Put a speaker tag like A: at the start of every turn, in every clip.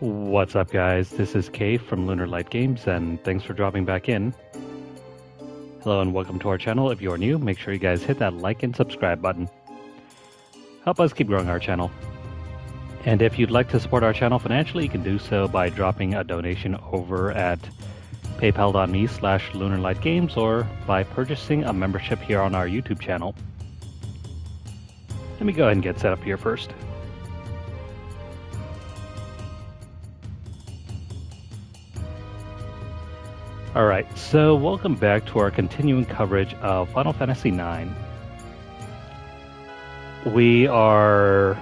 A: What's up, guys? This is Kay from Lunarlight Games, and thanks for dropping back in. Hello and welcome to our channel. If you're new, make sure you guys hit that like and subscribe button. Help us keep growing our channel. And if you'd like to support our channel financially, you can do so by dropping a donation over at paypal.me/lunarlightgames or by purchasing a membership here on our YouTube channel. Let me go ahead and get set up here first. Alright, so welcome back to our continuing coverage of Final Fantasy IX. We are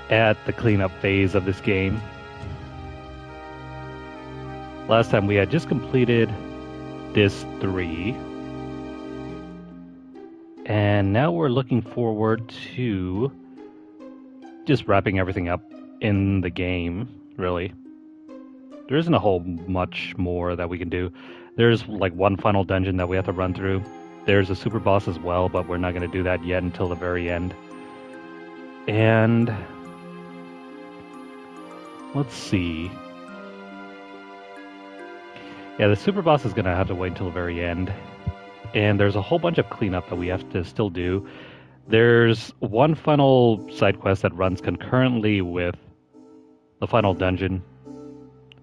A: at the cleanup phase of this game. Last time we had just completed Disc 3. And now we're looking forward to just wrapping everything up in the game, really. There isn't a whole much more that we can do. There's like one final dungeon that we have to run through. There's a super boss as well, but we're not going to do that yet until the very end. And let's see. Yeah, the super boss is going to have to wait until the very end. And there's a whole bunch of cleanup that we have to still do. There's one final side quest that runs concurrently with the final dungeon.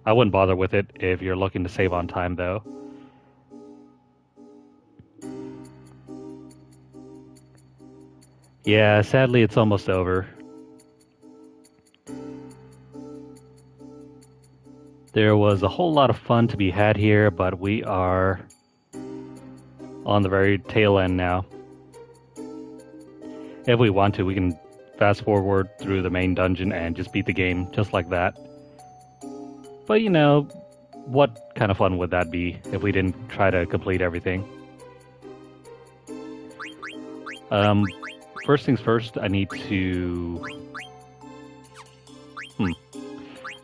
A: I wouldn't bother with it if you're looking to save on time, though. Yeah, sadly, it's almost over. There was a whole lot of fun to be had here, but we are on the very tail end now. If we want to, we can fast forward through the main dungeon and just beat the game just like that. But, you know, what kind of fun would that be if we didn't try to complete everything? First things first, I need to...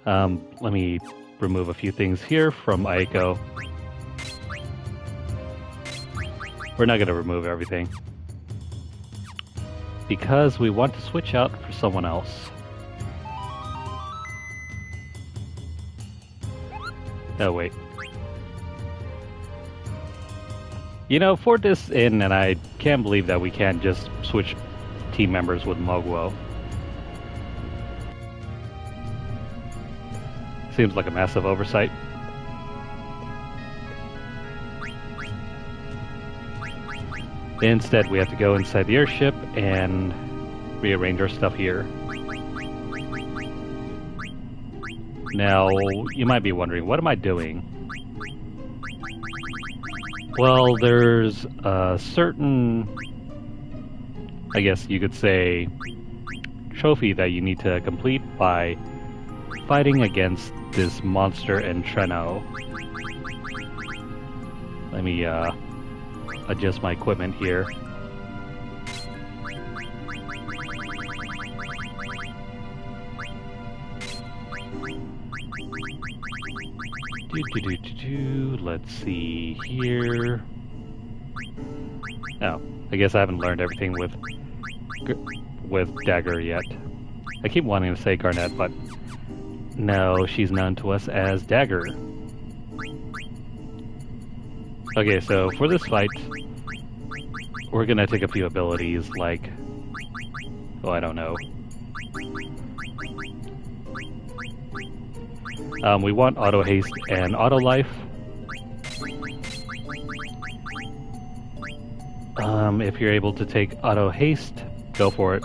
A: let me remove a few things here from Aiko. We're not going to remove everything, because we want to switch out for someone else. Oh, wait. You know, for this in, and I can't believe that we can't just switch team members with Mogwo. Seems like a massive oversight. Instead, we have to go inside the airship and rearrange our stuff here. Now, you might be wondering, what am I doing? Well, there's a certain, I guess you could say, trophy that you need to complete by fighting against this monster in Treno. Let me adjust my equipment here. Let's see here. Oh, I guess I haven't learned everything with Dagger yet. I keep wanting to say Garnet, but no, she's known to us as Dagger. Okay, so for this fight, we're gonna take a few abilities like, oh, I don't know. We want Auto Haste and Auto Life. If you're able to take Auto Haste, go for it.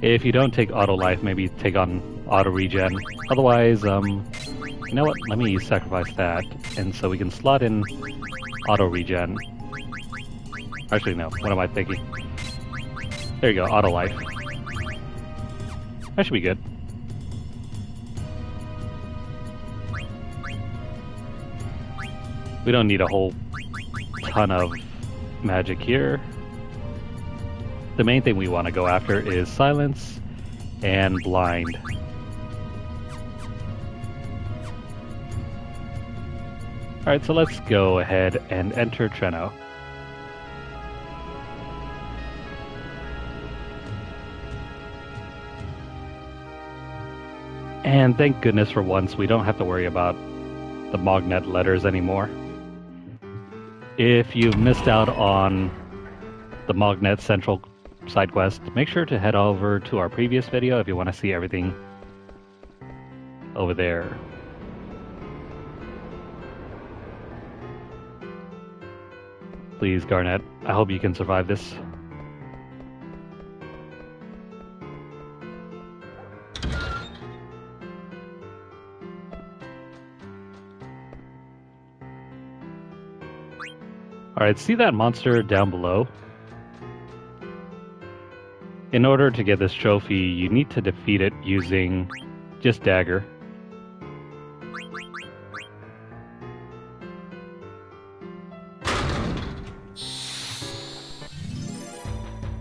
A: If you don't take Auto Life, maybe take on Auto Regen. Otherwise, you know what? Let me sacrifice that, and so we can slot in Auto Regen. Actually, no. What am I thinking? There you go, Auto Life. That should be good. We don't need a whole ton of magic here. The main thing we want to go after is Silence and Blind. Alright, so let's go ahead and enter Treno. And thank goodness for once we don't have to worry about the Mognet letters anymore. If you've missed out on the Mognet Central side quest, make sure to head over to our previous video if you want to see everything over there. Please, Garnet, I hope you can survive this. Alright, see that monster down below? In order to get this trophy, you need to defeat it using just dagger.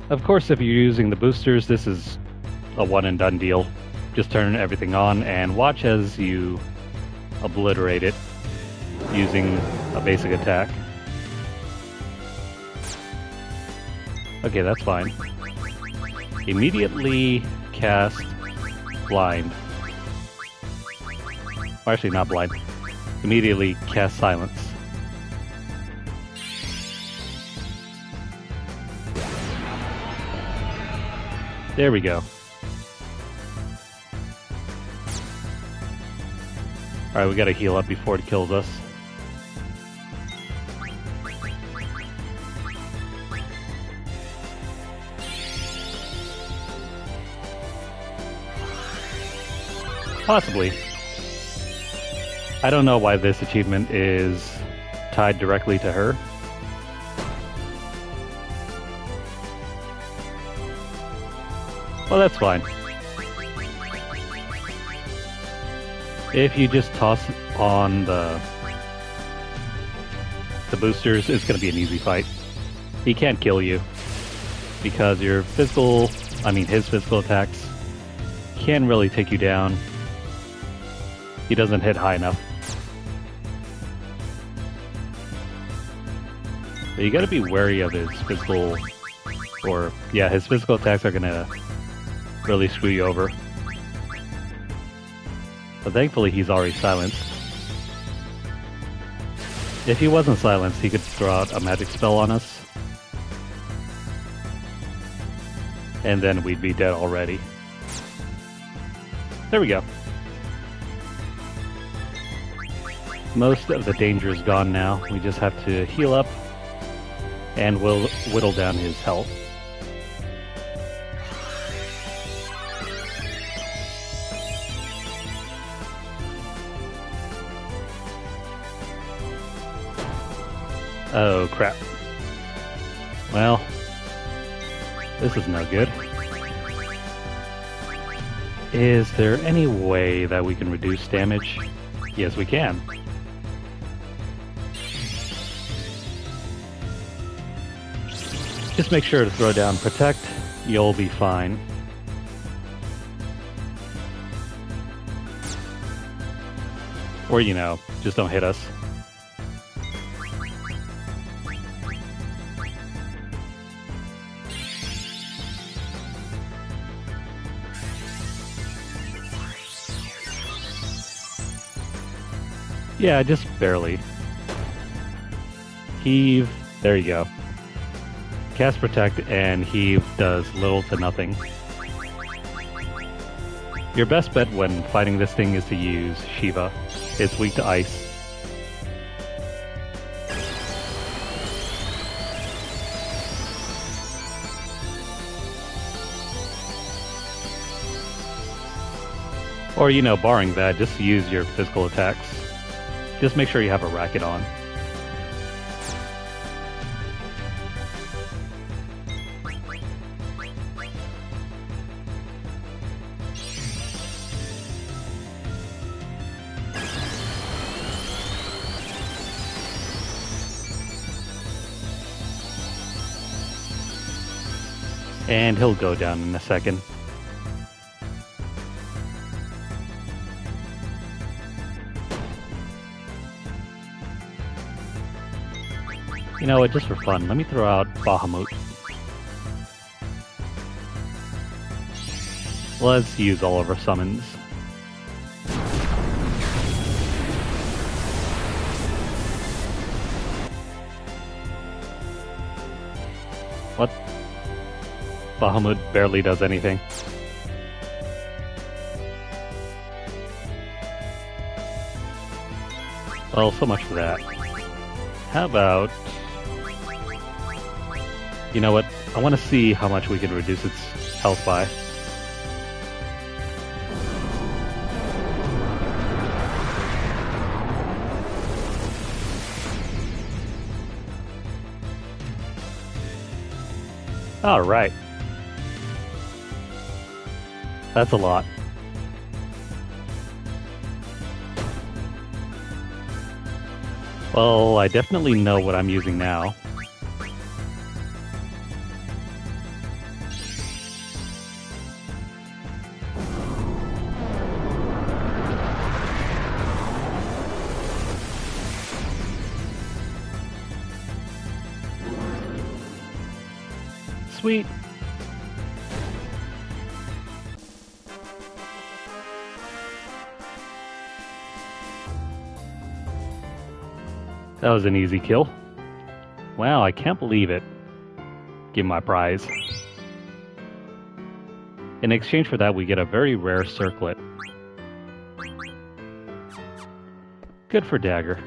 A: Of course, if you're using the boosters, this is a one and done deal. Just turn everything on and watch as you obliterate it using a basic attack. Okay, that's fine. Immediately cast blind. Or actually, not blind. Immediately cast silence. There we go. Alright, we gotta heal up before it kills us. Possibly. I don't know why this achievement is tied directly to her. Well, that's fine. If you just toss on the boosters, it's going to be an easy fight. He can't kill you because your physical, his physical attacks can really take you down. He doesn't hit high enough. But you gotta be wary of his physical, his physical attacks are gonna really screw you over. But thankfully he's already silenced. If he wasn't silenced, he could throw out a magic spell on us. And then we'd be dead already. There we go. Most of the danger is gone now. We just have to heal up and we'll whittle down his health. Oh crap. Well, this is no good. Is there any way that we can reduce damage? Yes, we can. Just make sure to throw down Protect, you'll be fine. Or, just don't hit us. Yeah, just barely. Heave, there you go. Cast Protect and Heave does little to nothing. Your best bet when fighting this thing is to use Shiva. It's weak to ice. Or, barring that, just use your physical attacks. Just make sure you have a racket on. And he'll go down in a second. You know what, just for fun, let me throw out Bahamut. Let's use all of our summons. Bahamut barely does anything. Well, so much for that. How about... You know what? I want to see how much we can reduce its health by. Alright. That's a lot. Well, I definitely know what I'm using now. Sweet. That was an easy kill. Wow, I can't believe it. Give my prize. In exchange for that, we get a very rare circlet. Good for Dagger.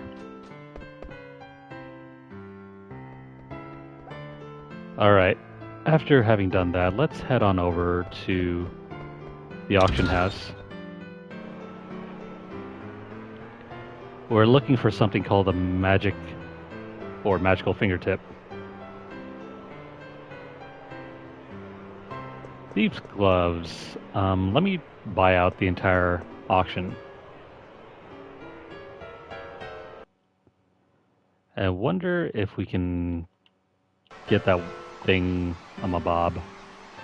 A: Alright, after having done that, let's head on over to the auction house. We're looking for something called a magic or magical fingertip. Thieves' gloves. Let me buy out the entire auction. I wonder if we can get that thing on my bob.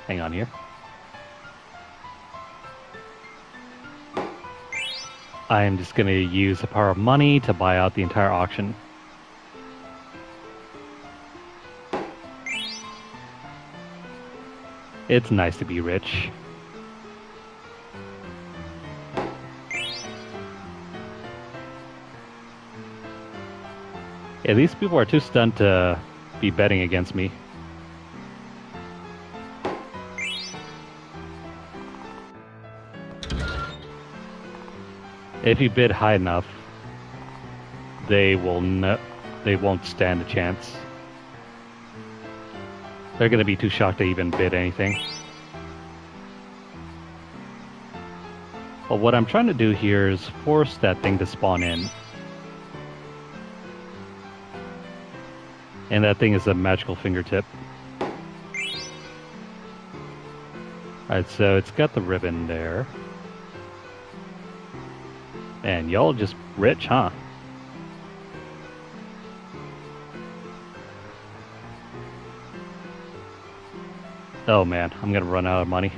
A: Hang on here. I'm just going to use the power of money to buy out the entire auction. It's nice to be rich. Yeah, these people are too stunned to be betting against me. If you bid high enough, they won't stand a chance. They're going to be too shocked to even bid anything. But what I'm trying to do here is force that thing to spawn in. And that thing is a magical fingertip. Alright, so it's got the ribbon there. Man, y'all just rich, huh? Oh man, I'm gonna run out of money.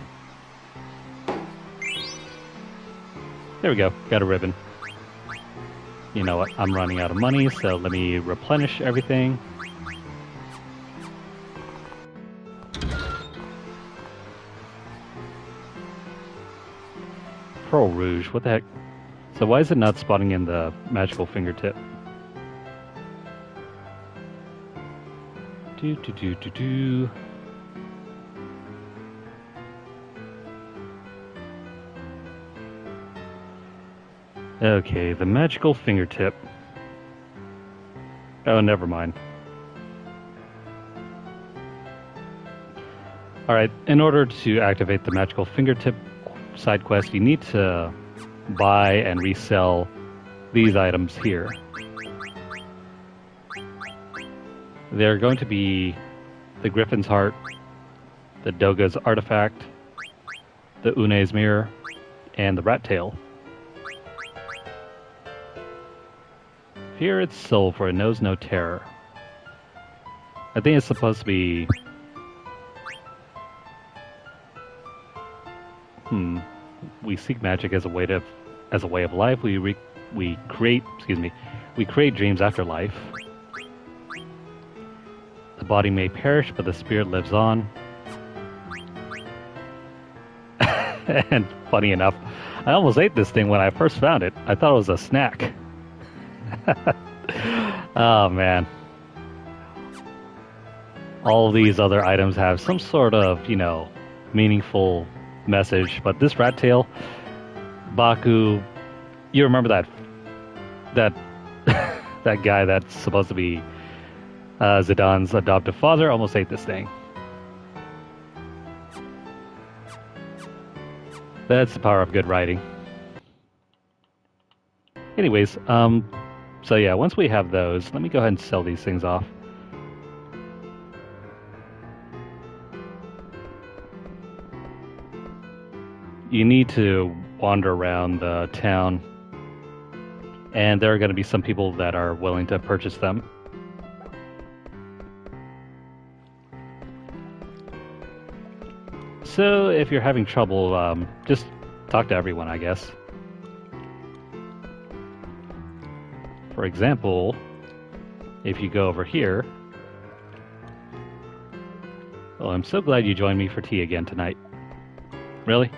A: There we go, got a ribbon. You know what, I'm running out of money, so let me replenish everything. Pearl Rouge, what the heck? So why is it not spawning in the magical fingertip? Do. Okay, the magical fingertip. Oh, never mind. Alright, in order to activate the magical fingertip side quest, you need to buy and resell these items here. They're going to be the Griffin's Heart, the Doga's Artifact, the Une's Mirror, and the Rat Tail. Fear its soul, for it knows no terror. I think it's supposed to be... We seek magic as a way of life. We create dreams after life. The body may perish, but the spirit lives on. And funny enough, I almost ate this thing when I first found it. I thought it was a snack. Oh man. all these other items have some sort of, meaningful message. But this rat tail, Baku, you remember that that guy that's supposed to be Zidane's adoptive father? Almost ate this thing. That's the power of good writing. Anyways, so yeah, once we have those, let me go ahead and sell these things off. You need to wander around the town, and there are going to be some people that are willing to purchase them. So if you're having trouble, just talk to everyone, I guess. For example, if you go over here... Oh, I'm so glad you joined me for tea again tonight. Really?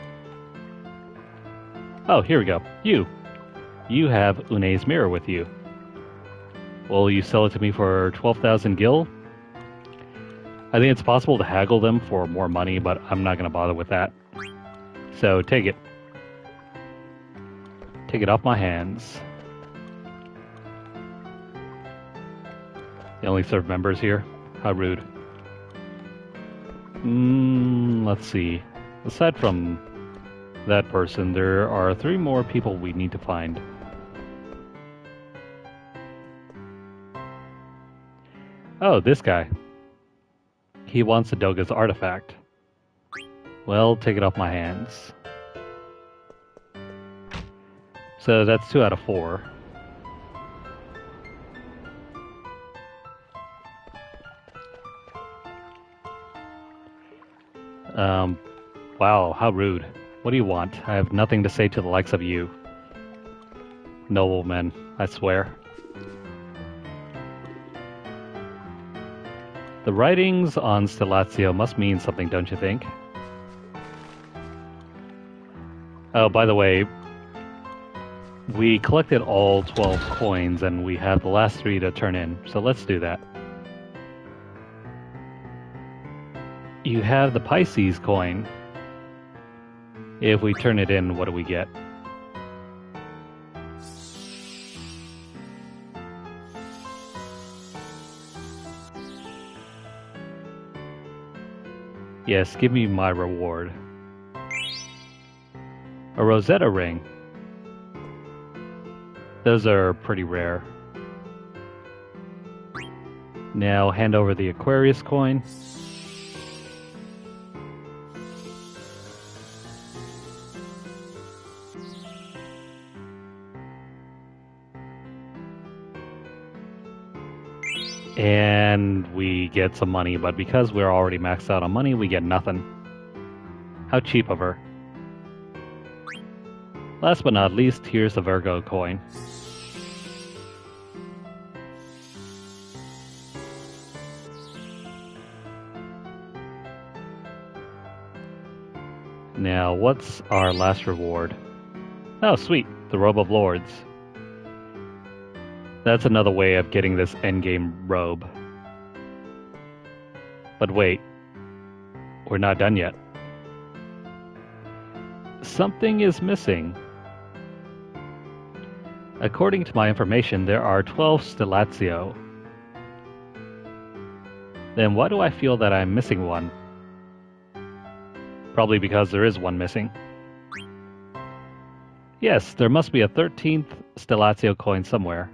A: Oh, here we go. You have Une's mirror with you. Will you sell it to me for 12,000 gil? I think it's possible to haggle them for more money, but I'm not going to bother with that. So, take it. Take it off my hands. You only serve members here? How rude. Let's see. Aside from that person, there are 3 more people we need to find. Oh, this guy. He wants the Doga's artifact. Well, take it off my hands. So that's 2 out of 4. Wow, how rude. What do you want? I have nothing to say to the likes of you. Noblemen, I swear. The writings on Stellatio must mean something, don't you think? Oh, by the way, we collected all 12 coins and we have the last 3 to turn in, so let's do that. You have the Pisces coin. If we turn it in, what do we get? Yes, give me my reward. A Rosetta ring. Those are pretty rare. Now hand over the Aquarius coin. And we get some money, but because we're already maxed out on money, we get nothing. How cheap of her. Last but not least, here's the Virgo coin. Now, what's our last reward? Oh, sweet, the Robe of Lords. That's another way of getting this endgame robe. But wait, we're not done yet. Something is missing. According to my information, there are 12 Stellatio. Then why do I feel that I'm missing one? Probably because there is one missing. Yes, there must be a 13th Stellatio coin somewhere.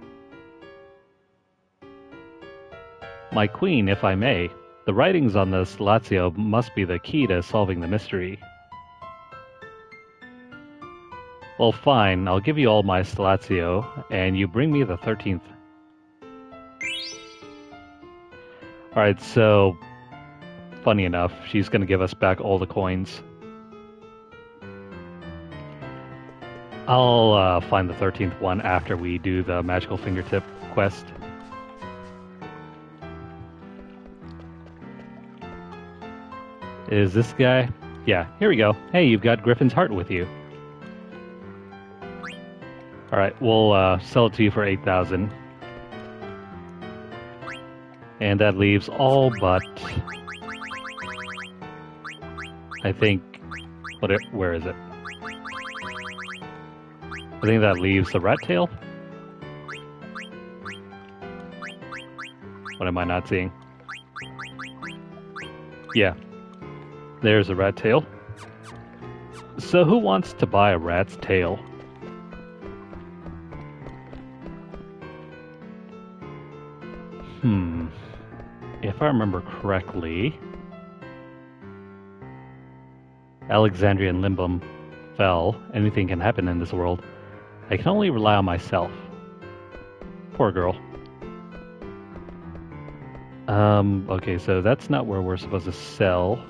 A: My queen, if I may, the writings on the Stellatio must be the key to solving the mystery. Well, fine, I'll give you all my Stellatio, and you bring me the 13th. Alright, so... funny enough, she's gonna give us back all the coins. I'll find the 13th one after we do the Magical Fingertip quest. Is this guy? Yeah, here we go. Hey, you've got Griffin's heart with you. Alright, we'll sell it to you for 8,000. And that leaves all but... I think... where is it? I think that leaves the rat tail? What am I not seeing? Yeah. There's a rat tail. So who wants to buy a rat's tail? If I remember correctly, Alexandria and Limbum fell. Anything can happen in this world. I can only rely on myself. Poor girl. Okay, so that's not where we're supposed to sell.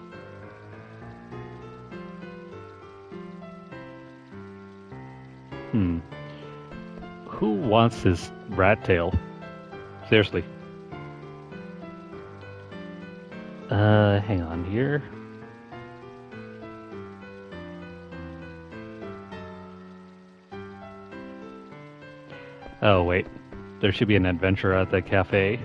A: Who wants this rat tail? Seriously. Hang on here. Oh, wait. There should be an adventure at the cafe.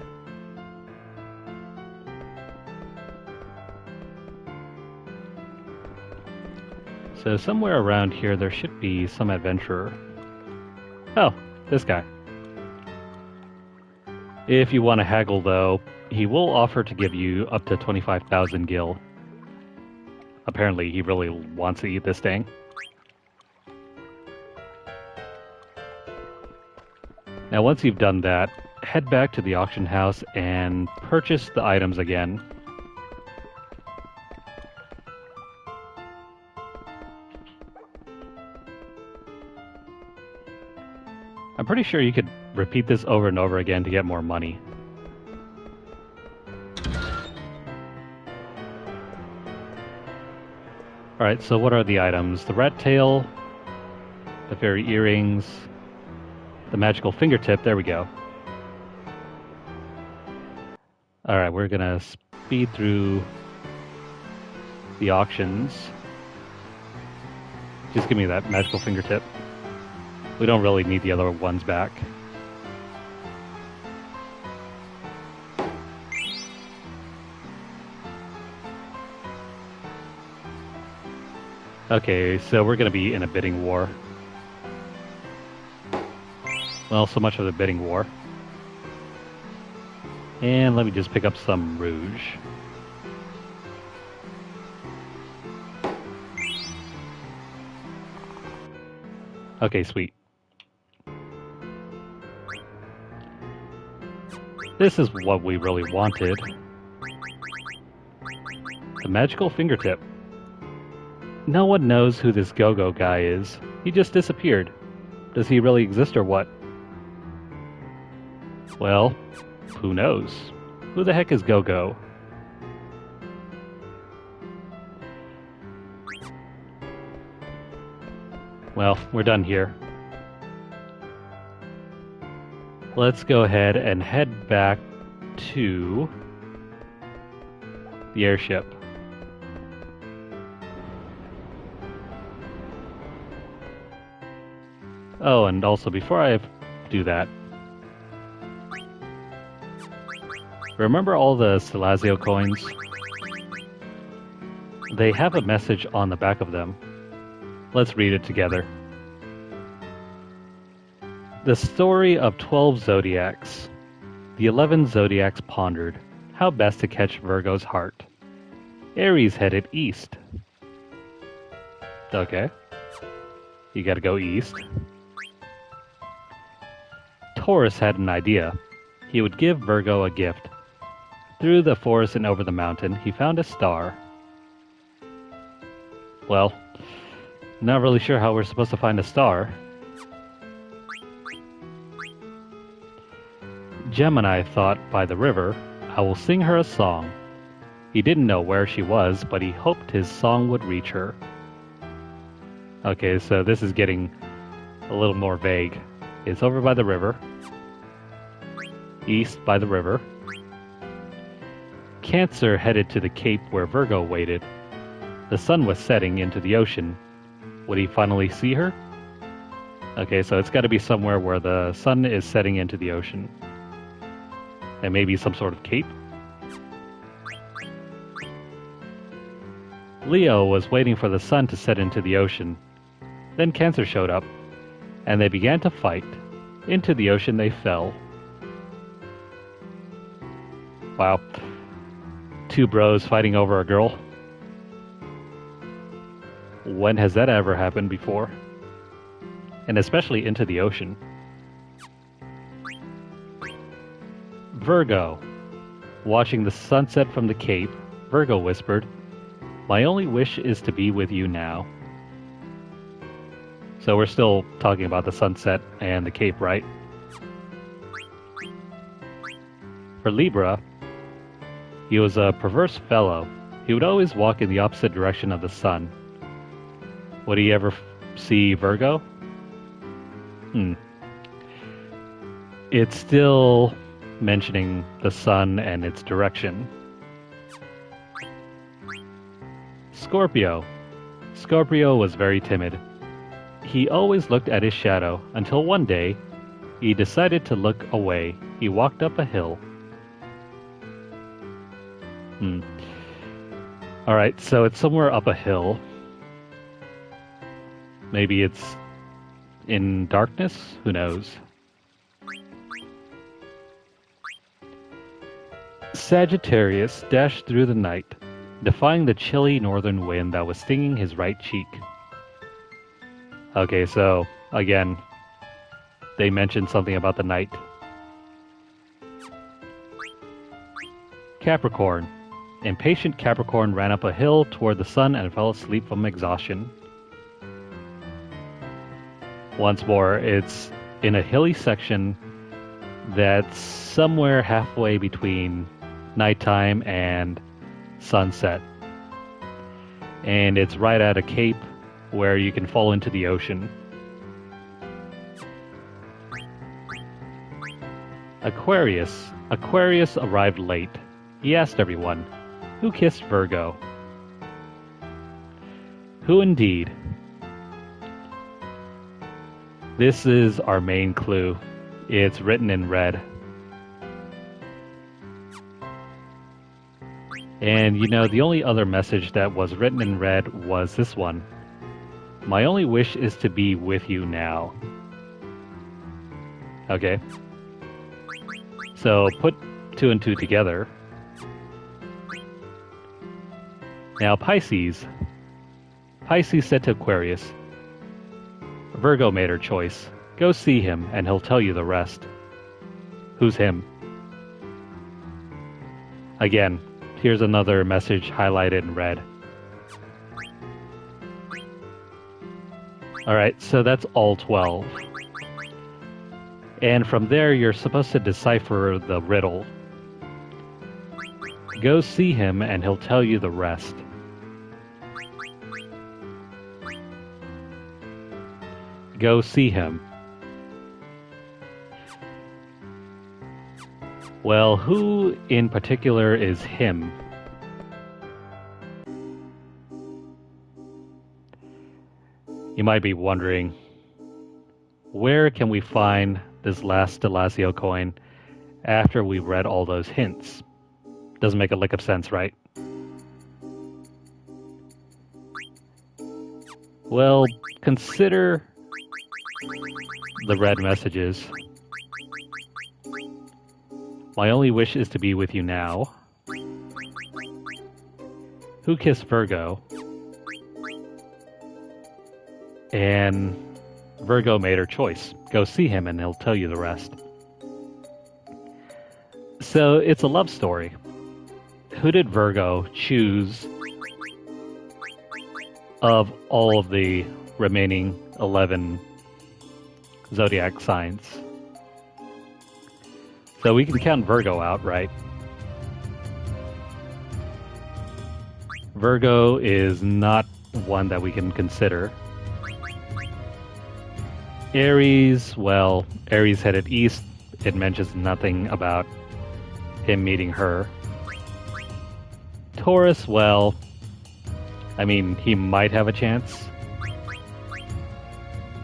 A: So somewhere around here there should be some adventurer. Oh, this guy. If you want to haggle though, he will offer to give you up to 25,000 gil. Apparently he really wants to eat this thing. Now once you've done that, head back to the auction house and purchase the items again. I'm pretty sure you could repeat this over and over again to get more money. Alright, so what are the items? The rat tail, the fairy earrings, the magical fingertip, there we go. Alright, we're gonna speed through the auctions. Just give me that magical fingertip. We don't really need the other ones back. Okay, so we're gonna be in a bidding war. Well, so much for the bidding war. And let me just pick up some rouge. Okay, sweet. This is what we really wanted. The magical fingertip. No one knows who this Go-Go guy is. He just disappeared. Does he really exist or what? Well, who knows? Who the heck is Go-Go? Well, we're done here. Let's go ahead and head back to the airship. Oh, and also before I do that, remember all the Stelazio coins? They have a message on the back of them. Let's read it together. The story of 12 zodiacs. The 11 zodiacs pondered how best to catch Virgo's heart. Aries headed east. Okay. You gotta go east. Taurus had an idea. He would give Virgo a gift. Through the forest and over the mountain, he found a star. Well, not really sure how we're supposed to find a star. Gemini thought by the river, I will sing her a song. He didn't know where she was, but he hoped his song would reach her. Okay, so this is getting a little more vague. It's over by the river. East by the river. Cancer headed to the cape where Virgo waited. The sun was setting into the ocean. Would he finally see her? Okay, so it's got to be somewhere where the sun is setting into the ocean. And maybe some sort of cape? Leo was waiting for the sun to set into the ocean. Then Cancer showed up, and they began to fight. Into the ocean they fell. Wow. Two bros fighting over a girl. When has that ever happened before? And especially into the ocean. Virgo. Watching the sunset from the Cape, Virgo whispered, "My only wish is to be with you now." So we're still talking about the sunset and the Cape, right? For Libra, he was a perverse fellow. He would always walk in the opposite direction of the sun. Would he ever see Virgo? It's still mentioning the sun and its direction. Scorpio. Scorpio was very timid. He always looked at his shadow until one day he decided to look away. He walked up a hill. Alright, so it's somewhere up a hill. Maybe it's in darkness? Who knows? Sagittarius dashed through the night, defying the chilly northern wind that was stinging his right cheek. Okay, so, again, they mentioned something about the night. Capricorn. Impatient Capricorn ran up a hill toward the sun and fell asleep from exhaustion. Once more, it's in a hilly section that's somewhere halfway between nighttime and sunset. And it's right at a cape where you can fall into the ocean. Aquarius. Aquarius arrived late. He asked everyone, "Who kissed Virgo?" Who indeed? This is our main clue. It's written in red. And you know, the only other message that was written in red was this one. "My only wish is to be with you now." Okay. So put two and two together. Now Pisces. Pisces said to Aquarius, "Virgo made her choice. Go see him and he'll tell you the rest." Who's him? Again, here's another message highlighted in red. Alright, so that's all 12. And from there, you're supposed to decipher the riddle. Go see him and he'll tell you the rest. Go see him. Well, who in particular is him? You might be wondering, where can we find this last Delasio coin after we read all those hints? Doesn't make a lick of sense, right? Well, consider the red messages. My only wish is to be with you now. Who kissed Virgo? And Virgo made her choice. Go see him and he'll tell you the rest. So it's a love story. Who did Virgo choose of all of the remaining 11 zodiac signs? So we can count Virgo out, right? Virgo is not one that we can consider. Aries, well, Aries headed east. It mentions nothing about him meeting her. Taurus, well, I mean, he might have a chance.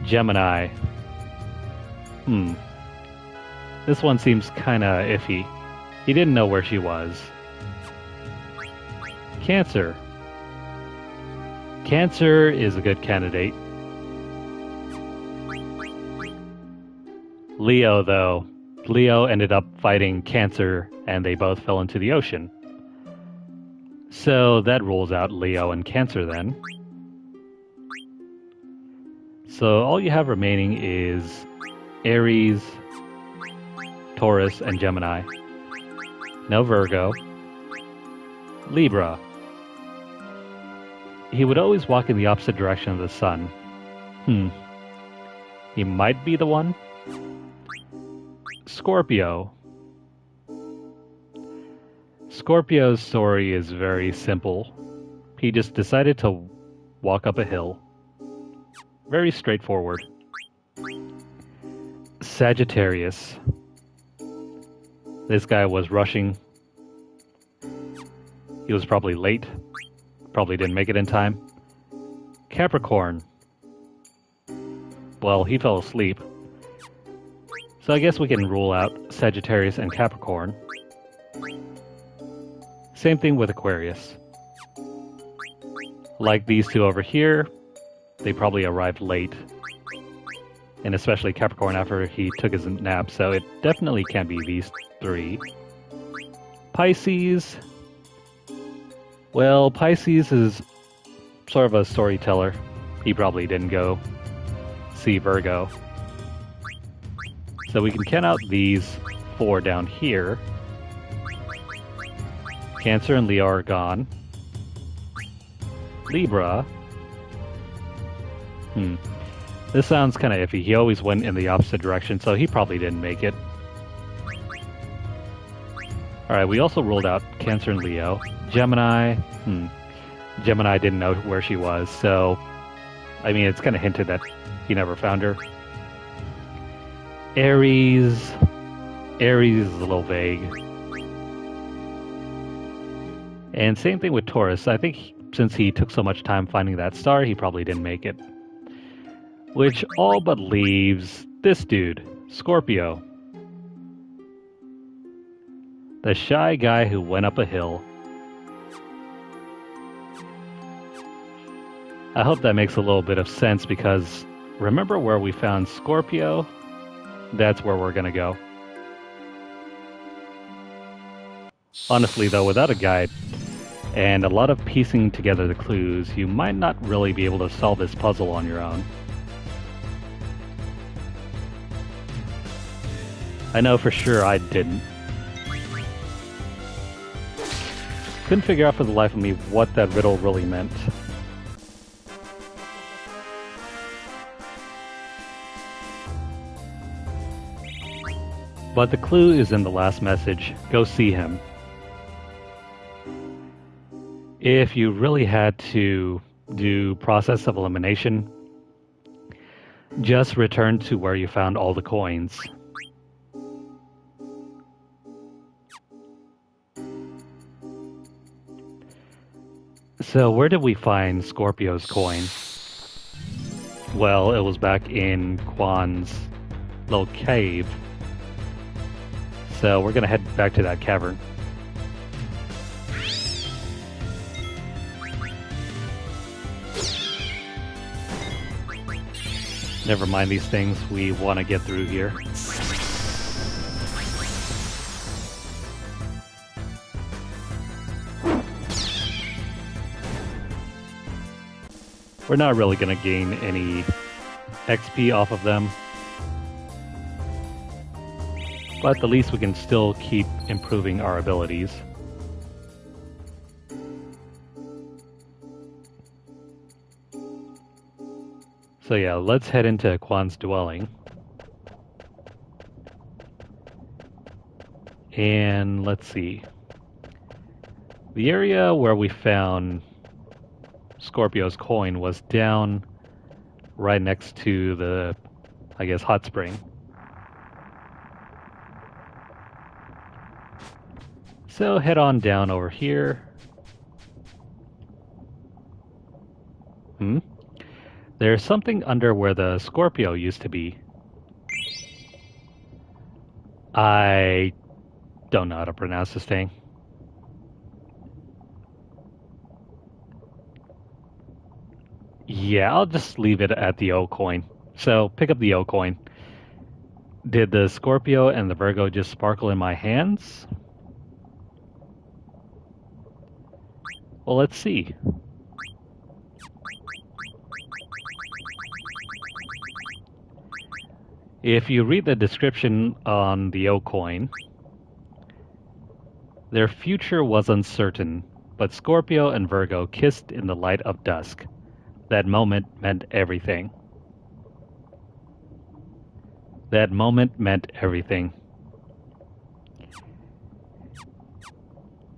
A: Gemini. This one seems kinda iffy. He didn't know where she was. Cancer. Cancer is a good candidate. Leo, though. Leo ended up fighting Cancer, and they both fell into the ocean. So that rules out Leo and Cancer then. So all you have remaining is Aries, Taurus, and Gemini. No Virgo. Libra. He would always walk in the opposite direction of the sun. He might be the one. Scorpio. Scorpio's story is very simple. He just decided to walk up a hill. Very straightforward. Sagittarius. This guy was rushing. He was probably late. Probably didn't make it in time. Capricorn. Well, he fell asleep. So I guess we can rule out Sagittarius and Capricorn. Same thing with Aquarius. Like these two over here, they probably arrived late. And especially Capricorn after he took his nap, so it definitely can't be these three. Pisces. Well, Pisces is sort of a storyteller. He probably didn't go see Virgo. So we can count out these four down here. Cancer and Leo are gone. Libra. This sounds kind of iffy. He always went in the opposite direction, so he probably didn't make it. Alright, we also ruled out Cancer and Leo. Gemini. Gemini didn't know where she was, so... I mean, it's kind of hinted that he never found her. Aries. Aries is a little vague. And same thing with Taurus. I think since he took so much time finding that star, he probably didn't make it. Which all but leaves this dude, Scorpio. The shy guy who went up a hill. I hope that makes a little bit of sense because remember where we found Scorpio? That's where we're gonna go. Honestly though, without a guide and a lot of piecing together the clues, you might not really be able to solve this puzzle on your own. I know for sure I didn't. Couldn't figure out for the life of me what that riddle really meant. But the clue is in the last message. Go see him. If you really had to do process of elimination, just return to where you found all the coins. So where did we find Scorpio's coin? Well, it was back in Quan's little cave. So we're gonna head back to that cavern. Never mind these things, we want to get through here. We're not really going to gain any XP off of them. But at least we can still keep improving our abilities. So yeah, let's head into Quan's dwelling. And let's see. The area where we found Scorpio's coin was down right next to the, I guess, hot spring. So head on down over here. There's something under where the Scorpio used to be. I Don't know how to pronounce this thing. Yeah, I'll just leave it at the O coin. So pick up the O coin. Did the Scorpio and the Virgo just sparkle in my hands? Well, let's see. If you read the description on the O coin, their future was uncertain, but Scorpio and Virgo kissed in the light of dusk. That moment meant everything. That moment meant everything.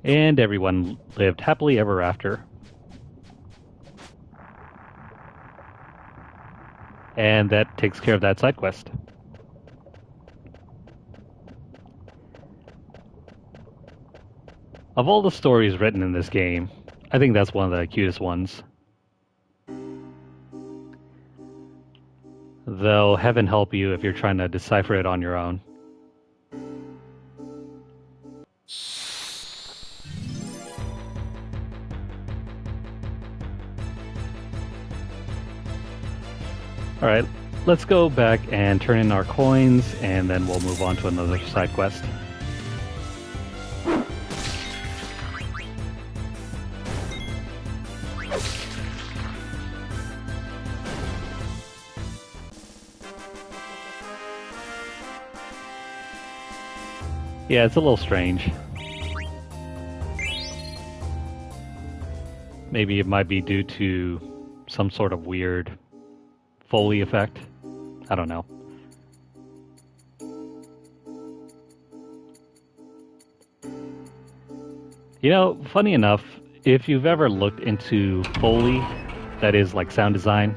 A: And everyone lived happily ever after. And that takes care of that side quest. Of all the stories written in this game, I think that's one of the cutest ones. Though heaven help you if you're trying to decipher it on your own. Alright, let's go back and turn in our coins, and then we'll move on to another side quest. Yeah, it's a little strange. Maybe it might be due to some sort of weird Foley effect. I don't know. You know, funny enough, if you've ever looked into Foley, that is like sound design,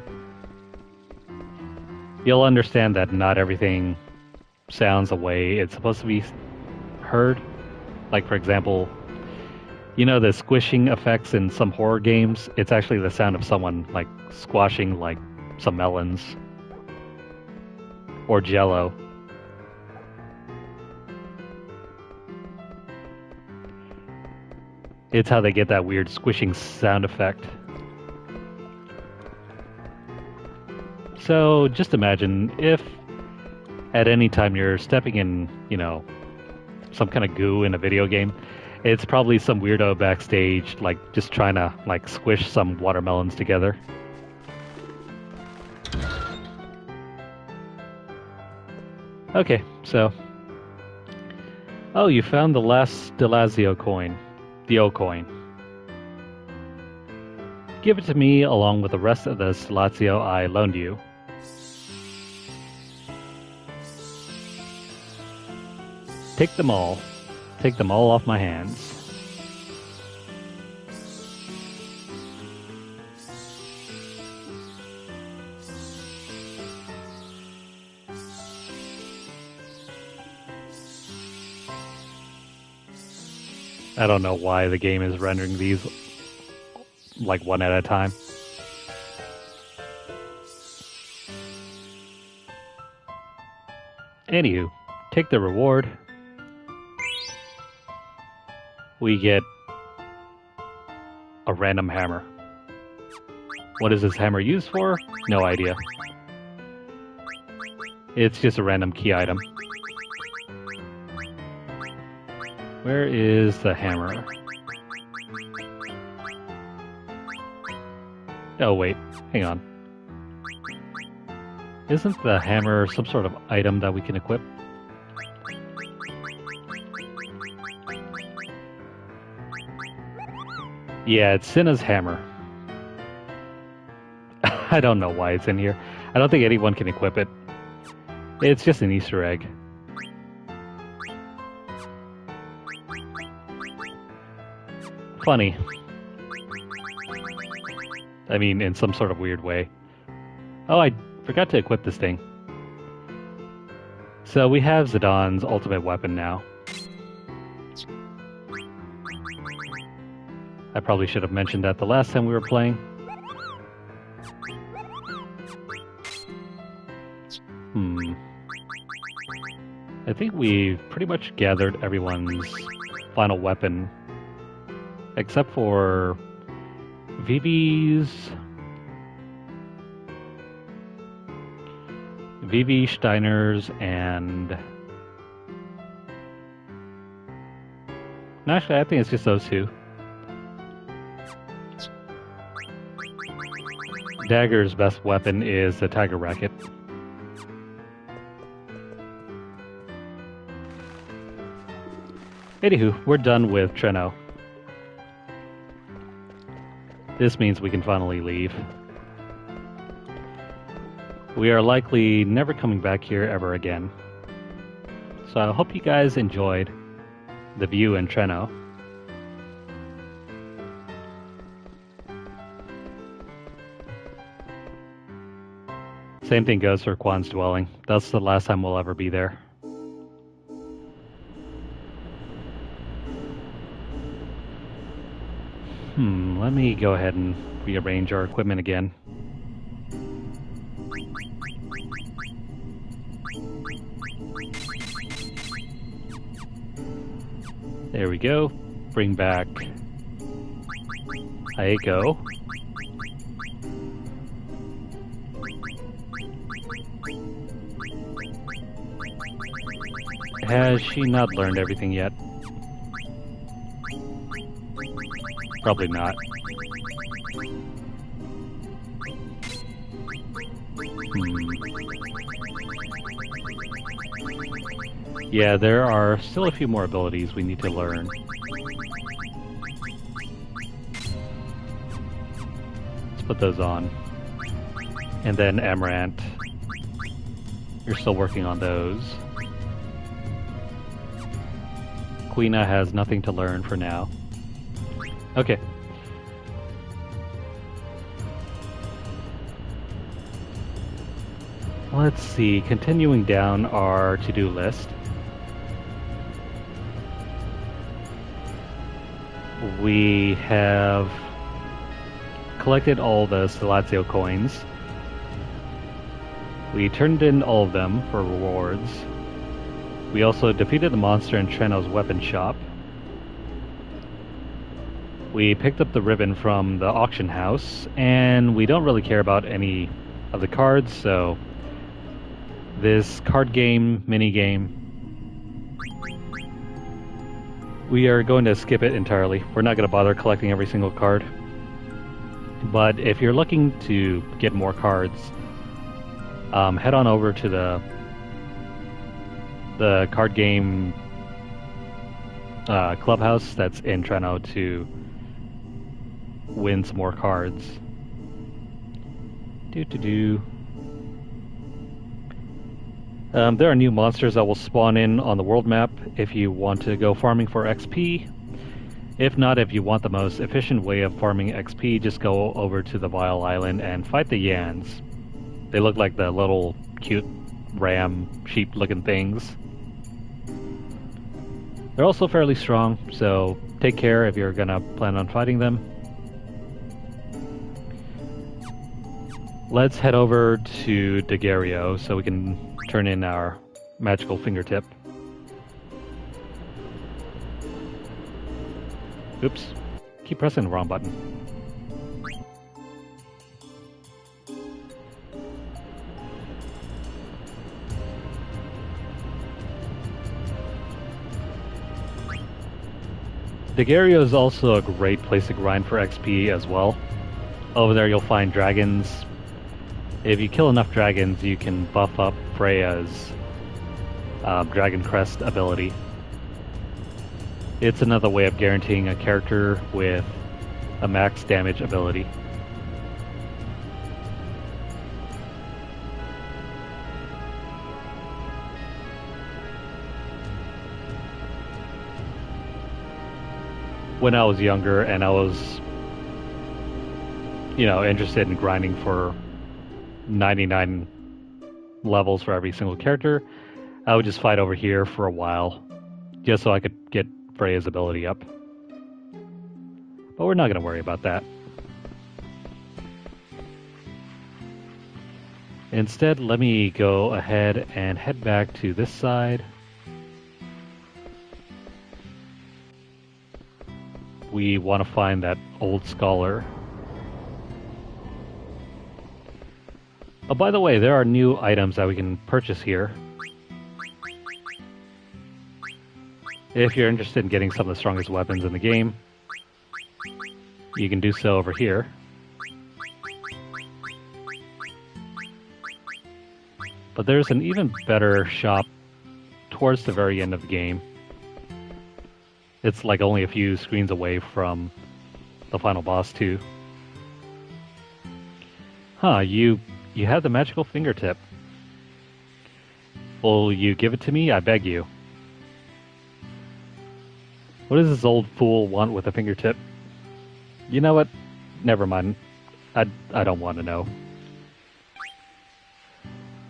A: you'll understand that not everything sounds the way it's supposed to be heard. Like, for example, you know the squishing effects in some horror games? It's actually the sound of someone, like, squashing, like, some melons. Or Jello. It's how they get that weird squishing sound effect. So, just imagine if at any time you're stepping in, you know, some kind of goo in a video game, it's probably some weirdo backstage, like, just trying to, like, squish some watermelons together. Okay, so... Oh, you found the last Delazio coin. The O coin. Give it to me along with the rest of the Delazio I loaned you. Take them all. Take them all off my hands. I don't know why the game is rendering these like one at a time. Anywho, take the reward. We get a random hammer. What is this hammer used for? No idea. It's just a random key item. Where is the hammer? Oh wait, hang on. Isn't the hammer some sort of item that we can equip? Yeah, it's Cinna's hammer. I don't know why it's in here. I don't think anyone can equip it. It's just an Easter egg. Funny. I mean, in some sort of weird way. Oh, I forgot to equip this thing. So we have Zidon's ultimate weapon now. I probably should have mentioned that the last time we were playing. I think we've pretty much gathered everyone's final weapon, except for Vivi, Steiner's, and... Actually, I think it's just those two. Dagger's best weapon is the Tiger Racket. Anywho, we're done with Treno. This means we can finally leave. We are likely never coming back here ever again. So I hope you guys enjoyed the view in Treno. Same thing goes for Quan's Dwelling. That's the last time we'll ever be there. Let me go ahead and rearrange our equipment again. There we go. Bring back Aiko. Has she not learned everything yet? Probably not. Yeah, there are still a few more abilities we need to learn. Let's put those on. And then Amaranth. You're still working on those. Quina has nothing to learn for now. Okay. Let's see, continuing down our to-do list. We have collected all the Stelatio coins. We turned in all of them for rewards. We also defeated the monster in Treno's weapon shop. We picked up the ribbon from the auction house, and we don't really care about any of the cards, so this card game, mini game, we are going to skip it entirely. We're not going to bother collecting every single card. But if you're looking to get more cards, head on over to the card game clubhouse that's in Treno to win some more cards. There are new monsters that will spawn in on the world map if you want to go farming for XP. If not, if you want the most efficient way of farming XP, just go over to the Vile Island and fight the Yans. They look like the little cute ram sheep looking things. They're also fairly strong, so take care if you're gonna plan on fighting them. Let's head over to Daguerreo so we can turn in our magical fingertip. Oops, keep pressing the wrong button. Daguerreo is also a great place to grind for XP as well. Over there you'll find dragons. If you kill enough dragons, you can buff up Freya's Dragon Crest ability. It's another way of guaranteeing a character with a max damage ability. When I was younger and I was, interested in grinding for 99 levels for every single character, I would just fight over here for a while, just so I could get Freya's ability up. But we're not going to worry about that. Instead, let me go ahead and head back to this side we want to find that old scholar. Oh, by the way, there are new items that we can purchase here. If you're interested in getting some of the strongest weapons in the game, you can do so over here. But there's an even better shop towards the very end of the game. It's like only a few screens away from the final boss too. Huh, you have the magical fingertip. Will you give it to me? I beg you. What does this old fool want with a fingertip? You know what? Never mind. I don't want to know.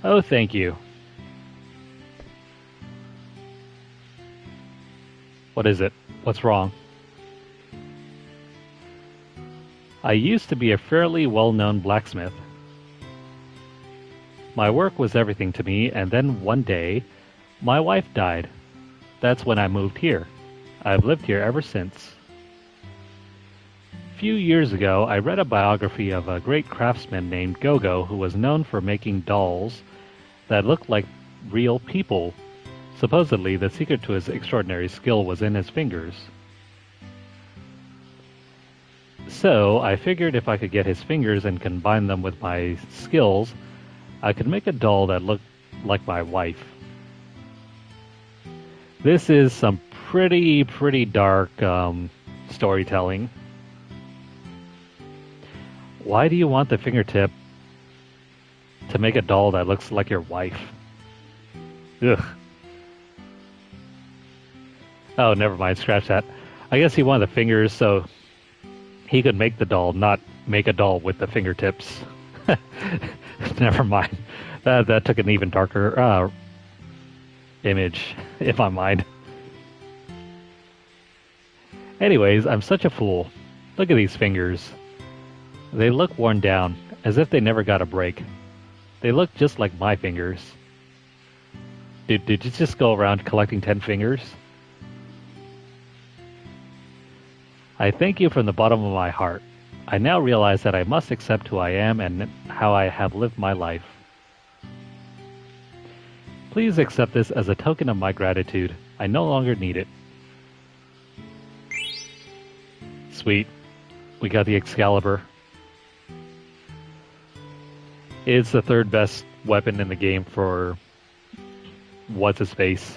A: Oh, thank you. What is it? What's wrong? I used to be a fairly well-known blacksmith. My work was everything to me, and then one day, my wife died. That's when I moved here. I've lived here ever since. A few years ago, I read a biography of a great craftsman named Gogo who was known for making dolls that looked like real people. Supposedly, the secret to his extraordinary skill was in his fingers. So, I figured if I could get his fingers and combine them with my skills, I could make a doll that looked like my wife. This is some pretty dark storytelling. Why do you want the fingertip to make a doll that looks like your wife? Ugh. Oh, never mind, scratch that. I guess he wanted the fingers so he could make the doll, not make a doll with the fingertips. Never mind. That took an even darker image in my mind. Anyways, I'm such a fool. Look at these fingers. They look worn down, as if they never got a break. They look just like my fingers. Did you just go around collecting 10 fingers? I thank you from the bottom of my heart. I now realize that I must accept who I am and how I have lived my life. Please accept this as a token of my gratitude. I no longer need it. Sweet. We got the Excalibur. It's the third best weapon in the game for what's-his-face,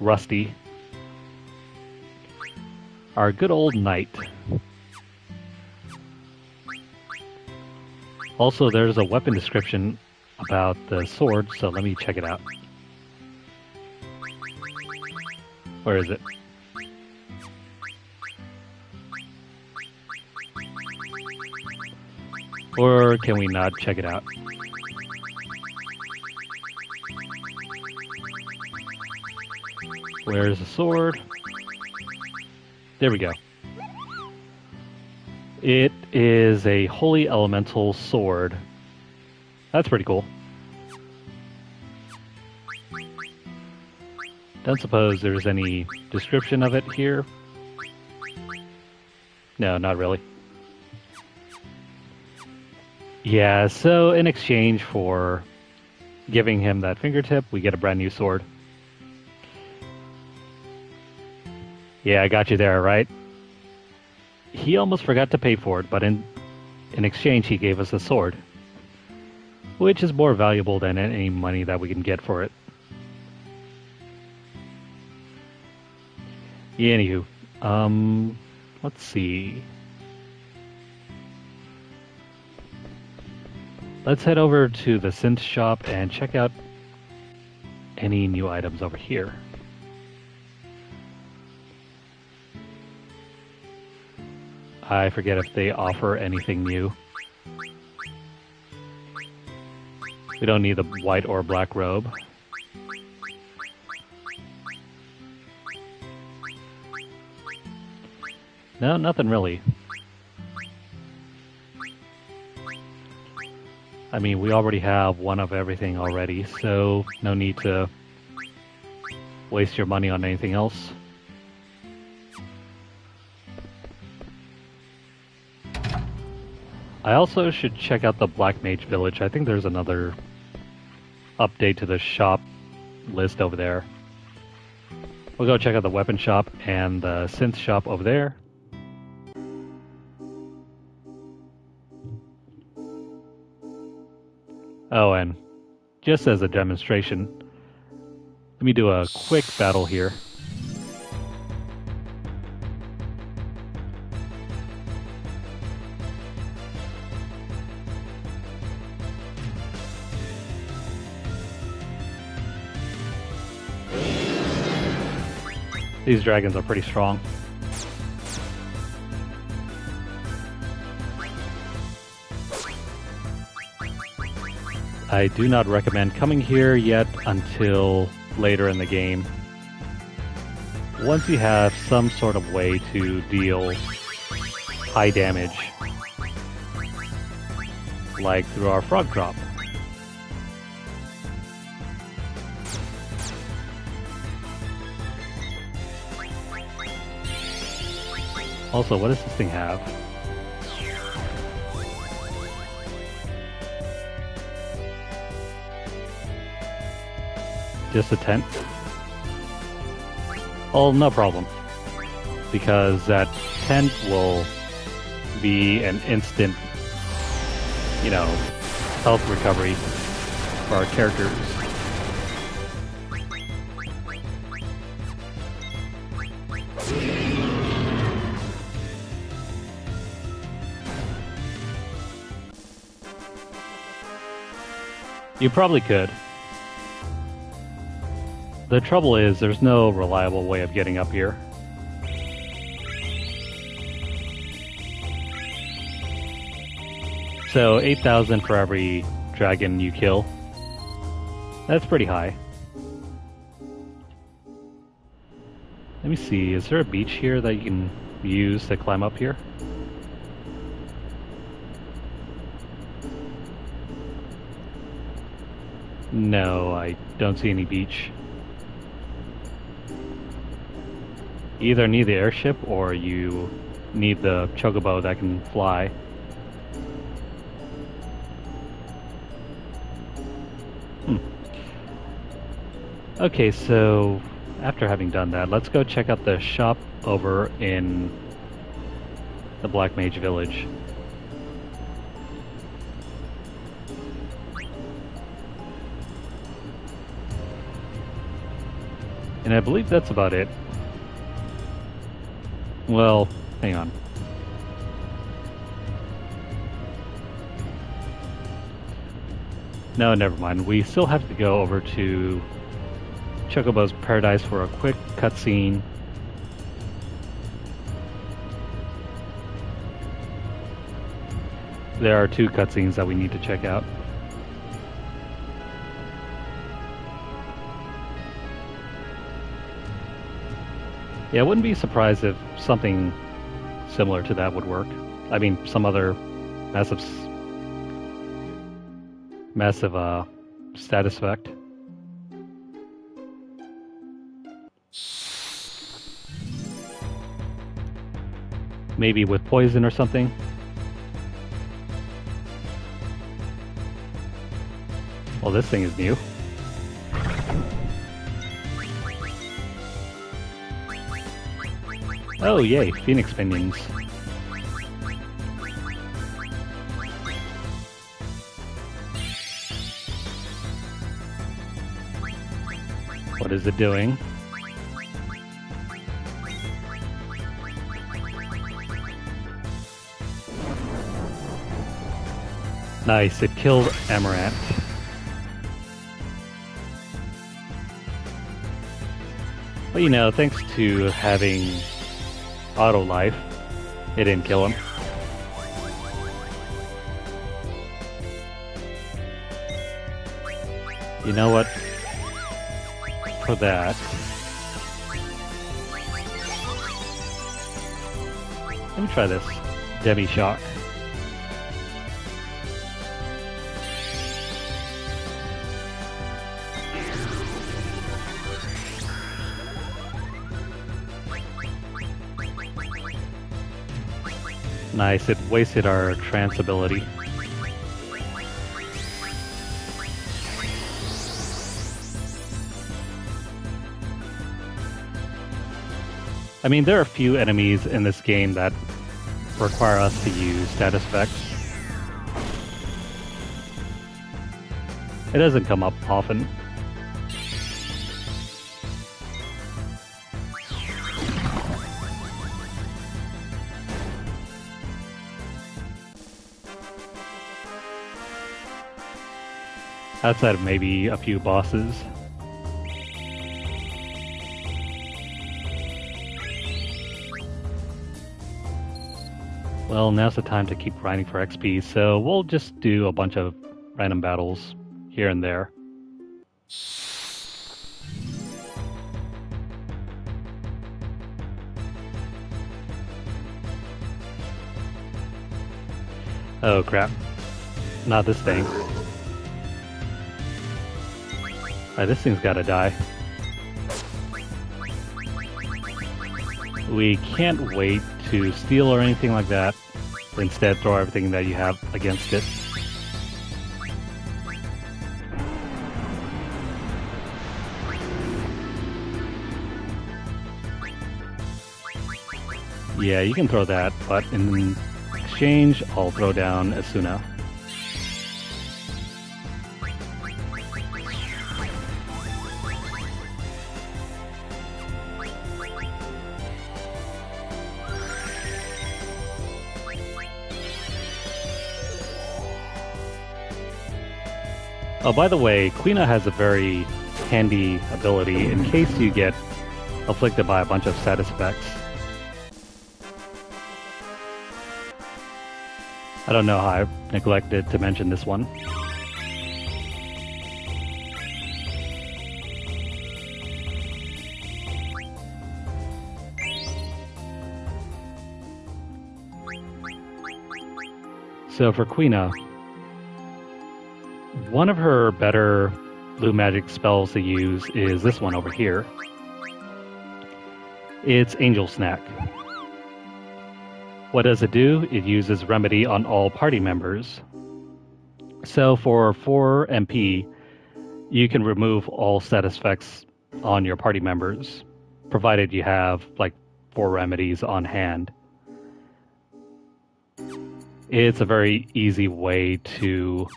A: Rusty. Our good old knight. Also, there's a weapon description about the sword, so let me check it out. Where is it? Or can we not check it out? Where's the sword? There we go. It is a holy elemental sword. That's pretty cool. Don't suppose there's any description of it here? No, not really. Yeah, so in exchange for giving him that fingertip, we get a brand new sword. Yeah, I got you there, right? He almost forgot to pay for it, but in exchange he gave us a sword, which is more valuable than any money that we can get for it. Yeah, anywho, let's see. Let's head over to the synth shop and check out any new items over here. I forget if they offer anything new. We don't need the white or black robe. No, nothing really. I mean, we already have one of everything already, so no need to waste your money on anything else. I also should check out the Black Mage Village. I think there's another update to the shop list over there. We'll go check out the weapon shop and the synth shop over there. Oh, and just as a demonstration, let me do a quick battle here. These dragons are pretty strong. I do not recommend coming here yet until later in the game. Once you have some sort of way to deal high damage, like through our frog drop. Also, what does this thing have? Just a tent? Oh, no problem. Because that tent will be an instant, you know, health recovery for our characters. You probably could. The trouble is, there's no reliable way of getting up here. So 8,000 for every dragon you kill. That's pretty high. Let me see, is there a beach here that you can use to climb up here? No, I don't see any beach. You either need the airship or you need the chocobo that can fly. Okay, so after having done that, let's go check out the shop over in the Black Mage Village. And I believe that's about it. Well, hang on. No, never mind. We still have to go over to Chocobo's Paradise for a quick cutscene. There are 2 cutscenes that we need to check out. Yeah, I wouldn't be surprised if something similar to that would work. I mean, some other massive status effect. Maybe with poison or something. Well, this thing is new. Oh, yay, Phoenix Pinions. What is it doing? Nice, it killed Amaranth. Well, you know, thanks to having auto life, it didn't kill him. You know what? For that, let me try this Demi Shock. Nice, it wasted our trance ability. I mean, there are a few enemies in this game that require us to use status effects. It doesn't come up often. Outside of maybe a few bosses. Well, now's the time to keep grinding for XP, so we'll just do a bunch of random battles here and there. Oh crap. Not this thing. This thing's gotta die. We can't wait to steal or anything like that. Instead, throw everything that you have against it. Yeah, you can throw that, but in exchange, I'll throw down Asuna. Oh, by the way, Quina has a very handy ability in case you get afflicted by a bunch of status effects. I don't know how I neglected to mention this one. So for Quina, one of her better blue magic spells to use is this one over here. It's Angel Snack. What does it do? It uses Remedy on all party members. So for 4 MP, you can remove all status effects on your party members, provided you have like 4 remedies on hand. It's a very easy way to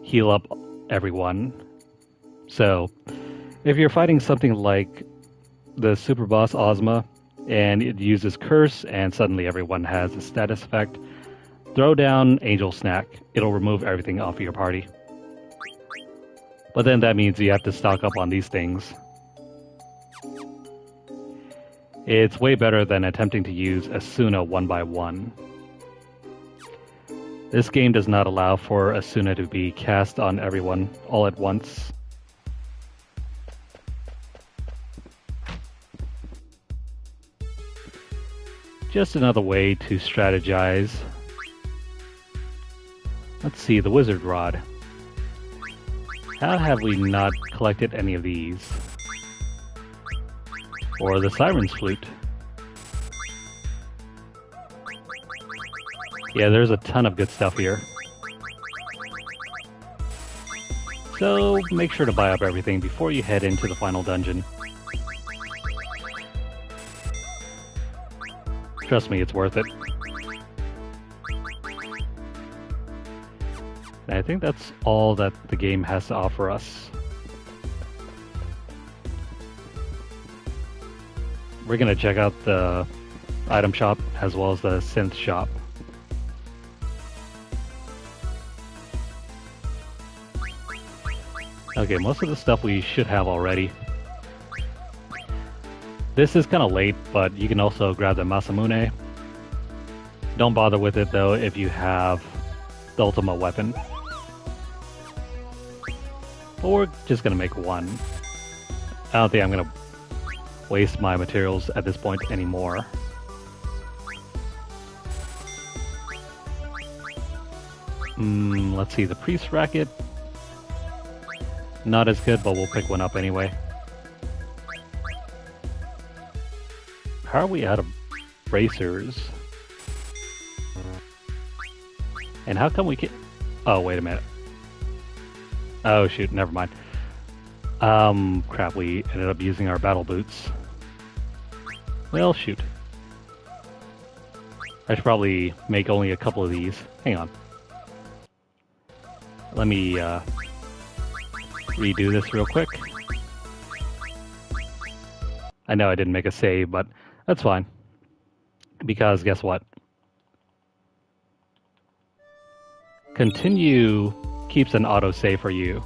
A: heal up everyone. So, if you're fighting something like the super boss Ozma, and it uses Curse, and suddenly everyone has a status effect, throw down Angel Snack. It'll remove everything off of your party. But then that means you have to stock up on these things. It's way better than attempting to use Asuna one by one. This game does not allow for Asuna to be cast on everyone all at once. Just another way to strategize. Let's see, the Wizard Rod. How have we not collected any of these? Or the Siren's Flute. Yeah, there's a ton of good stuff here. So make sure to buy up everything before you head into the final dungeon. Trust me, it's worth it. And I think that's all that the game has to offer us. We're gonna check out the item shop as well as the synth shop. Okay, most of the stuff we should have already. This is kind of late, but you can also grab the Masamune. Don't bother with it though if you have the ultimate weapon. But we're just gonna make one. I don't think I'm gonna waste my materials at this point anymore. Let's see, the Priest Racket. Not as good, but we'll pick one up anyway. How are we out of bracers? And how come we can... Oh, wait a minute. Oh, shoot, never mind. Crap, we ended up using our battle boots. Well, shoot. I should probably make only a couple of these. Hang on. Let me, redo this real quick. I know I didn't make a save, but that's fine. Because guess what? Continue keeps an autosave for you.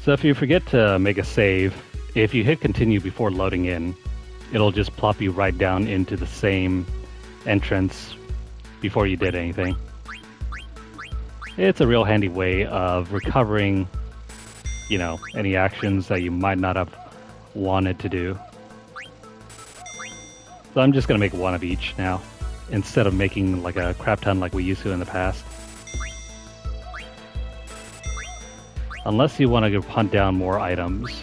A: So if you forget to make a save, if you hit continue before loading in, it'll just plop you right down into the same entrance before you did anything. It's a real handy way of recovering, you know, any actions that you might not have wanted to do. So I'm just going to make one of each now, instead of making like a crap ton like we used to in the past. Unless you want to go hunt down more items.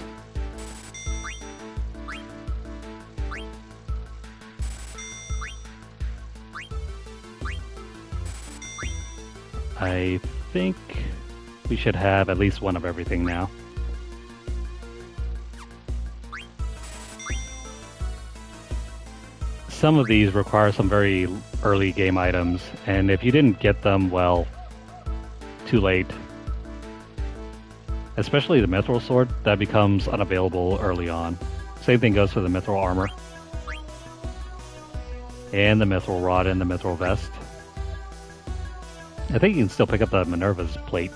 A: I think we should have at least one of everything now. Some of these require some very early game items, and if you didn't get them, well, too late. Especially the mithril sword, that becomes unavailable early on. Same thing goes for the mithril armor. And the mithril rod and the mithril vest. I think you can still pick up the Minerva's plate.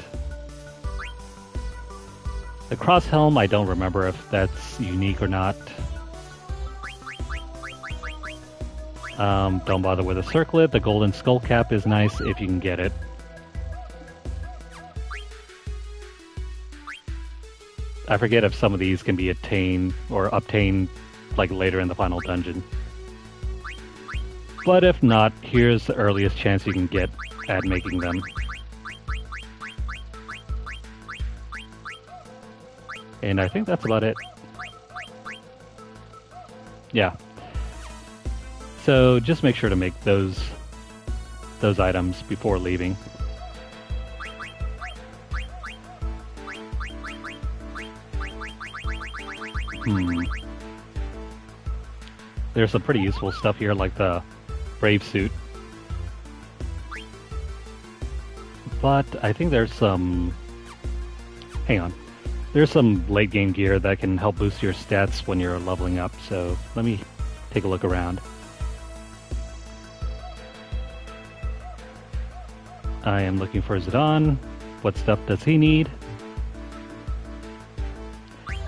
A: The cross helm, I don't remember if that's unique or not. Don't bother with a circlet. The golden skull cap is nice if you can get it. I forget if some of these can be attained or obtained like later in the final dungeon. But if not, here's the earliest chance you can get at making them. And I think that's about it. Yeah. So just make sure to make those items before leaving. There's some pretty useful stuff here, like the Brave suit. But I think there's some... Hang on. There's some late game gear that can help boost your stats when you're leveling up, so let me take a look around. I am looking for Zidane. What stuff does he need?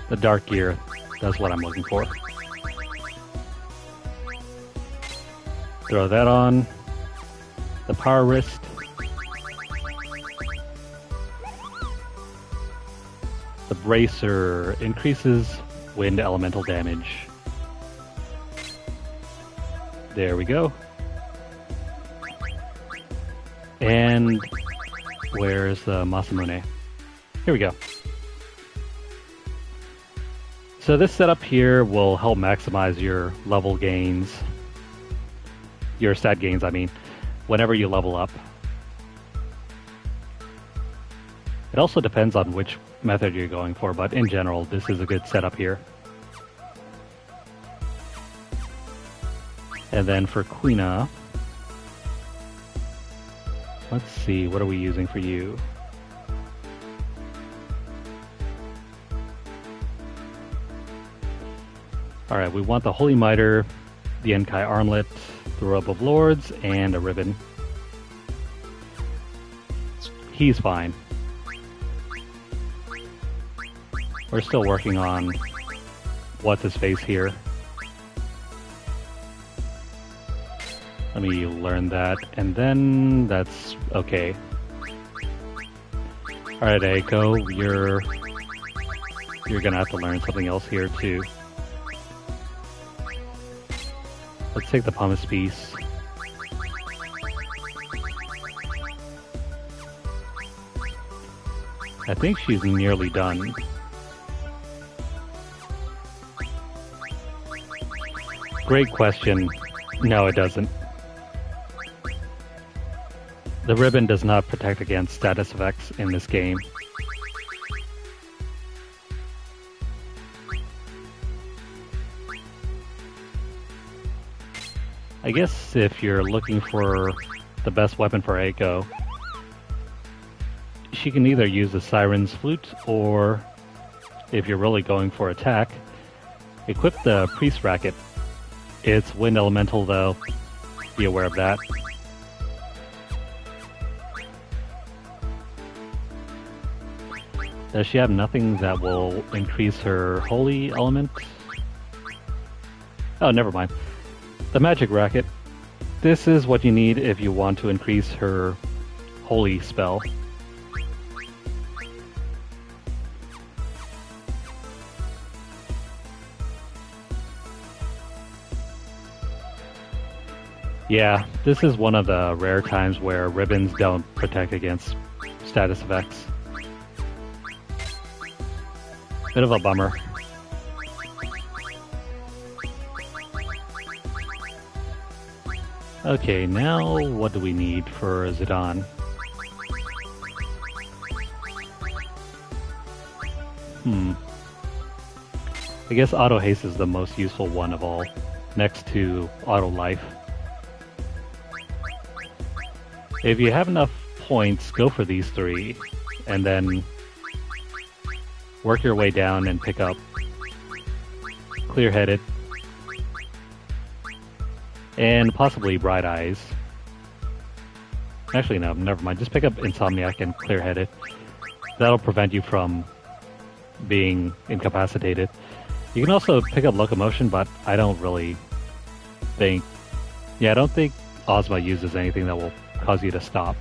A: The dark gear. That's what I'm looking for. Throw that on. The power wrist. The bracer increases wind elemental damage. There we go. And where's the Masamune? Here we go. So this setup here will help maximize your level gains. Your stat gains, I mean, whenever you level up. It also depends on which method you're going for, but in general, this is a good setup here. And then for Quina, let's see, what are we using for you? Alright, we want the Holy Mitre, the Enkai Armlet, the Robe of Lords, and a ribbon. He's fine. We're still working on what's his face here. Let me learn that, and then that's okay. Alright, Eiko, you're gonna have to learn something else here too. Let's take the pumice piece. I think she's nearly done. Great question. No, it doesn't. The ribbon does not protect against status effects in this game. I guess if you're looking for the best weapon for Aiko, she can either use the Siren's Flute, or if you're really going for attack, equip the Priest Racket. It's Wind Elemental though, be aware of that. Does she have nothing that will increase her Holy Element? Oh, never mind. The Magic Racket. This is what you need if you want to increase her Holy spell. Yeah, this is one of the rare times where ribbons don't protect against status effects. Bit of a bummer. Okay, now what do we need for Zidane? I guess Auto Haste is the most useful one of all, next to Auto Life. If you have enough points, go for these three, and then work your way down and pick up Clear-Headed, and possibly Bright Eyes. Actually, no, never mind. Just pick up Insomniac and Clear-Headed. That'll prevent you from being incapacitated. You can also pick up Locomotion, but I don't really think... Yeah, I don't think Ozma uses anything that will cause you to stop.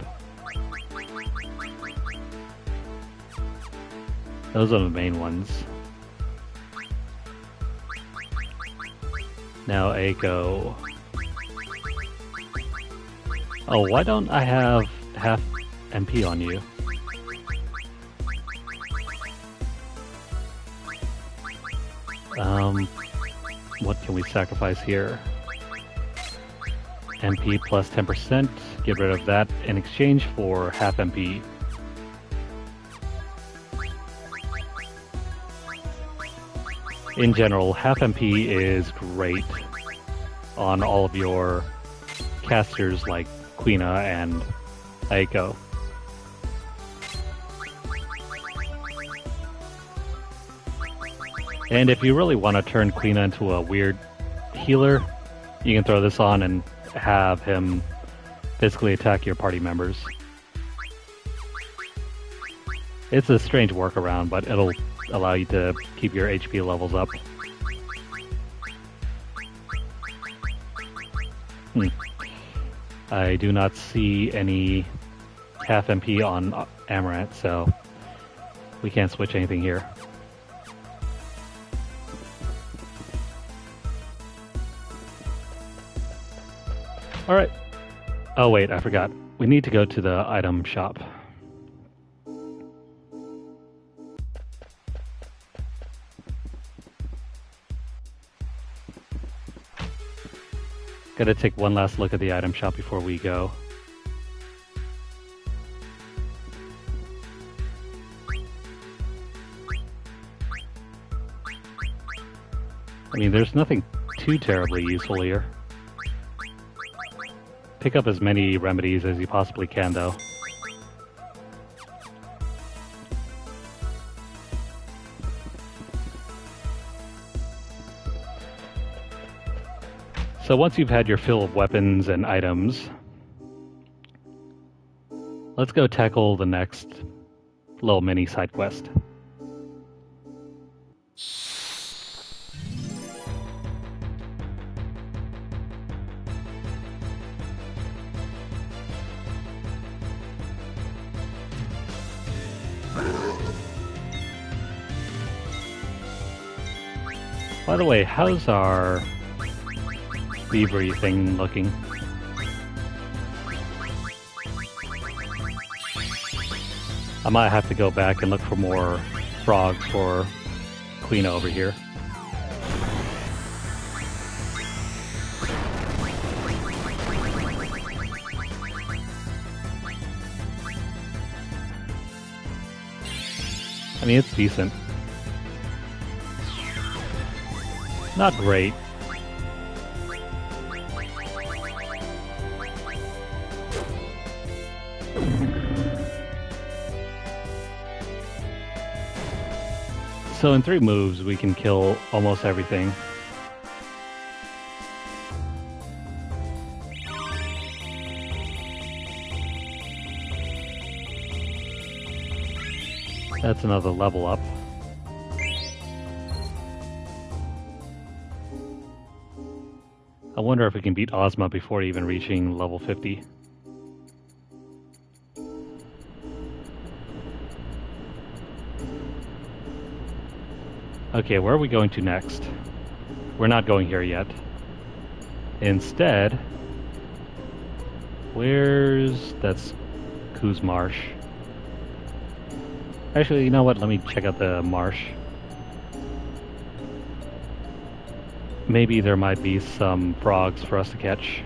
A: Those are the main ones. Now Aiko. Oh, why don't I have half MP on you? What can we sacrifice here? MP plus 10%. Get rid of that in exchange for half MP. In general, half MP is great on all of your casters like Quina and Aiko. And if you really want to turn Quina into a weird healer, you can throw this on and have him physically attack your party members. It's a strange workaround, but it'll allow you to keep your HP levels up. I do not see any half MP on Amaranth, so we can't switch anything here. Alright. Oh wait, I forgot. We need to go to the item shop. Gotta take one last look at the item shop before we go. I mean, there's nothing too terribly useful here. Pick up as many remedies as you possibly can, though. So once you've had your fill of weapons and items, let's go tackle the next little mini side quest. By the way, how's our beavery thing looking? I might have to go back and look for more frogs for Quina over here. I mean, it's decent. Not great. So in 3 moves, we can kill almost everything. That's another level up. I wonder if we can beat Ozma before even reaching level 50. Okay, where are we going to next? We're not going here yet. Instead, that's Kuz Marsh. Actually, you know what? Let me check out the marsh. Maybe there might be some frogs for us to catch.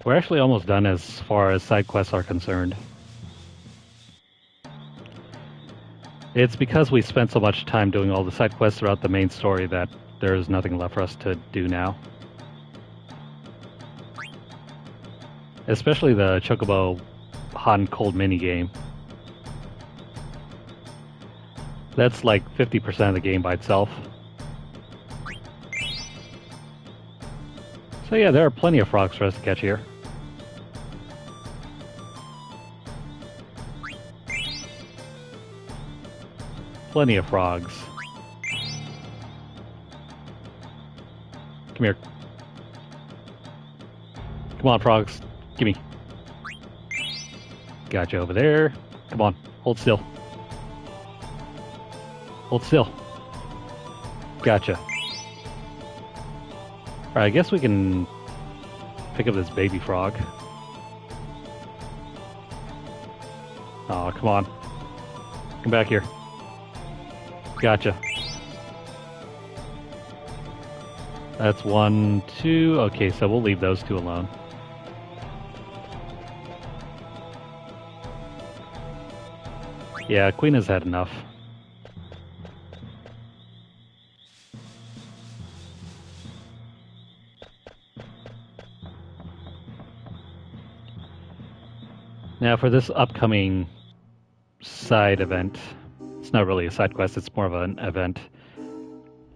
A: We're actually almost done as far as side quests are concerned. It's because we spent so much time doing all the side quests throughout the main story that there's nothing left for us to do now. Especially the Chocobo hot and cold minigame. That's like 50% of the game by itself. So yeah, there are plenty of frogs for us to catch here. Plenty of frogs. Come here. Come on, frogs. Gimme. Gotcha over there. Come on. Hold still. Hold still. Gotcha. Alright, I guess we can pick up this baby frog. Oh, come on. Come back here. Gotcha. That's 1, 2. Okay, so we'll leave those 2 alone. Yeah, Queen has had enough. Now for this upcoming side event, it's not really a side quest, it's more of an event.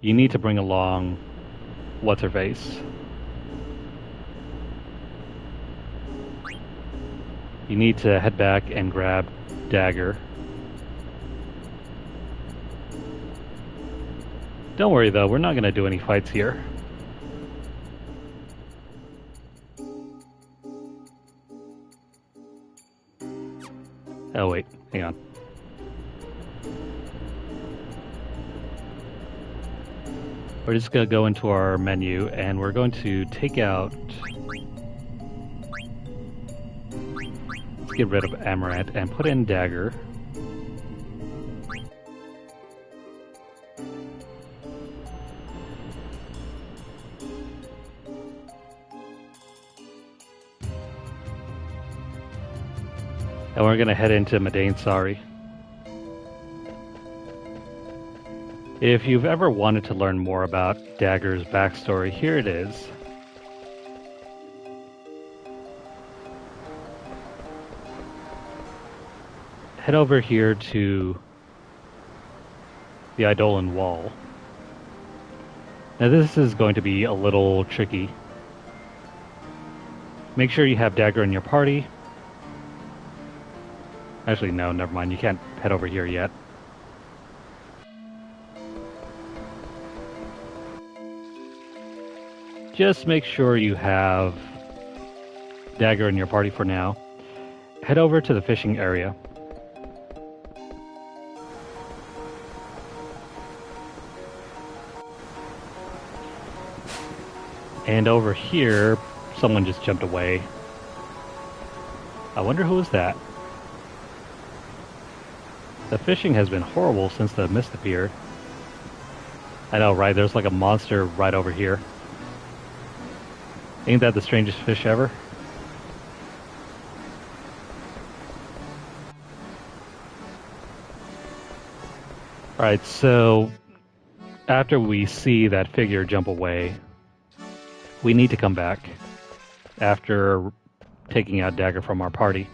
A: You need to bring along What's-Her-Face. You need to head back and grab Dagger. Don't worry though, we're not going to do any fights here. Oh wait, hang on. We're just going to go into our menu and we're going to take out... Let's get rid of Amaranth and put in Dagger. And we're going to head into Madain Sari. If you've ever wanted to learn more about Dagger's backstory, here it is. Head over here to the Eidolon Wall. Now this is going to be a little tricky. Make sure you have Dagger in your party. Actually, no, never mind. You can't head over here yet. Just make sure you have Dagger in your party for now. Head over to the fishing area. And over here, someone just jumped away. I wonder who was that? The fishing has been horrible since the mist appeared. I know, right? There's like a monster right over here. Ain't that the strangest fish ever? Alright, so after we see that figure jump away, we need to come back after taking out Dagger from our party.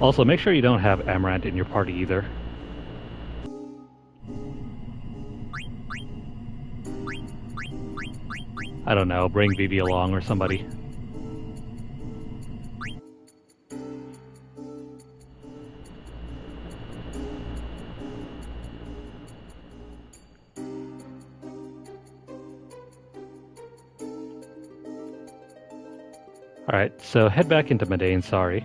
A: Also, make sure you don't have Amaranth in your party either. I don't know, bring Vivi along or somebody. Alright, so head back into Madain, sorry.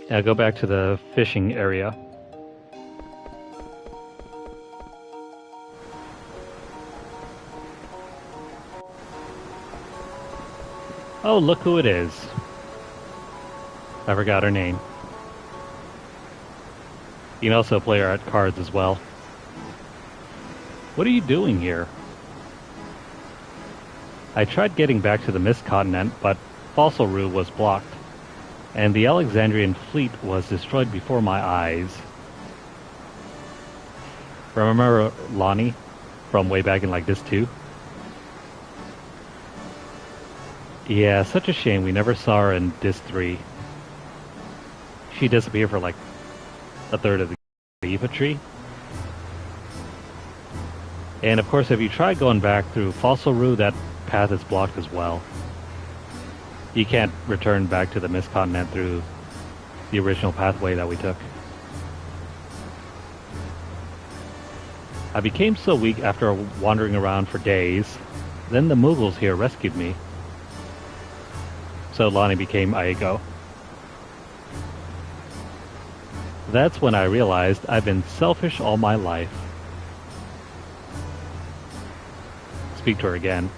A: Now go back to the fishing area. Oh, look who it is. I forgot her name. You can also play her at cards as well. What are you doing here? I tried getting back to the Mist Continent, but Fossil Rue was blocked, and the Alexandrian fleet was destroyed before my eyes. Remember Lonnie from way back in like this too? Yeah, such a shame we never saw her in Disc 3. She disappeared for like a third of the Eva tree. And of course, if you try going back through Fossil Rue, that path is blocked as well. You can't return back to the Mist Continent through the original pathway that we took. I became so weak after wandering around for days. Then the Mughals here rescued me. So Lonnie became Aiko. That's when I realized I've been selfish all my life. Speak to her again.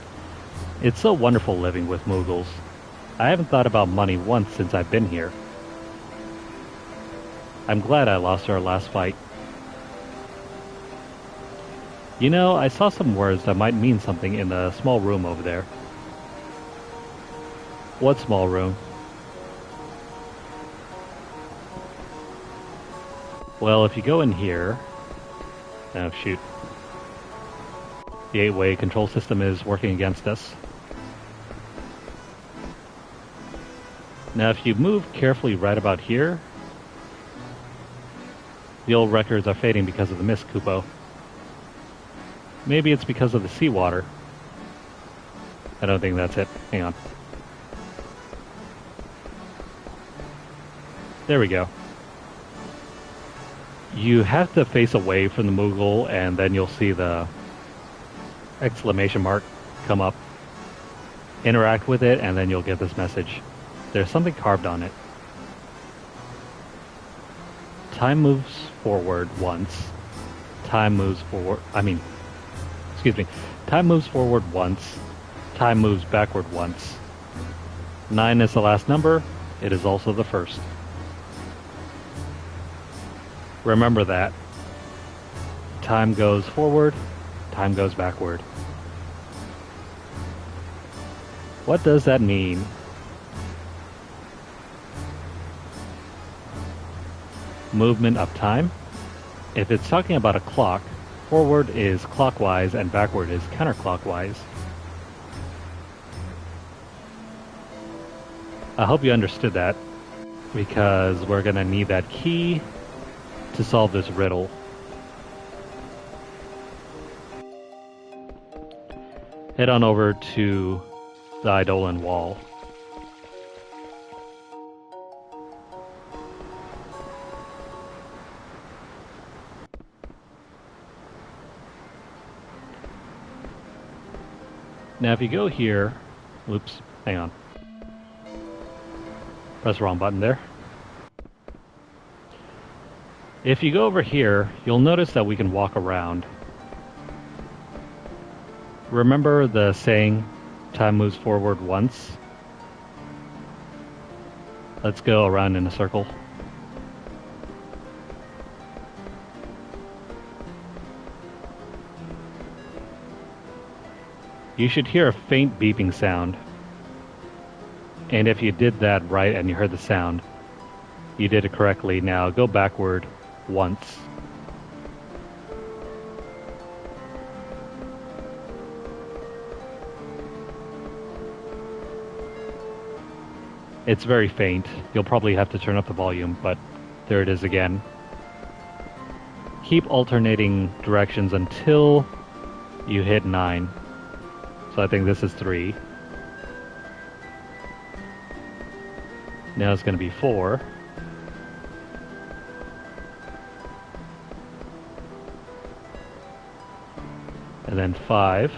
A: It's so wonderful living with Mughals. I haven't thought about money once since I've been here. I'm glad I lost our last fight. You know, I saw some words that might mean something in the small room over there. What small room? Well, if you go in here... Oh, shoot. The 8-way control system is working against us. Now, if you move carefully right about here... The old records are fading because of the mist, Kupo. Maybe it's because of the seawater. I don't think that's it. Hang on. There we go. You have to face away from the Mughal, and then you'll see the exclamation mark come up. Interact with it, and then you'll get this message. There's something carved on it. Time moves forward once. Time moves forward... excuse me. Time moves forward once. Time moves backward once. 9 is the last number. It is also the first. Remember that. Time goes forward, time goes backward. What does that mean? Movement of time? If it's talking about a clock, forward is clockwise and backward is counterclockwise. I hope you understood that, because we're gonna need that key to solve this riddle. Head on over to the Eidolon Wall. Now if you go here, oops, hang on. Press the wrong button there. If you go over here, you'll notice that we can walk around. Remember the saying, time moves forward once? Let's go around in a circle. You should hear a faint beeping sound. And if you did that right and you heard the sound, you did it correctly. Now go backward once. It's very faint. You'll probably have to turn up the volume, but there it is again. Keep alternating directions until you hit 9. So I think this is 3. Now it's going to be 4. And then 5.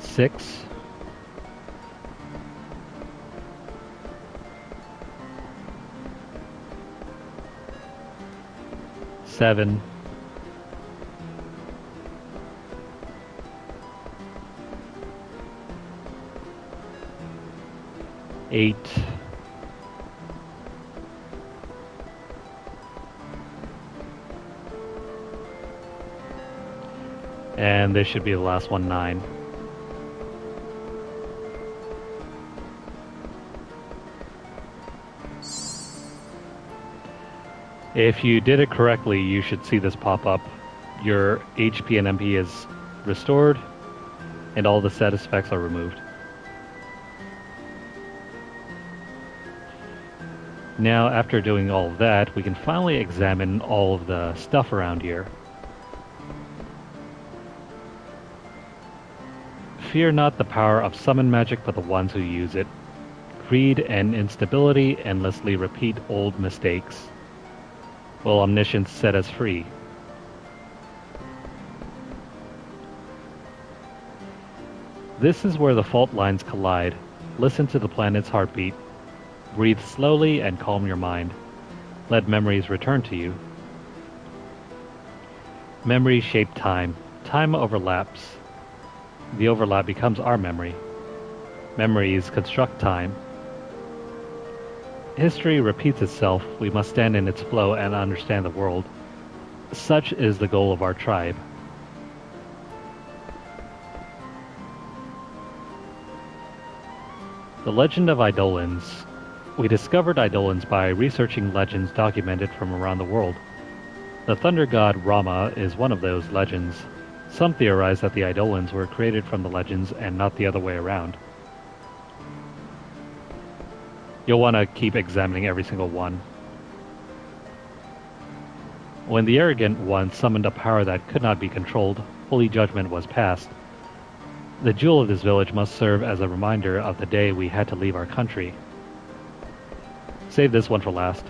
A: 6. 7. 8. 'And this should be the last one, 9. If you did it correctly, you should see this pop up. Your HP and MP is restored, and all the status effects are removed. Now, after doing all of that, we can finally examine all of the stuff around here. Fear not the power of summon magic, but the ones who use it. Greed and instability endlessly repeat old mistakes. Will omniscience set us free? This is where the fault lines collide. Listen to the planet's heartbeat. Breathe slowly and calm your mind. Let memories return to you. Memories shape time. Time overlaps. The overlap becomes our memory. Memories construct time. History repeats itself. We must stand in its flow and understand the world. Such is the goal of our tribe. The Legend of Eidolons. We discovered Eidolons by researching legends documented from around the world. The thunder god Rama is one of those legends. Some theorize that the Eidolons were created from the legends and not the other way around. You'll want to keep examining every single one. When the arrogant one summoned a power that could not be controlled, holy judgment was passed. The jewel of this village must serve as a reminder of the day we had to leave our country. Save this one for last.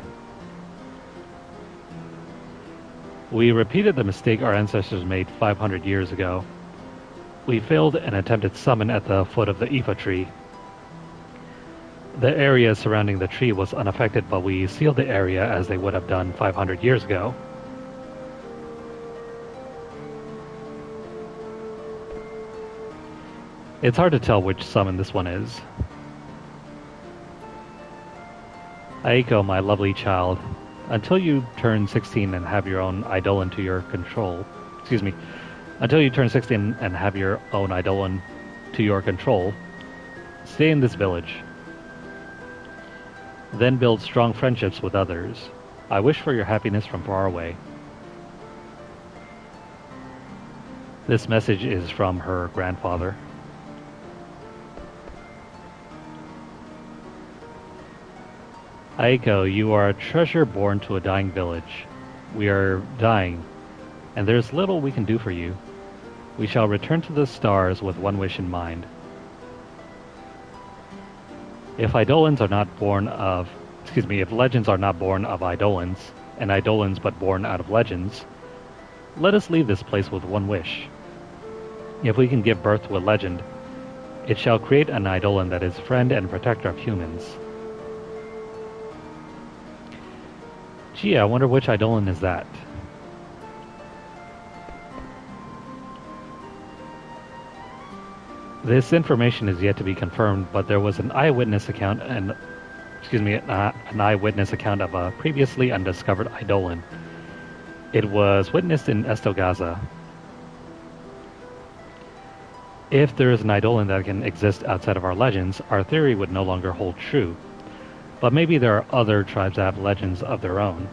A: We repeated the mistake our ancestors made 500 years ago. We failed an attempted summon at the foot of the Ifa tree. The area surrounding the tree was unaffected, but we sealed the area as they would have done 500 years ago. It's hard to tell which summon this one is. Aiko, my lovely child, until you turn 16 and have your own eidolon to your control... Until you turn 16 and have your own eidolon to your control, stay in this village. Then build strong friendships with others. I wish for your happiness from far away. This message is from her grandfather. Aiko, you are a treasure born to a dying village. We are dying, and there's little we can do for you. We shall return to the stars with one wish in mind. If legends are not born of eidolons, and eidolons but born out of legends, let us leave this place with one wish. If we can give birth to a legend, It shall create an eidolon that is friend and protector of humans. Gee, I wonder which eidolon is that. This information is yet to be confirmed, but there was an eyewitness account an eyewitness account of a previously undiscovered eidolon. It was witnessed in Estogaza. If there is an eidolon that can exist outside of our legends, our theory would no longer hold true. But maybe there are other tribes that have legends of their own.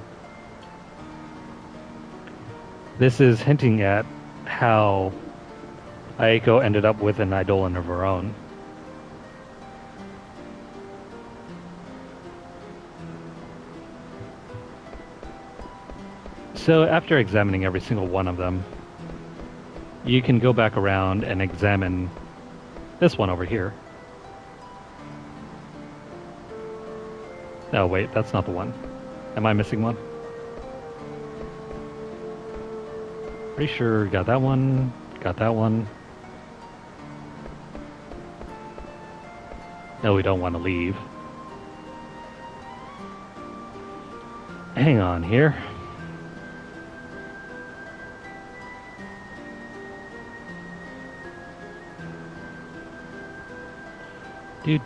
A: This is hinting at how Aiko ended up with an eidolon of her own. So after examining every single one of them, you can go back around and examine this one over here. Oh wait, that's not the one. Am I missing one? Pretty sure got that one, got that one. No, we don't want to leave. Hang on here. Do.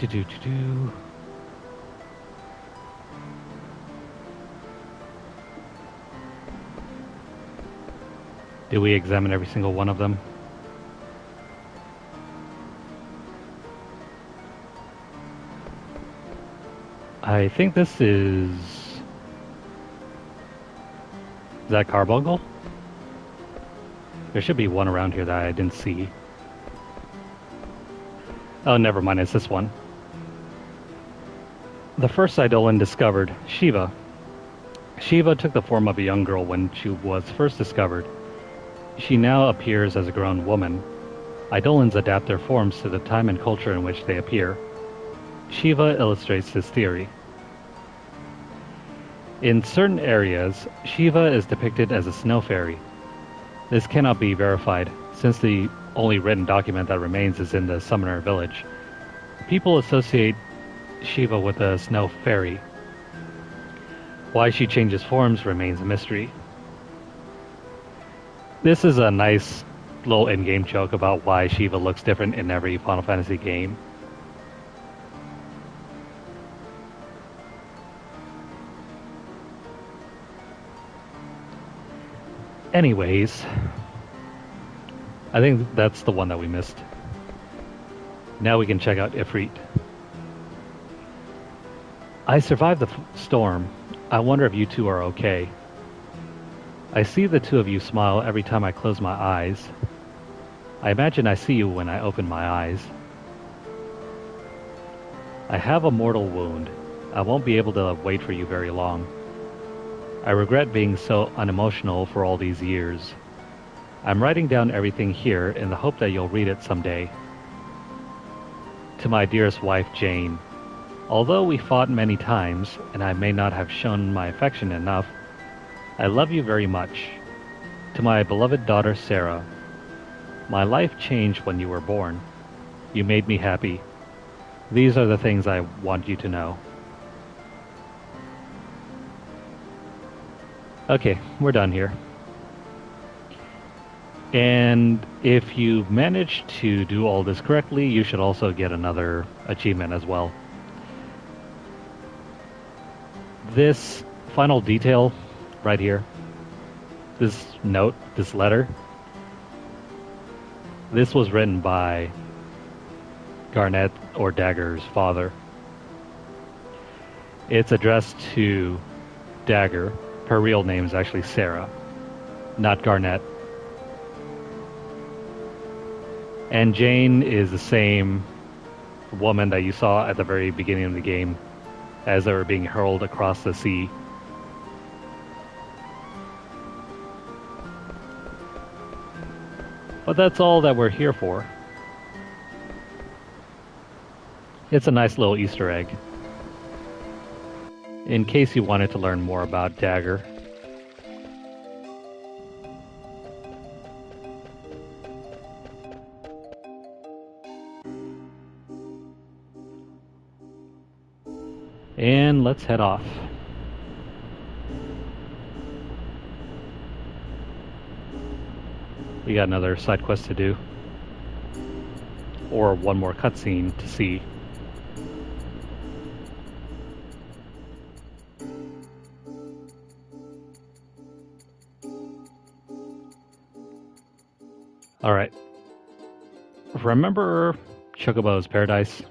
A: Did we examine every single one of them? I think this is that carbuncle? There should be one around here that I didn't see. Oh, never mind, it's this one. The first eidolon discovered, Shiva. Shiva took the form of a young girl when she was first discovered. She now appears as a grown woman. Eidolons adapt their forms to the time and culture in which they appear. Shiva illustrates this theory. In certain areas, Shiva is depicted as a snow fairy. This cannot be verified, since the only written document that remains is in the Summoner village. People associate Shiva with a snow fairy. Why she changes forms remains a mystery. This is a nice little in-game joke about why Shiva looks different in every Final Fantasy game. Anyways, I think that's the one that we missed. Now we can check out Ifrit. I survived the storm. I wonder if you two are okay. I see the two of you smile every time I close my eyes. I imagine I see you when I open my eyes. I have a mortal wound. I won't be able to wait for you very long. I regret being so unemotional for all these years. I'm writing down everything here in the hope that you'll read it someday. To my dearest wife, Jane. Although we fought many times, and I may not have shown my affection enough, I love you very much. To my beloved daughter, Sarah. My life changed when you were born. You made me happy. These are the things I want you to know. Okay, we're done here. And if you manage to do all this correctly, you should also get another achievement as well. This final detail right here, this note, this letter, this was written by Garnet or Dagger's father. It's addressed to Dagger. Her real name is actually Sarah, not Garnet. And Jane is the same woman that you saw at the very beginning of the game as they were being hurled across the sea. But that's all that we're here for. It's a nice little Easter egg, in case you wanted to learn more about Dagger. And let's head off. We got another side quest to do. Or one more cutscene to see. Alright. Remember Chocobo's Paradise?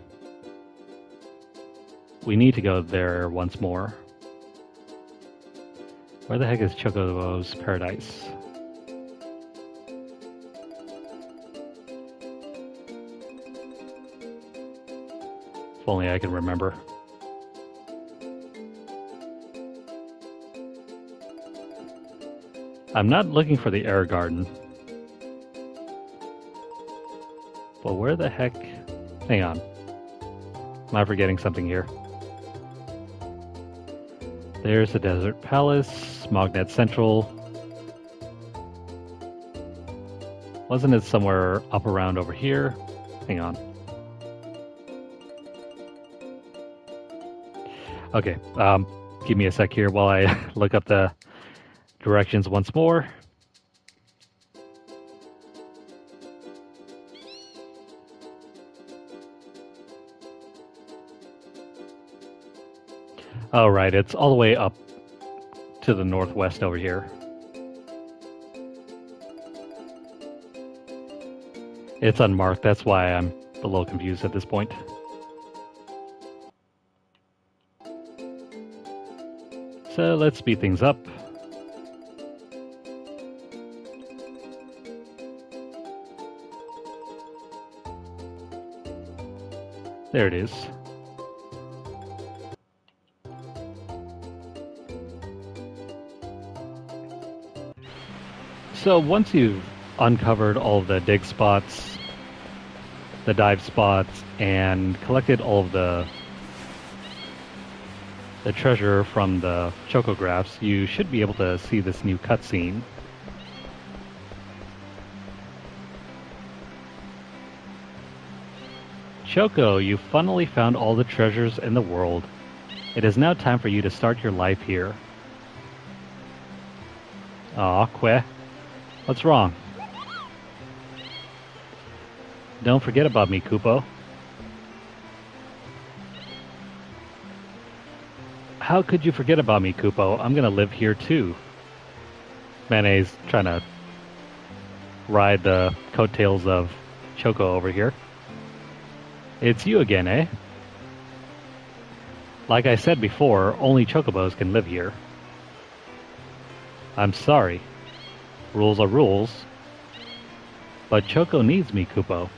A: We need to go there once more. Where the heck is Chocobo's Paradise? If only I can remember. I'm not looking for the air garden. But where the heck? Hang on. Am I forgetting something here? There's the Desert Palace, Smognet Central. Wasn't it somewhere up around over here? Hang on. Okay, give me a sec here while I look up the directions once more. Oh, right, it's all the way up to the northwest over here. It's unmarked, that's why I'm a little confused at this point. So let's speed things up. There it is. So once you've uncovered all of the dig spots, the dive spots, and collected all of the treasure from the chocographs, you should be able to see this new cutscene. Choco, you finally found all the treasures in the world. It is now time for you to start your life here. Aw, Que. What's wrong? Don't forget about me, Kupo. How could you forget about me, Kupo? I'm gonna live here too. Mayonnaise trying to ride the coattails of Choco over here. It's you again, eh? Like I said before, only Chocobos can live here. I'm sorry. Rules are rules. But Choco needs me, Kupo.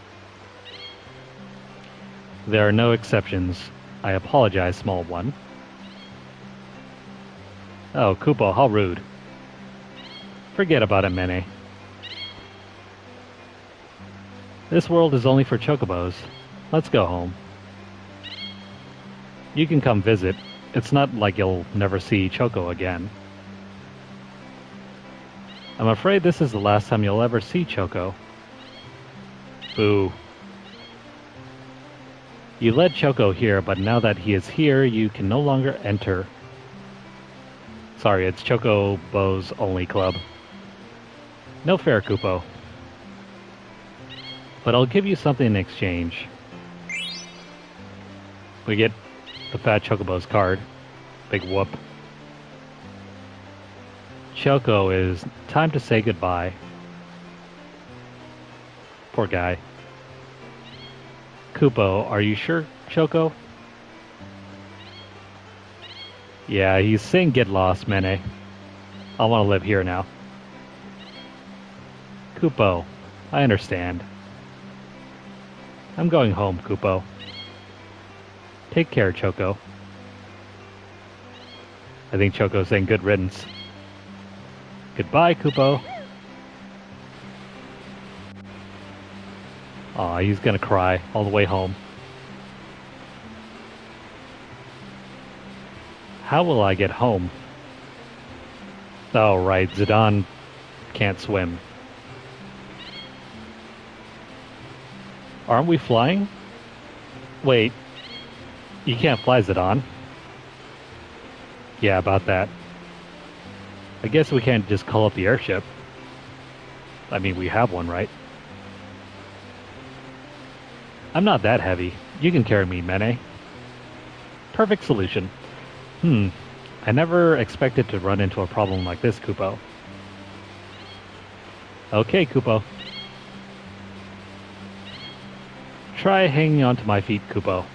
A: There are no exceptions. I apologize, small one. Oh, Kupo, how rude. Forget about it, Mene. This world is only for Chocobos. Let's go home. You can come visit. It's not like you'll never see Choco again. I'm afraid this is the last time you'll ever see Choco. Boo. You led Choco here, but now that he is here, you can no longer enter. Sorry, it's Chocobo's only club. No fair, Kupo. But I'll give you something in exchange. We get the fat Chocobo's card. Big whoop. Choco, is time to say goodbye. Poor guy. Kupo, are you sure, Choco? Yeah, he's saying get lost, Mene. I want to live here now. Kupo, I understand. I'm going home, Kupo. Take care, Choco. I think Choco's saying good riddance. Goodbye, Kupo. Aw, he's gonna cry all the way home. How will I get home? Oh, right, Zidane can't swim. Aren't we flying? Wait, you can't fly, Zidane. Yeah, about that. I guess we can't just call up the airship. I mean, we have one, right? I'm not that heavy. You can carry me, Mene. Perfect solution. I never expected to run into a problem like this, Kupo. Okay, Kupo. Try hanging onto my feet, Kupo.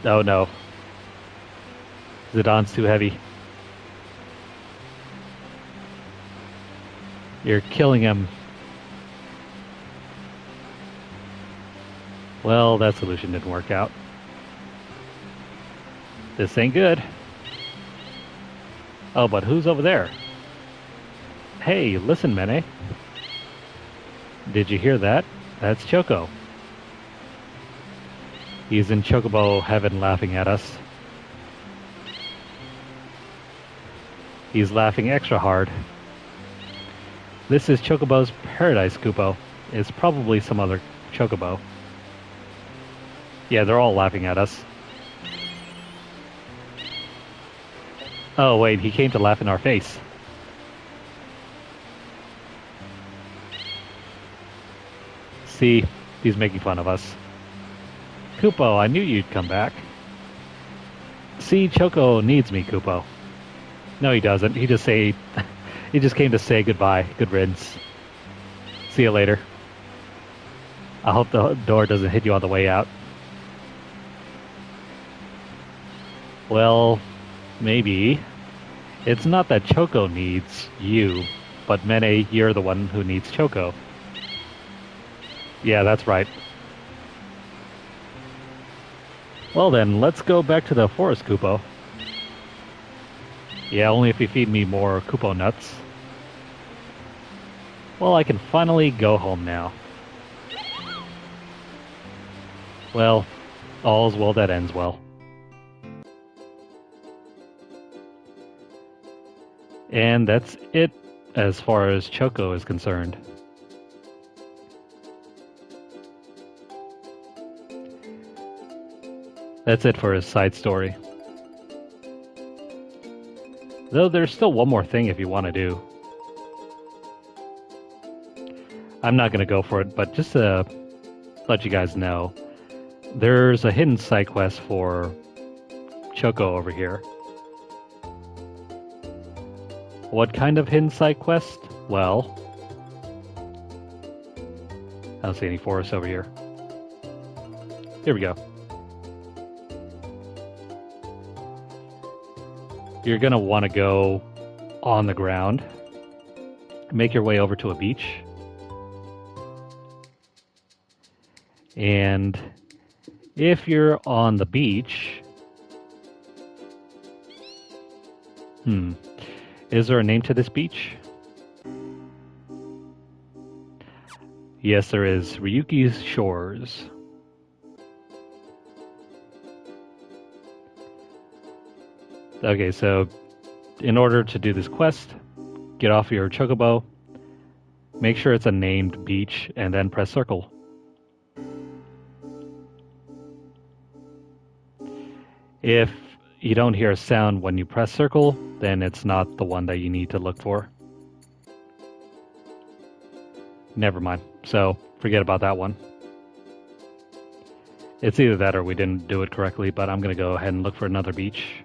A: Oh no. Zidon's too heavy. You're killing him. Well, that solution didn't work out. This ain't good. Oh, but who's over there? Hey, listen, Mene. Did you hear that? That's Choco. He's in Chocobo heaven laughing at us. He's laughing extra hard. This is Chocobo's paradise, Kupo. It's probably some other Chocobo. Yeah, they're all laughing at us. Oh, wait, he came to laugh in our face. See, he's making fun of us. Kupo, I knew you'd come back. See, Choco needs me, Kupo. No, he doesn't. He just came to say goodbye. Good riddance. See you later. I hope the door doesn't hit you on the way out. Well, maybe. It's not that Choco needs you, but Mene, you're the one who needs Choco. Yeah, that's right. Well then, let's go back to the forest, Kupo. Yeah, only if you feed me more Kupo nuts. Well, I can finally go home now. Well, all's well that ends well. And that's it as far as Choco is concerned. That's it for his side story. Though there's still one more thing if you want to do. I'm not going to go for it, but just to let you guys know, there's a hidden side quest for Choco over here. What kind of hidden side quest? Well, I don't see any forest over here. Here we go. You're going to want to go on the ground, make your way over to a beach, and if you're on the beach, is there a name to this beach? Yes, there is. Ryuki's Shores. Okay, so in order to do this quest, get off your Chocobo, make sure it's a named beach, and then press circle. If you don't hear a sound when you press circle, then it's not the one that you need to look for. Never mind. So, forget about that one. It's either that or we didn't do it correctly, but I'm going to go ahead and look for another beach.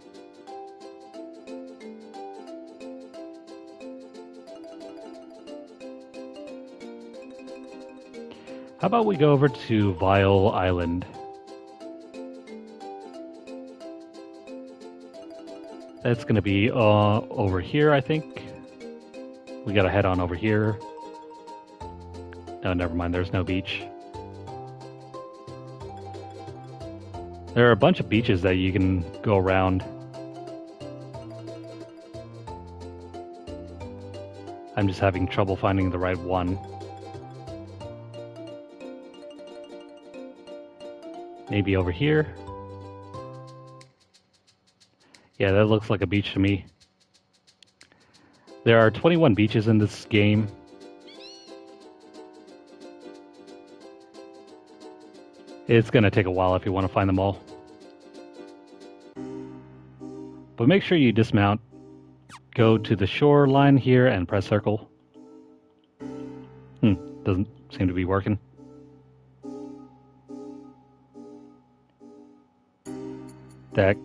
A: How about we go over to Vile Island? That's going to be over here, I think. We got to head on over here. No, never mind. There's no beach. There are a bunch of beaches that you can go around. I'm just having trouble finding the right one. Maybe over here. Yeah, that looks like a beach to me. There are 21 beaches in this game. It's going to take a while if you want to find them all. But make sure you dismount. Go to the shoreline here and press circle. Doesn't seem to be working. Deck.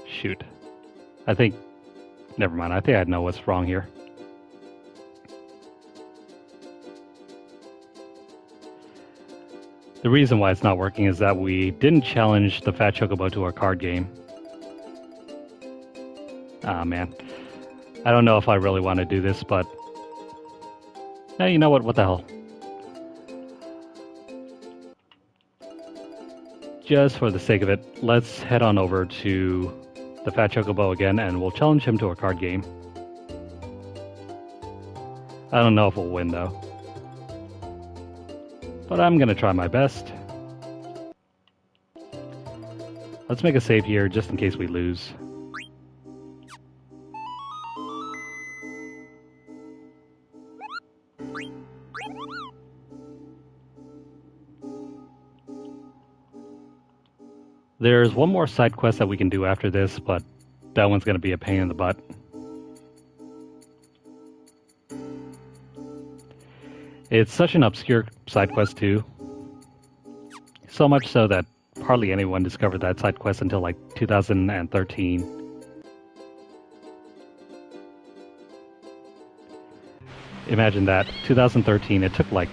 A: Shoot. Never mind. I think I know what's wrong here. The reason why it's not working is that we didn't challenge the Fat Chocobo to our card game. Ah, man. I don't know if I really want to do this, but... Hey, you know what? What the hell? Just for the sake of it, let's head on over to the Fat Chocobo again, and we'll challenge him to a card game. I don't know if we'll win, though. But I'm gonna try my best. Let's make a save here, just in case we lose. There's one more side quest that we can do after this, but that one's going to be a pain in the butt. It's such an obscure side quest too. So much so that hardly anyone discovered that side quest until like 2013. Imagine that, 2013, it took like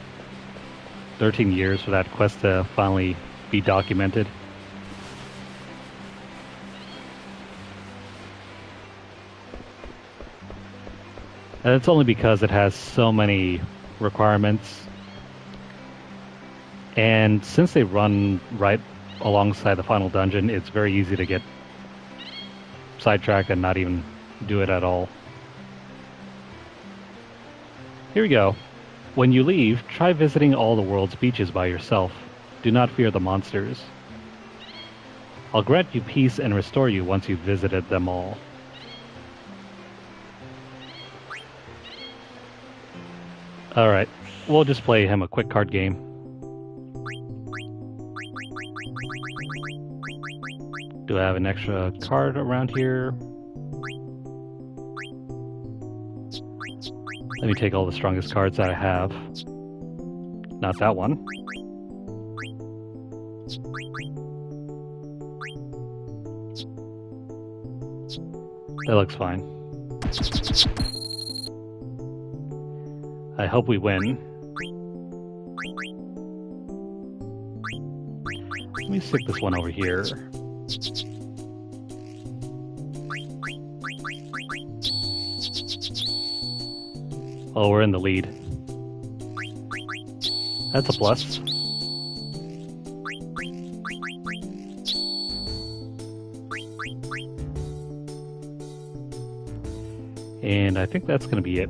A: 13 years for that quest to finally be documented. And it's only because it has so many requirements. And since they run right alongside the final dungeon, it's very easy to get sidetracked and not even do it at all. Here we go. When you leave, try visiting all the world's beaches by yourself. Do not fear the monsters. I'll grant you peace and restore you once you've visited them all. Alright, we'll just play him a quick card game. Do I have an extra card around here? Let me take all the strongest cards that I have. Not that one. That looks fine. I hope we win. Let me stick this one over here. Oh, we're in the lead. That's a plus. And I think that's going to be it.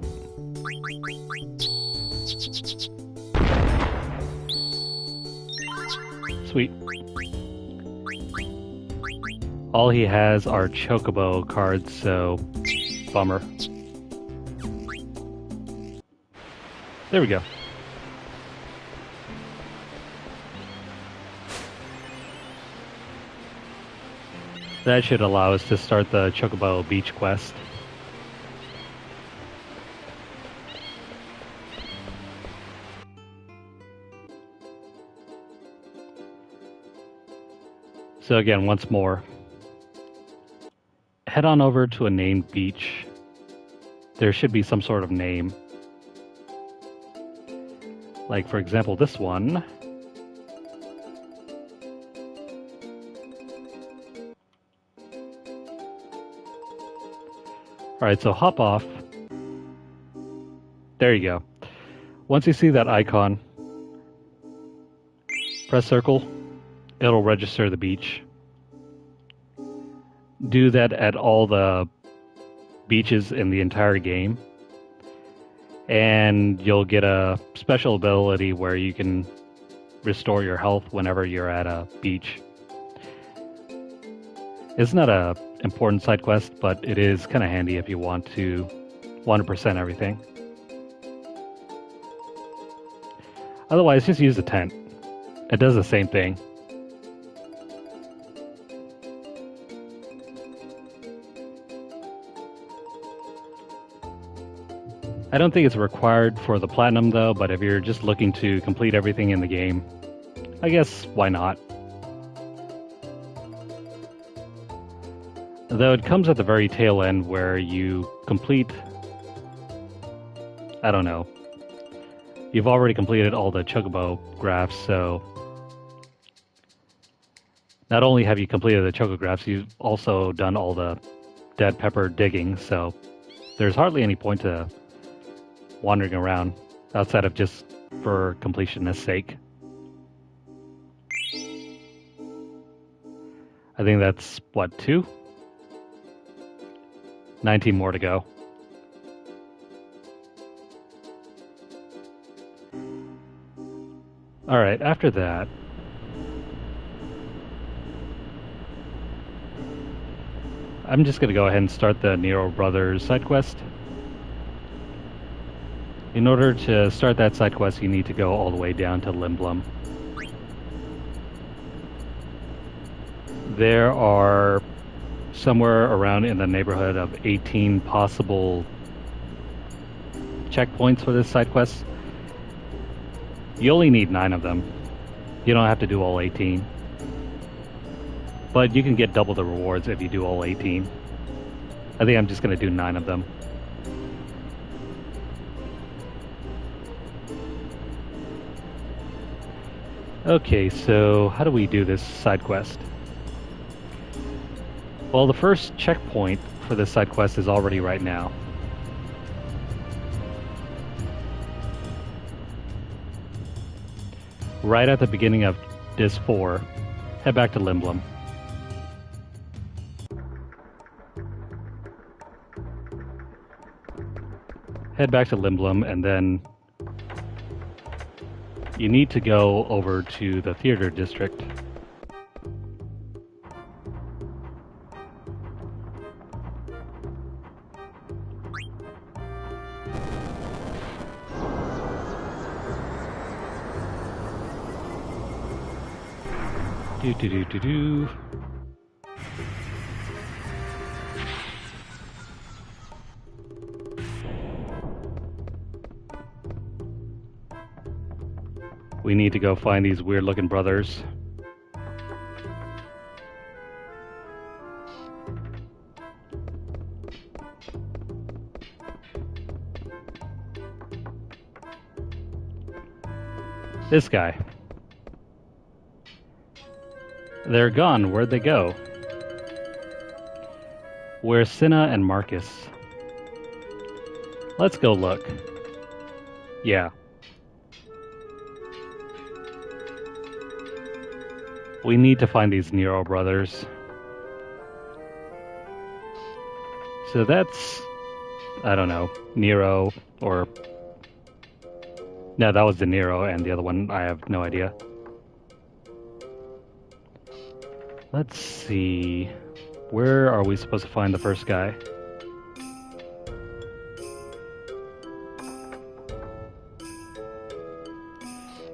A: Sweet. All he has are Chocobo cards, so bummer. There we go. That should allow us to start the Chocobo Beach quest. So again, once more, head on over to a named beach. There should be some sort of name. Like, for example, this one. Alright, so hop off. There you go. Once you see that icon, press circle. It'll register the beach. Do that at all the beaches in the entire game. And you'll get a special ability where you can restore your health whenever you're at a beach. It's not a important side quest, but it is kind of handy if you want to 100% everything. Otherwise, just use the tent. It does the same thing. I don't think it's required for the platinum though, but if you're just looking to complete everything in the game, I guess why not? Though it comes at the very tail end where you complete, I don't know, you've already completed all the chocobo graphs, so not only have you completed the chocographs, you've also done all the dead pepper digging, so there's hardly any point to wandering around outside of just for completionist sake. I think that's, what, 2? 19 more to go. Alright, after that, I'm just going to go ahead and start the Nero Brothers side quest. In order to start that side quest, you need to go all the way down to Limblum. There are somewhere around in the neighborhood of 18 possible checkpoints for this side quest. You only need 9 of them. You don't have to do all 18. But you can get double the rewards if you do all 18. I think I'm just going to do 9 of them. Okay, so how do we do this side quest? Well, the first checkpoint for this side quest is already right now. Right at the beginning of Disc 4, head back to Limblum. Head back to Limblum, and then you need to go over to the theater district. Do. We need to go find these weird-looking brothers. This guy. They're gone. Where'd they go? Where's Cinna and Marcus? Let's go look. Yeah. We need to find these Nero Brothers. So that's, I don't know, Nero or... No, that was the Nero, and the other one, I have no idea. Let's see. Where are we supposed to find the first guy?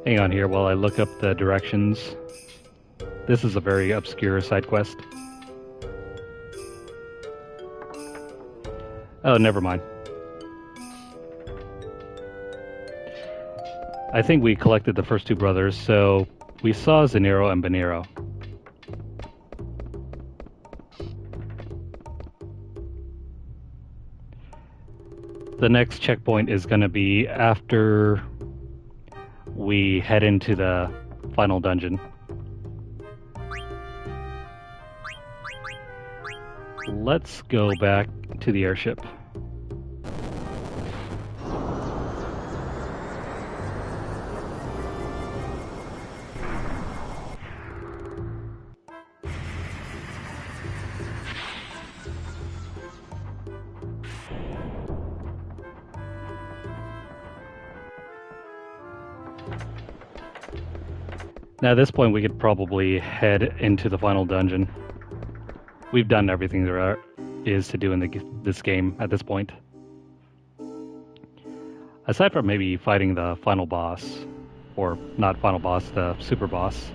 A: Hang on here while I look up the directions. This is a very obscure side quest. Oh, never mind. I think we collected the first 2 brothers, so we saw Zanero and Banero. The next checkpoint is going to be after we head into the final dungeon. Let's go back to the airship. Now at this point we could probably head into the final dungeon. We've done everything there is to do in this game at this point. Aside from maybe fighting the final boss. Or not final boss, the super boss.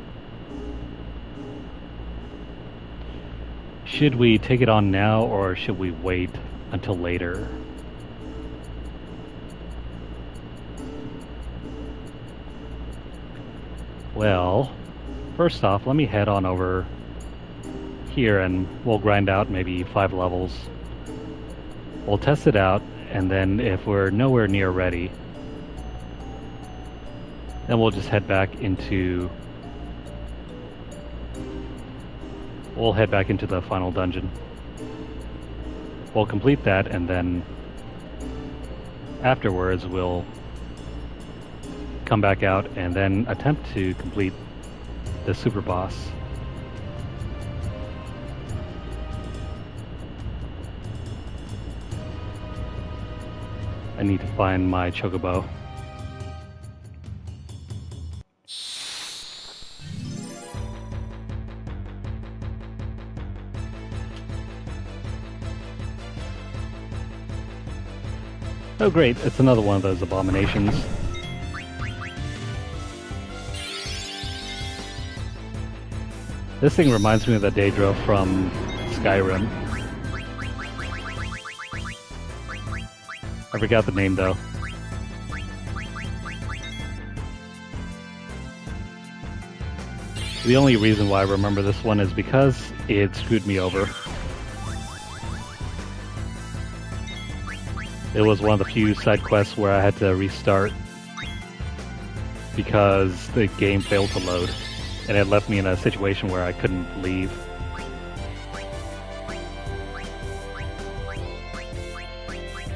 A: Should we take it on now, or should we wait until later? Well, first off, let me head on over here and we'll grind out maybe 5 levels. We'll test it out, and then if we're nowhere near ready, then we'll just head back into... We'll head back into the final dungeon. We'll complete that, and then afterwards we'll come back out and then attempt to complete the super boss. I need to find my chocobo. Oh great, it's another one of those abominations. This thing reminds me of the Daedra from Skyrim. I forgot the name though. The only reason why I remember this one is because it screwed me over. It was one of the few side quests where I had to restart because the game failed to load, and it left me in a situation where I couldn't leave.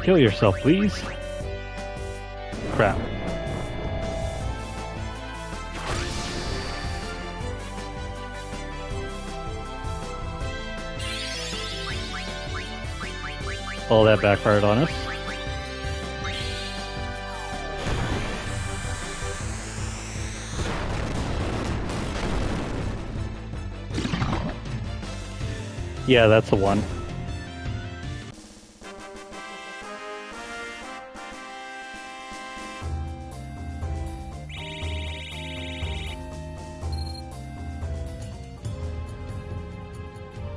A: Kill yourself, please. Crap. All that backfired on us. Yeah, that's the one.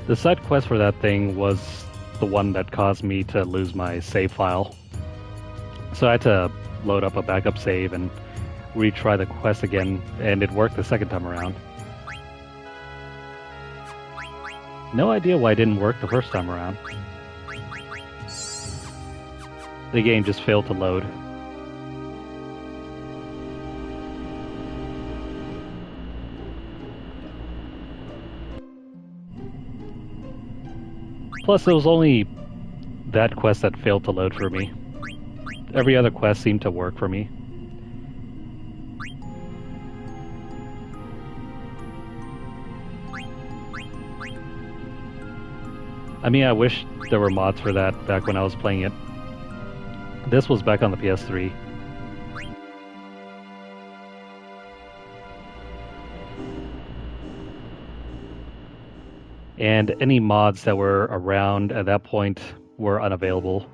A: The side quest for that thing was the one that caused me to lose my save file. So I had to load up a backup save and retry the quest again, and it worked the second time around. No idea why it didn't work the first time around. The game just failed to load. Plus, it was only that quest that failed to load for me. Every other quest seemed to work for me. I mean, I wish there were mods for that back when I was playing it. This was back on the PS3. And any mods that were around at that point were unavailable.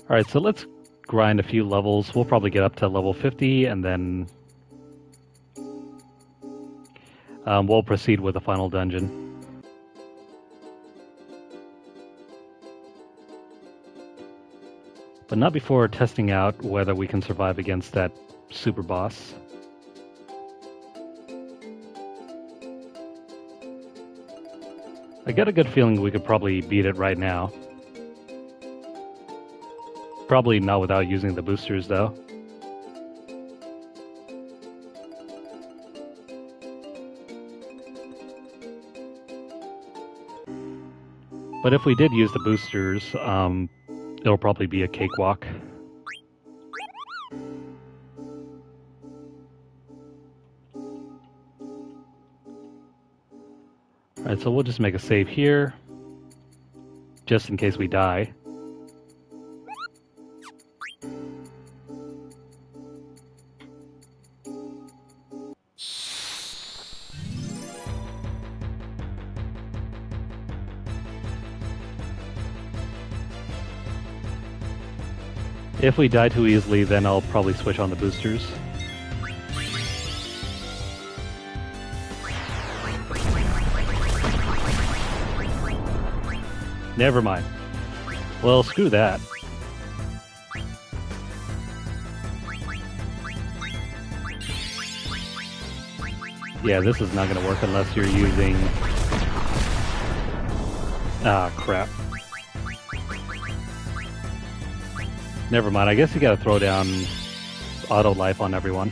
A: Alright, so let's grind a few levels. We'll probably get up to level 50 and then we'll proceed with the final dungeon. But not before testing out whether we can survive against that super boss. I got a good feeling we could probably beat it right now. Probably not without using the boosters, though. But if we did use the boosters, it'll probably be a cakewalk. Alright, so we'll just make a save here, just in case we die. If we die too easily, then I'll probably switch on the boosters. Never mind. Well, screw that. Yeah, this is not going to work unless you're using... Ah, crap. Never mind, I guess you gotta throw down auto life on everyone.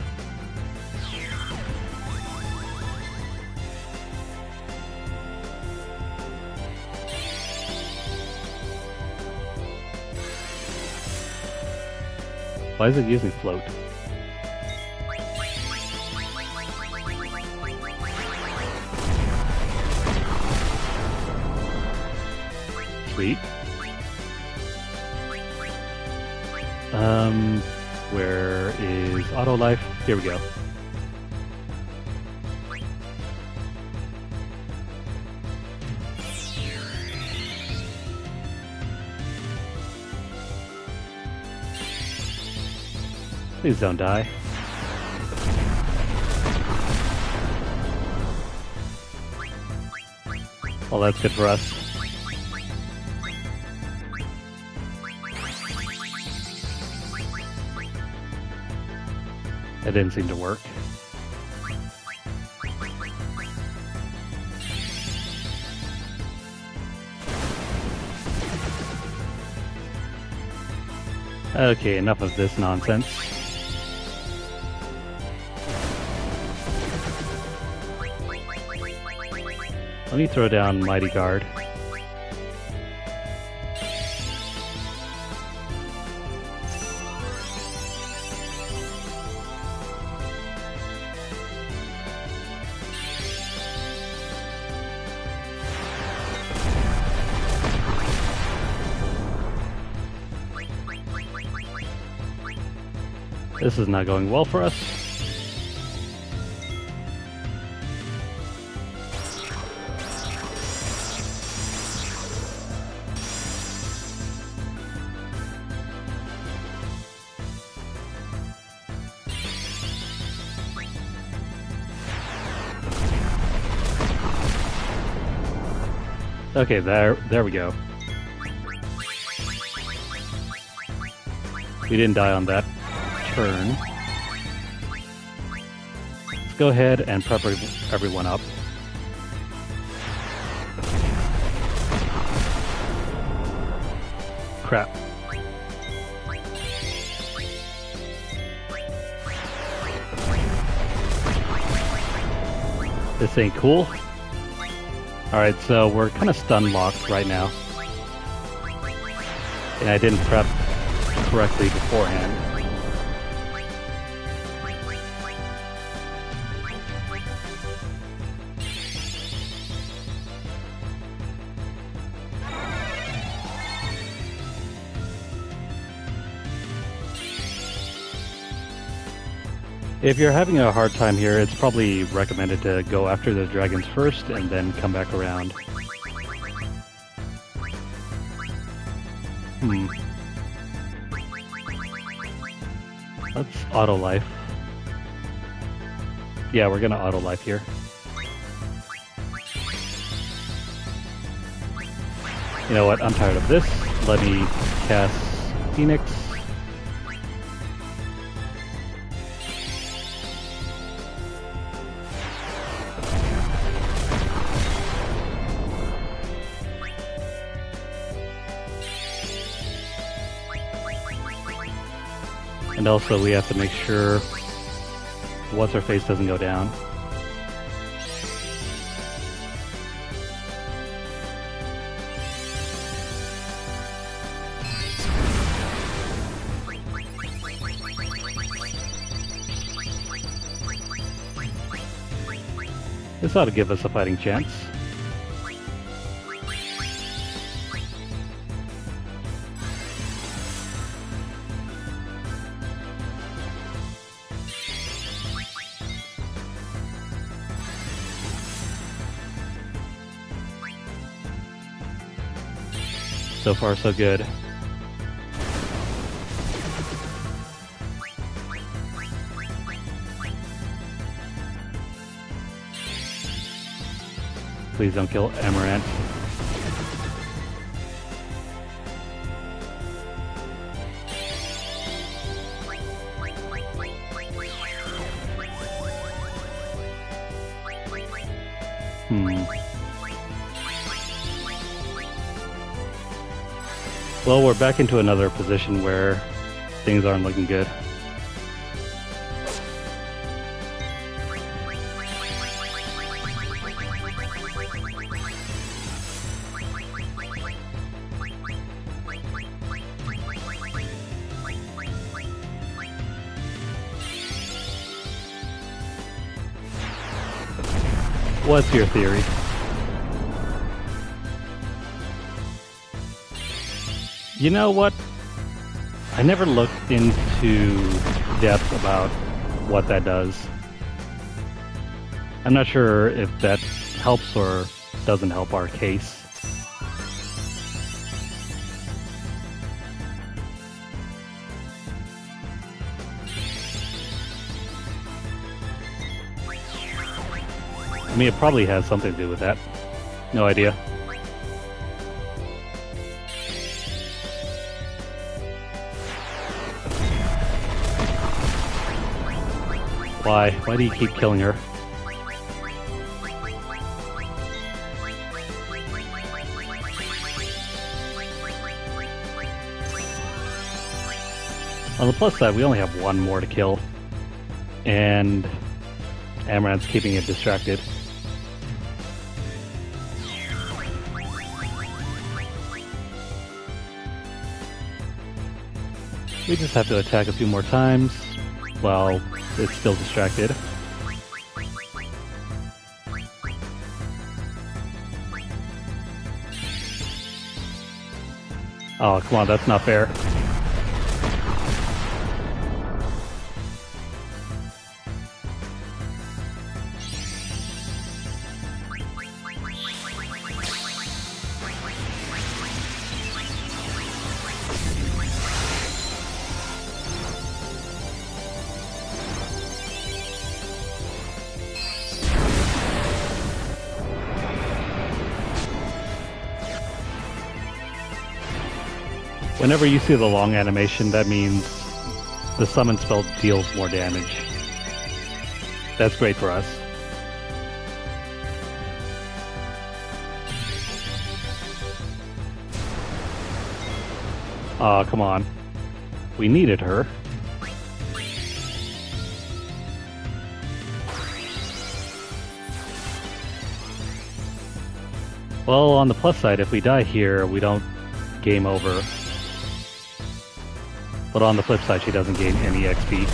A: Why is it using float? Sweet. Where is auto life? Here we go. Please don't die. Well, that's good for us. That didn't seem to work. Okay, enough of this nonsense. Let me throw down Mighty Guard. This is not going well for us. Okay, there we go. We didn't die on that turn. Let's go ahead and prep everyone up. Crap. This ain't cool. Alright, so we're kind of stun locked right now. And I didn't prep correctly beforehand. If you're having a hard time here, it's probably recommended to go after the dragons first and then come back around. Let's auto life. Yeah, we're gonna auto life here. You know what? I'm tired of this. Let me cast Phoenix. And also we have to make sure what's-her-face doesn't go down. This ought to give us a fighting chance. So far, so good. Please don't kill Amaranth. Well, we're back into another position where things aren't looking good. What's your theory? You know what? I never looked into depth about what that does. I'm not sure if that helps or doesn't help our case. I mean, it probably has something to do with that. No idea. Why? Why do you keep killing her? On the plus side, we only have one more to kill. And Amaranth's keeping it distracted. We just have to attack a few more times while it's still distracted. Oh, come on, that's not fair. Whenever you see the long animation, that means the summon spell deals more damage. That's great for us. Aw, come on. We needed her. Well, on the plus side, if we die here, we don't game over. But on the flip side, she doesn't gain any XP.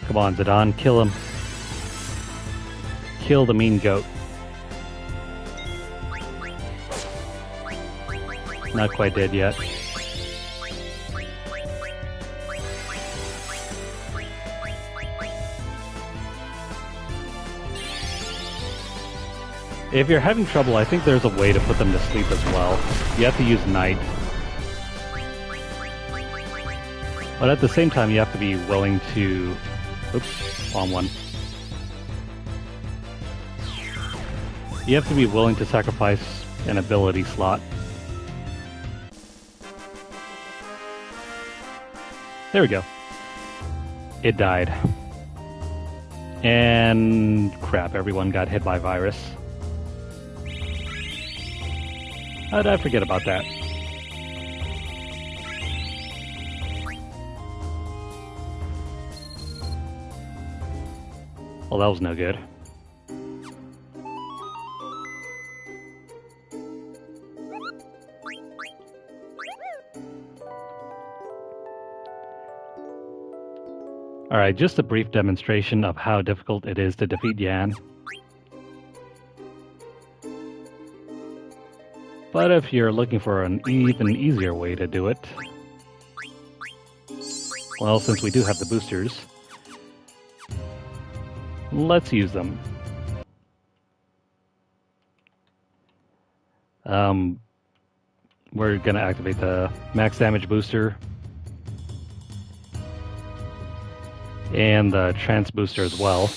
A: Come on, Zidane, kill him. Kill the mean goat. Not quite dead yet. If you're having trouble, I think there's a way to put them to sleep as well. You have to use night. But at the same time, you have to be willing to... Oops, wrong one. You have to be willing to sacrifice an ability slot. There we go. It died. And crap, everyone got hit by virus. How did I forget about that? Well, that was no good. Alright, just a brief demonstration of how difficult it is to defeat Yan. But if you're looking for an even easier way to do it, well, since we do have the boosters, let's use them. Um, we're going to activate the max damage booster and the trance booster as well.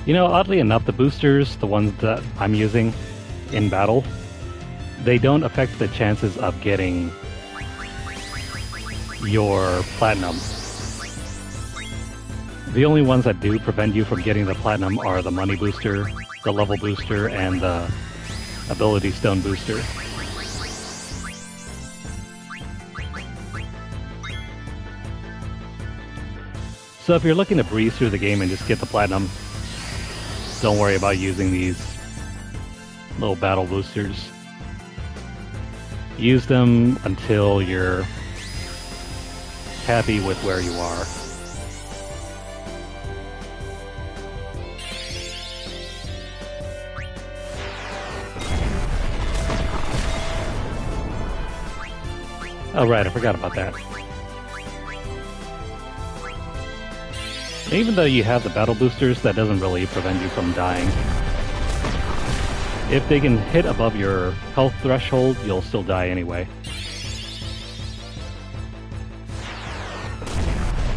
A: You know, oddly enough, the boosters, the ones that I'm using in battle, they don't affect the chances of getting your platinum. The only ones that do prevent you from getting the platinum are the money booster, the level booster, and the ability stone booster. So if you're looking to breeze through the game and just get the platinum, don't worry about using these little battle boosters. Use them until you're happy with where you are. Oh right, I forgot about that. Even though you have the battle boosters, that doesn't really prevent you from dying. If they can hit above your health threshold, you'll still die anyway.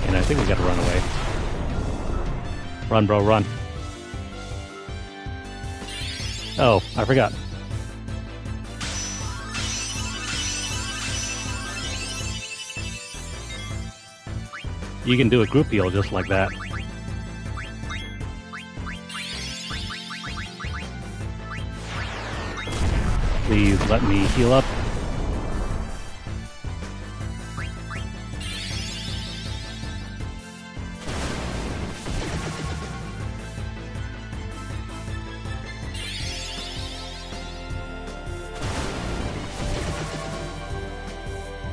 A: And I think we gotta run away. Run, bro, run. Oh, I forgot. You can do a group heal just like that. Please let me heal up.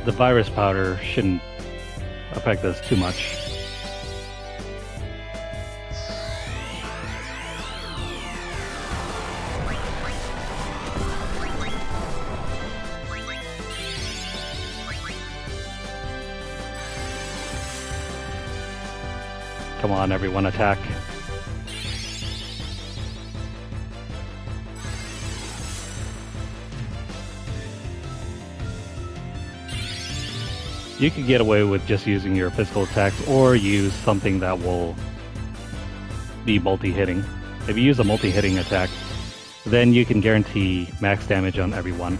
A: The virus powder shouldn't affect us too much. Come on, everyone, attack. You can get away with just using your physical attacks or use something that will be multi-hitting. If you use a multi-hitting attack, then you can guarantee max damage on everyone.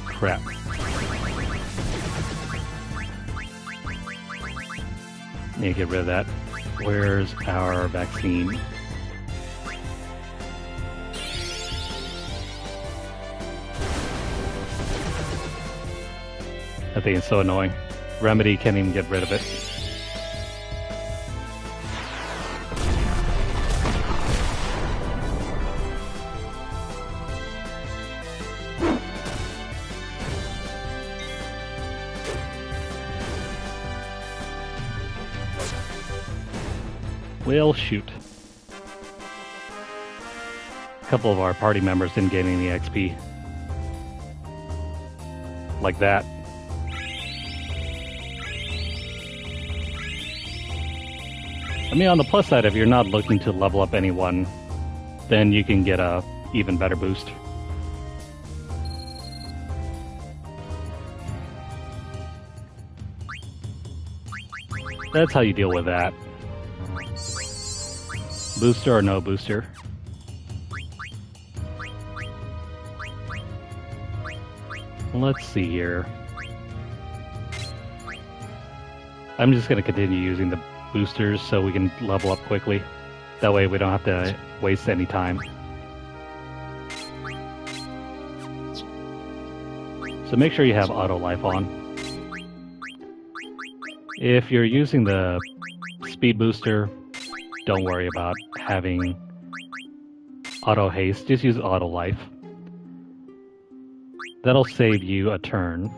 A: Crap. Need to get rid of that. Where's our vaccine? I think it's so annoying. Remedy can't even get rid of it. Well, shoot. A couple of our party members didn't get any XP. Like that. I mean, on the plus side, if you're not looking to level up anyone, then you can get a even better boost. That's how you deal with that. Booster or no booster? Let's see here. I'm just going to continue using the boosters so we can level up quickly. That way we don't have to waste any time. So make sure you have auto life on. If you're using the speed booster, don't worry about having auto haste, just use auto life. That'll save you a turn.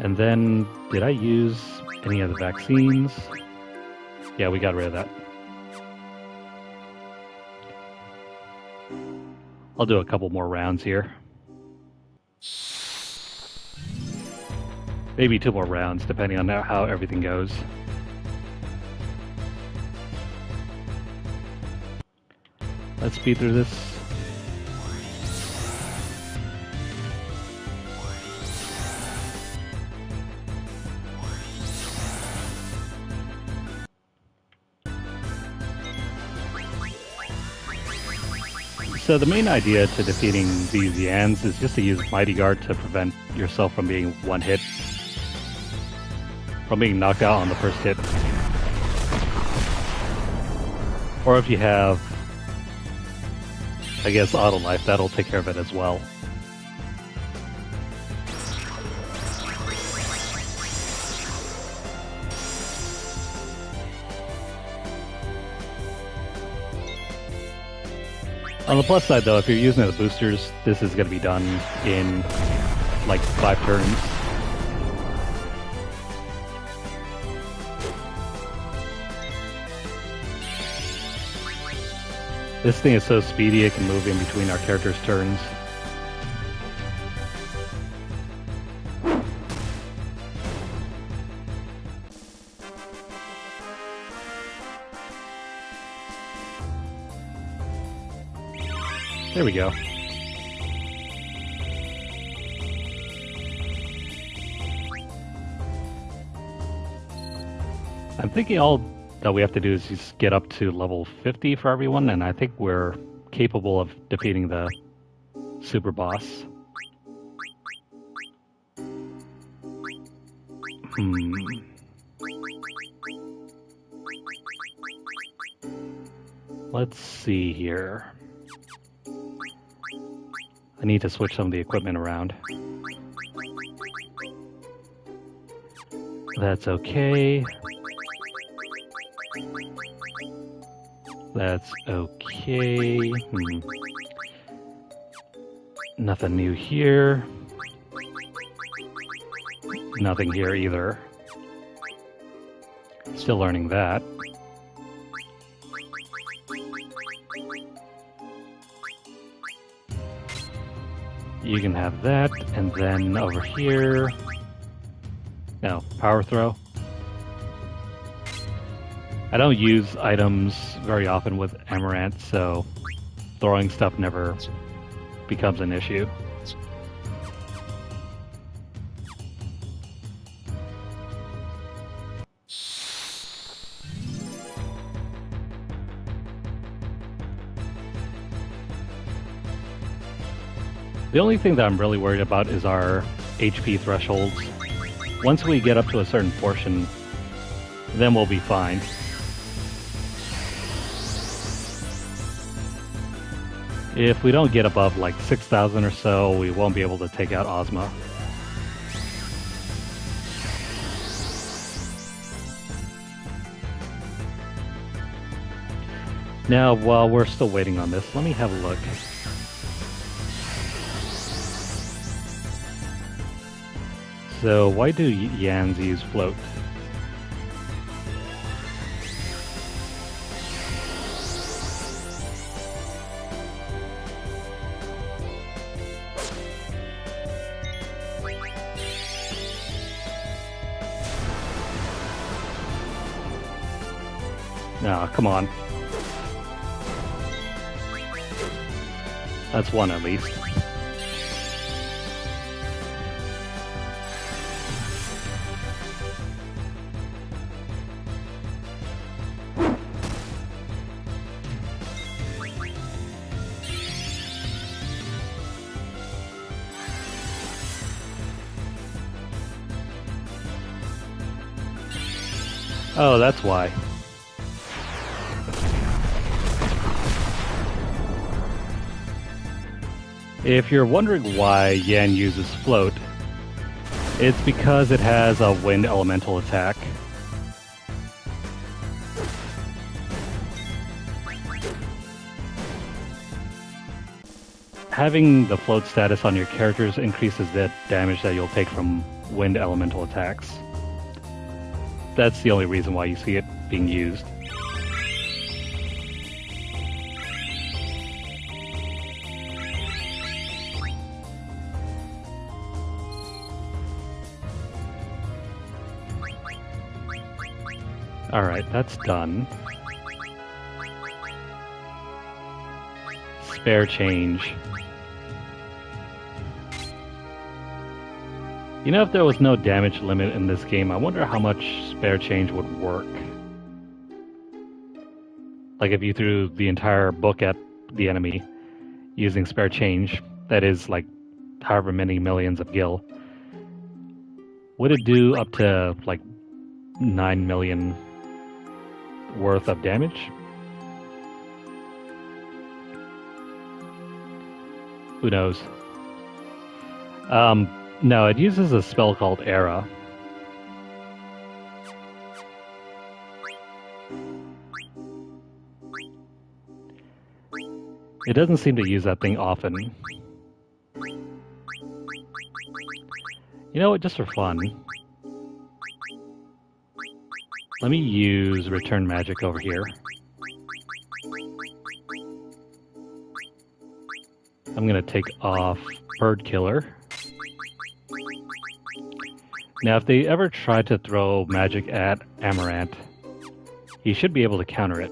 A: And then, did I use any of the vaccines? Yeah, we got rid of that. I'll do a couple more rounds here. Maybe 2 more rounds, depending on how everything goes. Let's speed through this. So the main idea to defeating these Yans is just to use Mighty Guard to prevent yourself from being one hit. From being knocked out on the first hit. Or if you have, I guess, auto life, that'll take care of it as well. On the plus side, though, if you're using the boosters, this is going to be done in like 5 turns. This thing is so speedy it can move in between our characters' turns. There we go. I'm thinking all that we have to do is just get up to level 50 for everyone, and I think we're capable of defeating the super boss. Let's see here. I need to switch some of the equipment around. That's okay. That's okay. Nothing new here. Nothing here either. Still learning that. You can have that, and then over here... No, power throw. I don't use items very often with Amaranth, so throwing stuff never becomes an issue. The only thing that I'm really worried about is our HP thresholds. Once we get up to a certain portion, then we'll be fine. If we don't get above like 6,000 or so, we won't be able to take out Ozma. Now, while we're still waiting on this, let me have a look. So, why do Yans use float? No, come on. That's one at least. Oh, that's why. If you're wondering why Yan uses float, it's because it has a wind elemental attack. Having the float status on your characters increases the damage that you'll take from wind elemental attacks. That's the only reason why you see it being used. Alright, that's done. Spare change. You know, if there was no damage limit in this game, I wonder how much spare change would work. Like if you threw the entire book at the enemy using spare change, that is like however many millions of gil, would it do up to like 9 million worth of damage? Who knows? No, it uses a spell called Era. It doesn't seem to use that thing often. You know what, just for fun, let me use Return Magic over here. I'm going to take off Bird Killer. Now, if they ever try to throw magic at Amaranth, he should be able to counter it.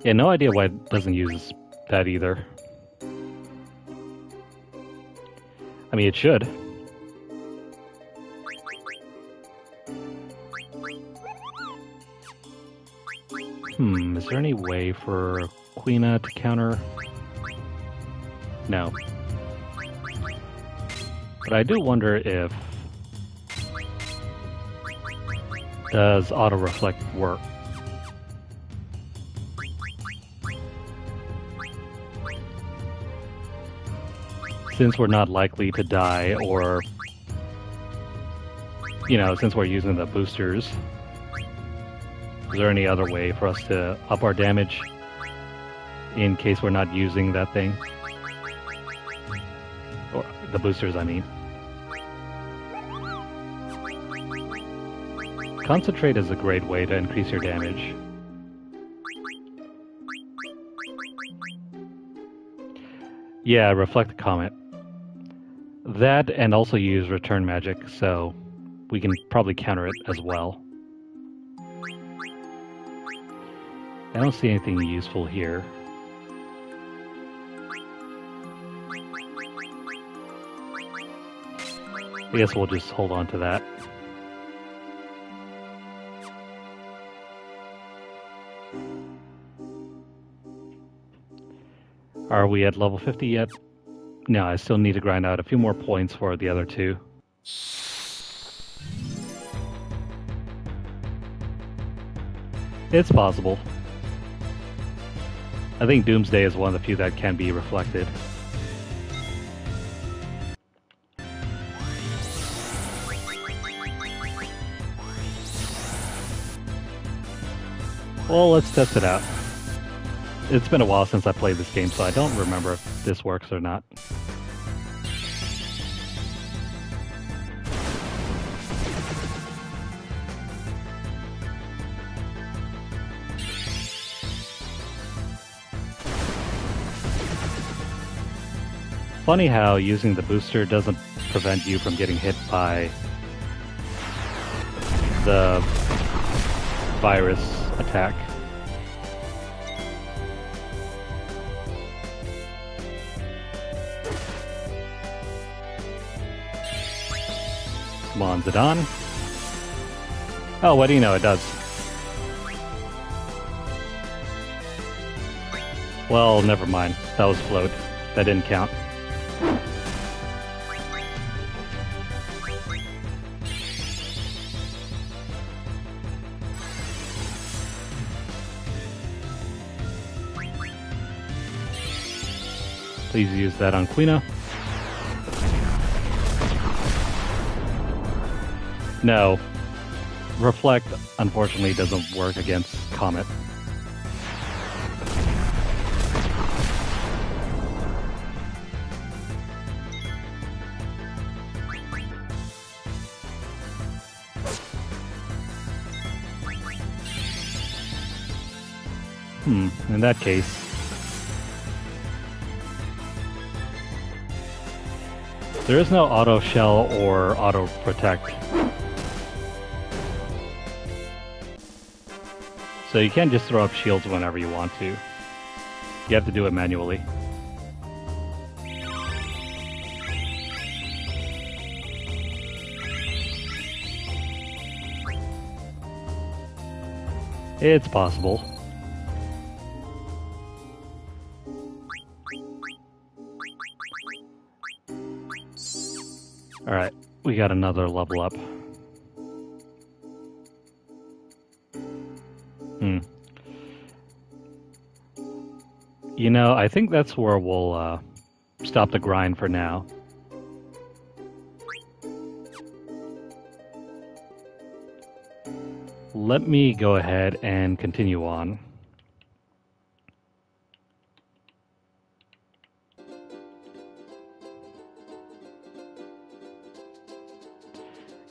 A: Yeah, no idea why it doesn't use that either. I mean, it should. Is there any way for Quina to counter? No. But I do wonder if... does auto-reflect work? Since we're not likely to die, or... you know, since we're using the boosters, is there any other way for us to up our damage in case we're not using that thing? Or the boosters, I mean. Concentrate is a great way to increase your damage. Yeah, Reflect the Comet. That, and also use Return Magic, so we can probably counter it as well. I don't see anything useful here. I guess we'll just hold on to that. Are we at level 50 yet? No, I still need to grind out a few more points for the other two. It's possible. I think Doomsday is one of the few that can be reflected. Well, let's test it out. It's been a while since I played this game, so I don't remember if this works or not. Funny how using the booster doesn't prevent you from getting hit by the virus attack. Come on, Zidane. Oh, what do you know? It does. Well, never mind. That was float. That didn't count. Please use that on Quina. No. Reflect, unfortunately, doesn't work against Comet. In that case... There is no auto shell or auto protect. So you can't just throw up shields whenever you want to. You have to do it manually. It's possible. Alright, we got another level up. You know, I think that's where we'll stop the grind for now. Let me go ahead and continue on.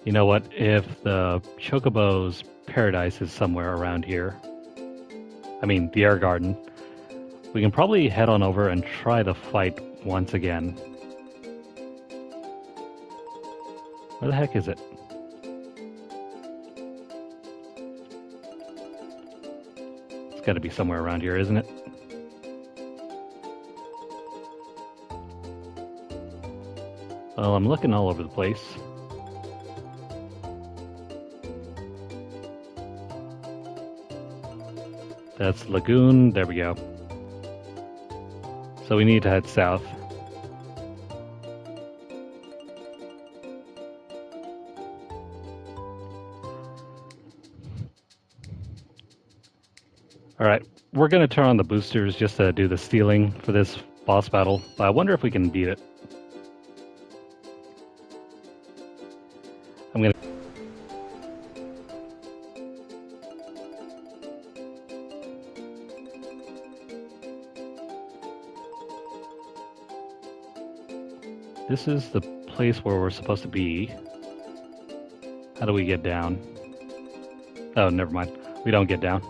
A: You know what? If the Chocobo's paradise is somewhere around here, I mean, the air garden, we can probably head on over and try to fight once again. Where the heck is it? It's got to be somewhere around here, isn't it? Well, I'm looking all over the place. That's Lagoon. There we go. So we need to head south. Alright, we're going to turn on the boosters just to do the stealing for this boss battle. But I wonder if we can beat it. I'm going to... This is the place where we're supposed to be. How do we get down? Oh, never mind. We don't get down.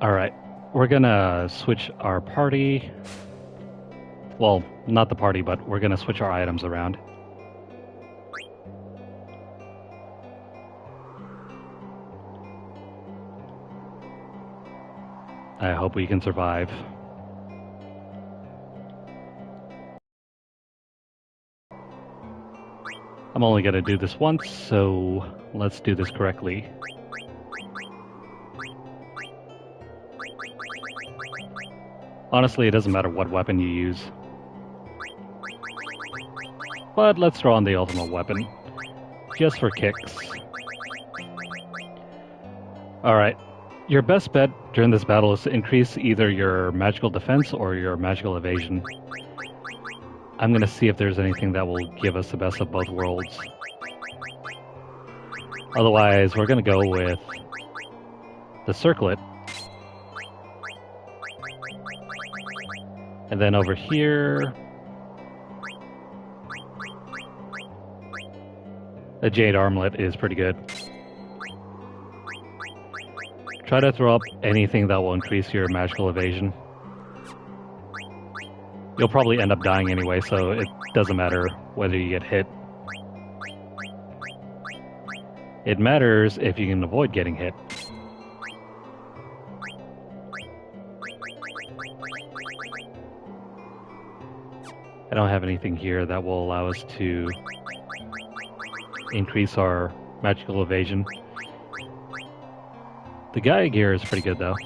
A: Alright, we're gonna switch our party. Well, not the party, but we're gonna switch our items around. I hope we can survive. I'm only gonna do this once, so let's do this correctly. Honestly, it doesn't matter what weapon you use. But let's throw on the ultimate weapon, just for kicks. Alright, your best bet during this battle is to increase either your magical defense or your magical evasion. I'm gonna see if there's anything that will give us the best of both worlds. Otherwise, we're gonna go with the circlet. And then over here, a jade armlet is pretty good. Try to throw up anything that will increase your magical evasion. You'll probably end up dying anyway, so it doesn't matter whether you get hit. It matters if you can avoid getting hit. I don't have anything here that will allow us to increase our magical evasion. The Gaia gear is pretty good though.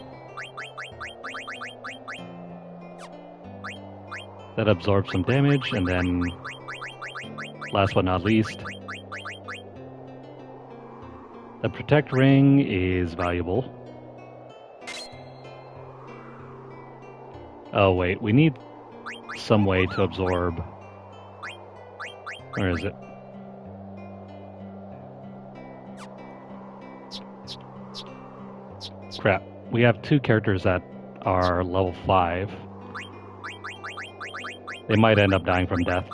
A: That absorbs some damage, and then last but not least, the protect ring is valuable. Oh wait, we need some way to absorb. Where is it? Crap. We have two characters that are level 5. They might end up dying from death.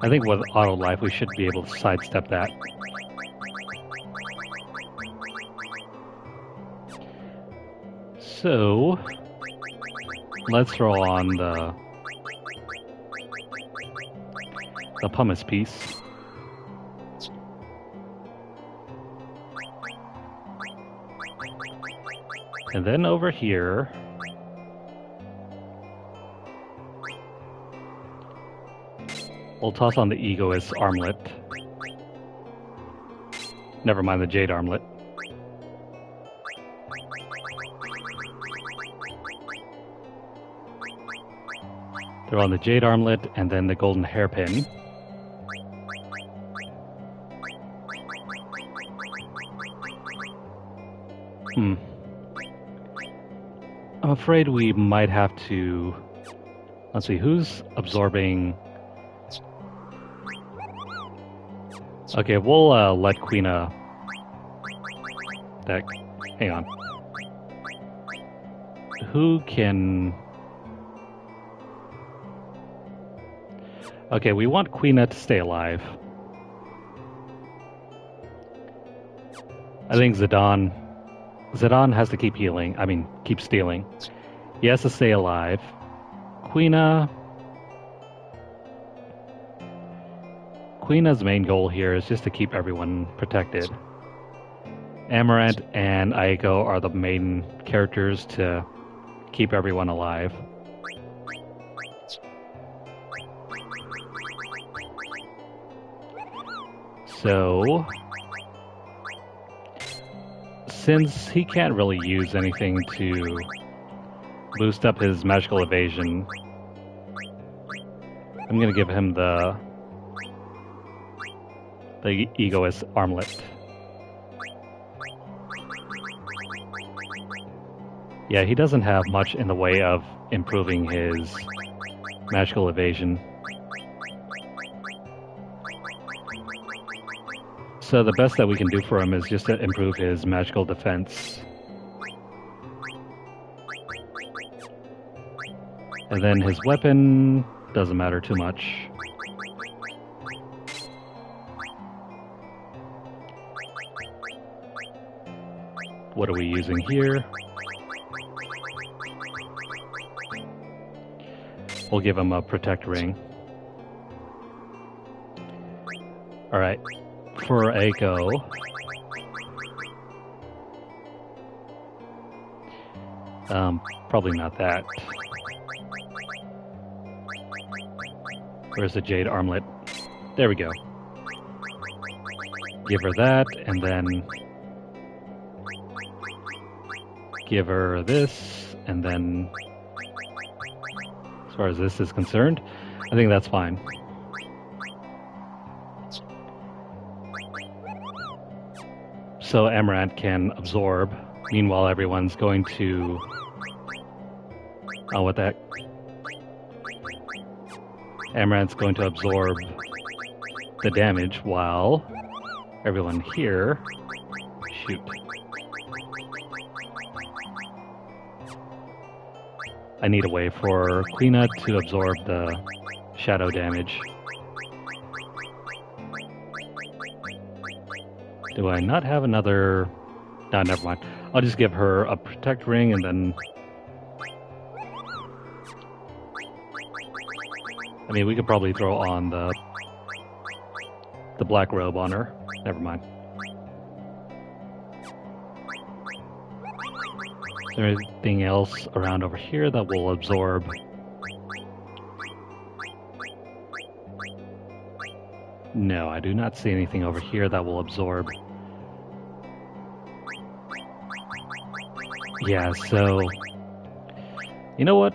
A: I think with auto life we should be able to sidestep that. So let's throw on the pumice piece. And then over here, we'll toss on the egoist armlet. Never mind the jade armlet. Throw on the jade armlet and then the golden hairpin. I'm afraid we might have to... Let's see, who's absorbing... Okay, we'll let Queena... Hang on. Who can... Okay, we want Queena to stay alive. I think Zidane has to keep healing. I mean, keep stealing. He has to stay alive. Queena's main goal here is just to keep everyone protected. Amaranth and Aiko are the main characters to keep everyone alive. So, since he can't really use anything to boost up his magical evasion, I'm going to give him the egoist armlet. Yeah, he doesn't have much in the way of improving his magical evasion. So the best that we can do for him is just to improve his magical defense. And then his weapon doesn't matter too much. What are we using here? We'll give him a protect ring. Alright. For Aiko, probably not that. Where's the jade armlet? There we go. Give her that, and then give her this, and then as far as this is concerned, I think that's fine. So Amaranth can absorb. Meanwhile, everyone's going to... Oh, what the heck? Amaranth's going to absorb the damage while everyone here... Shoot. I need a way for Queena to absorb the shadow damage. Do I not have another... No, never mind. I'll just give her a protect ring and then... I mean, we could probably throw on the black robe on her. Never mind. Is there anything else around over here that will absorb? No, I do not see anything over here that will absorb. Yeah, so... You know what?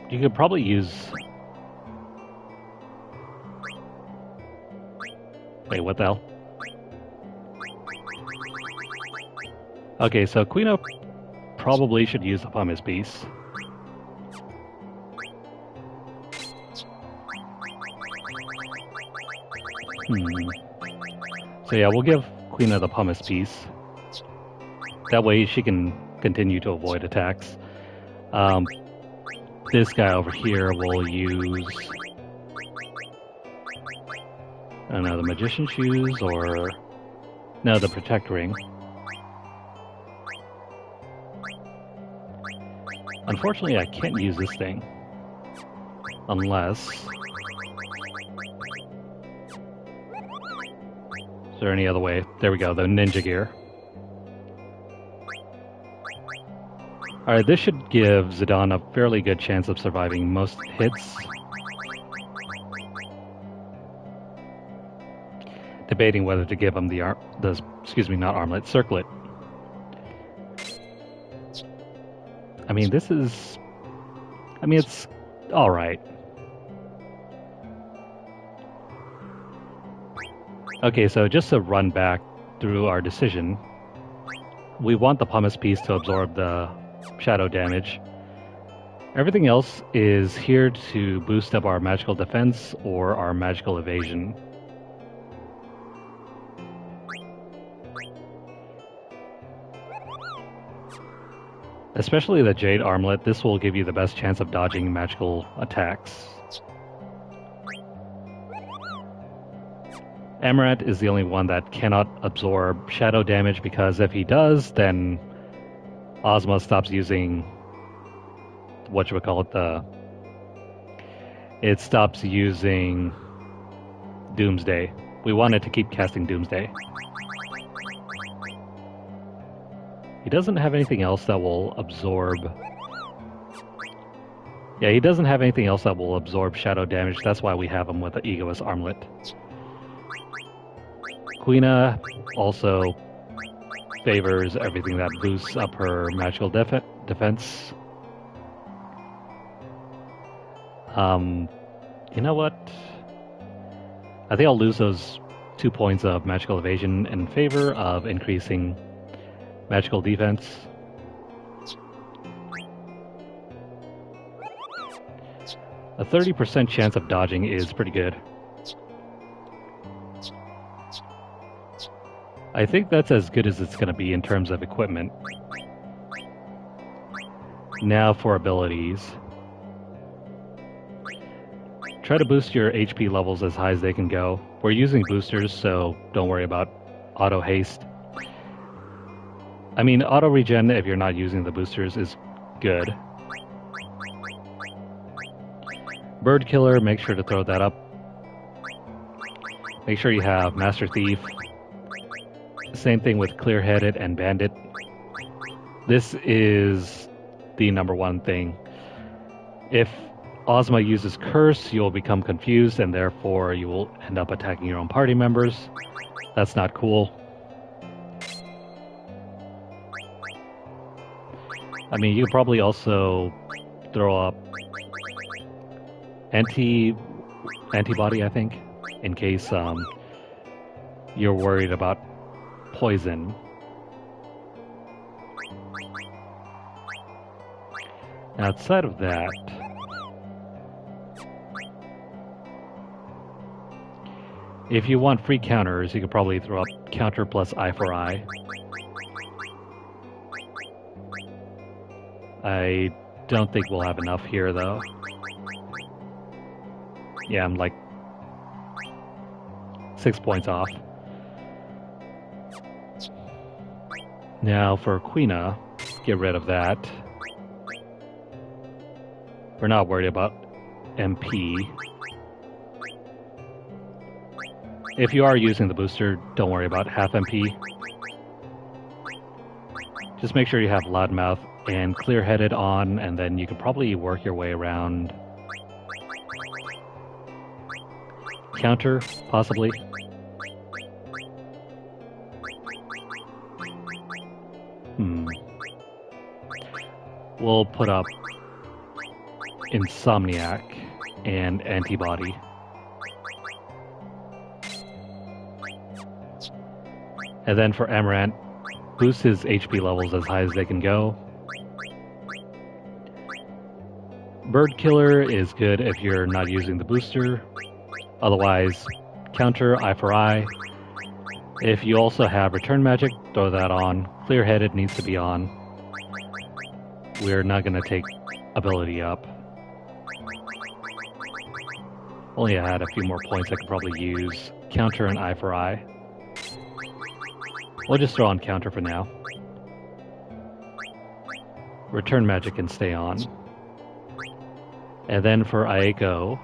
A: You could probably use... Wait, what the hell? Okay, so Queena probably should use the pumice piece. So yeah, we'll give Queena the pumice piece. That way she can continue to avoid attacks. This guy over here will use, I don't know, the Magician Shoes or... No, the Protect Ring. Unfortunately, I can't use this thing. Unless... Is there any other way? There we go, the Ninja Gear. Alright, this should give Zidane a fairly good chance of surviving most hits. Debating whether to give him the not armlet, circlet. I mean, this is... I mean, it's alright. Okay, so just to run back through our decision, we want the pumice piece to absorb the shadow damage. Everything else is here to boost up our magical defense or our magical evasion. Especially the Jade Armlet, this will give you the best chance of dodging magical attacks. Amaranth is the only one that cannot absorb shadow damage, because if he does, then Ozma stops using it stops using Doomsday. We want it to keep casting Doomsday. He doesn't have anything else that will absorb... Yeah, he doesn't have anything else that will absorb shadow damage. That's why we have him with the Egoist Armlet. Quina also favors everything that boosts up her magical defense. You know what? I think I'll lose those 2 points of magical evasion in favor of increasing magical defense. A 30% chance of dodging is pretty good. I think that's as good as it's going to be in terms of equipment. Now for abilities. Try to boost your HP levels as high as they can go. We're using boosters, so don't worry about auto haste. I mean, auto regen, if you're not using the boosters, is good. Bird Killer, make sure to throw that up. Make sure you have Master Thief. Same thing with Clear-Headed and Bandit. This is the #1 thing. If Ozma uses Curse, you'll become confused, and therefore you will end up attacking your own party members. That's not cool. I mean, you could probably also throw up antibody, I think, in case you're worried about poison. Outside of that, if you want free counters, you could probably throw up counter plus eye for eye. I don't think we'll have enough here, though. Yeah, I'm like 6 points off. Now for Quina, get rid of that. We're not worried about MP. If you are using the booster, don't worry about half MP. Just make sure you have Loudmouth and Clear-Headed on, and then you can probably work your way around counter, possibly. We'll put up Insomniac and Antibody. And then for Amaranth, boost his HP levels as high as they can go. Bird Killer is good if you're not using the booster. Otherwise, counter, eye for eye. If you also have return magic, throw that on. Clear-headed needs to be on. We're not going to take ability up. Only I had a few more points I could probably use. Counter and eye for eye. We'll just throw on counter for now. Return magic can stay on. And then for Aiko,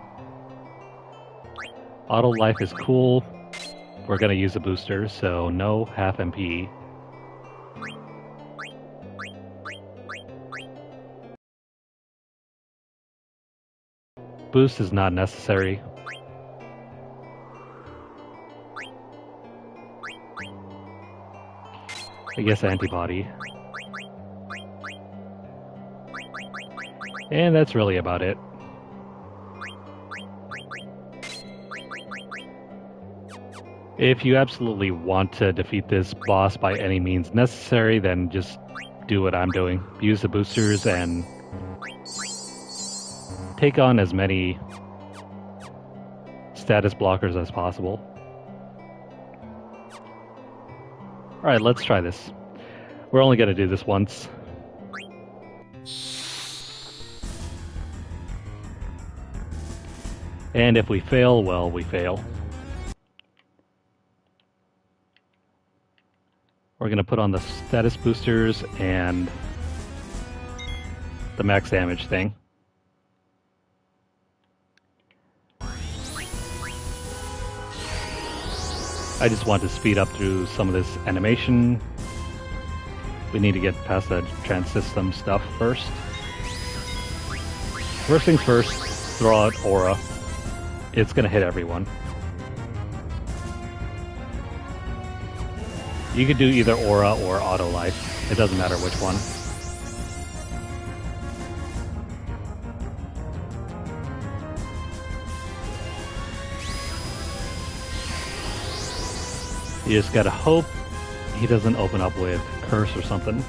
A: auto life is cool. We're going to use a booster, so no half MP. Boost is not necessary. I guess antibody. And that's really about it. If you absolutely want to defeat this boss by any means necessary, then just do what I'm doing. Use the boosters and take on as many status blockers as possible. Alright, let's try this. We're only going to do this once. And if we fail, well, we fail. We're going to put on the status boosters and the max damage thing. I just want to speed up through some of this animation. We need to get past the trans system stuff first. First things first, throw out aura. It's going to hit everyone. You could do either aura or auto life. It doesn't matter which one. You just gotta hope he doesn't open up with curse or something.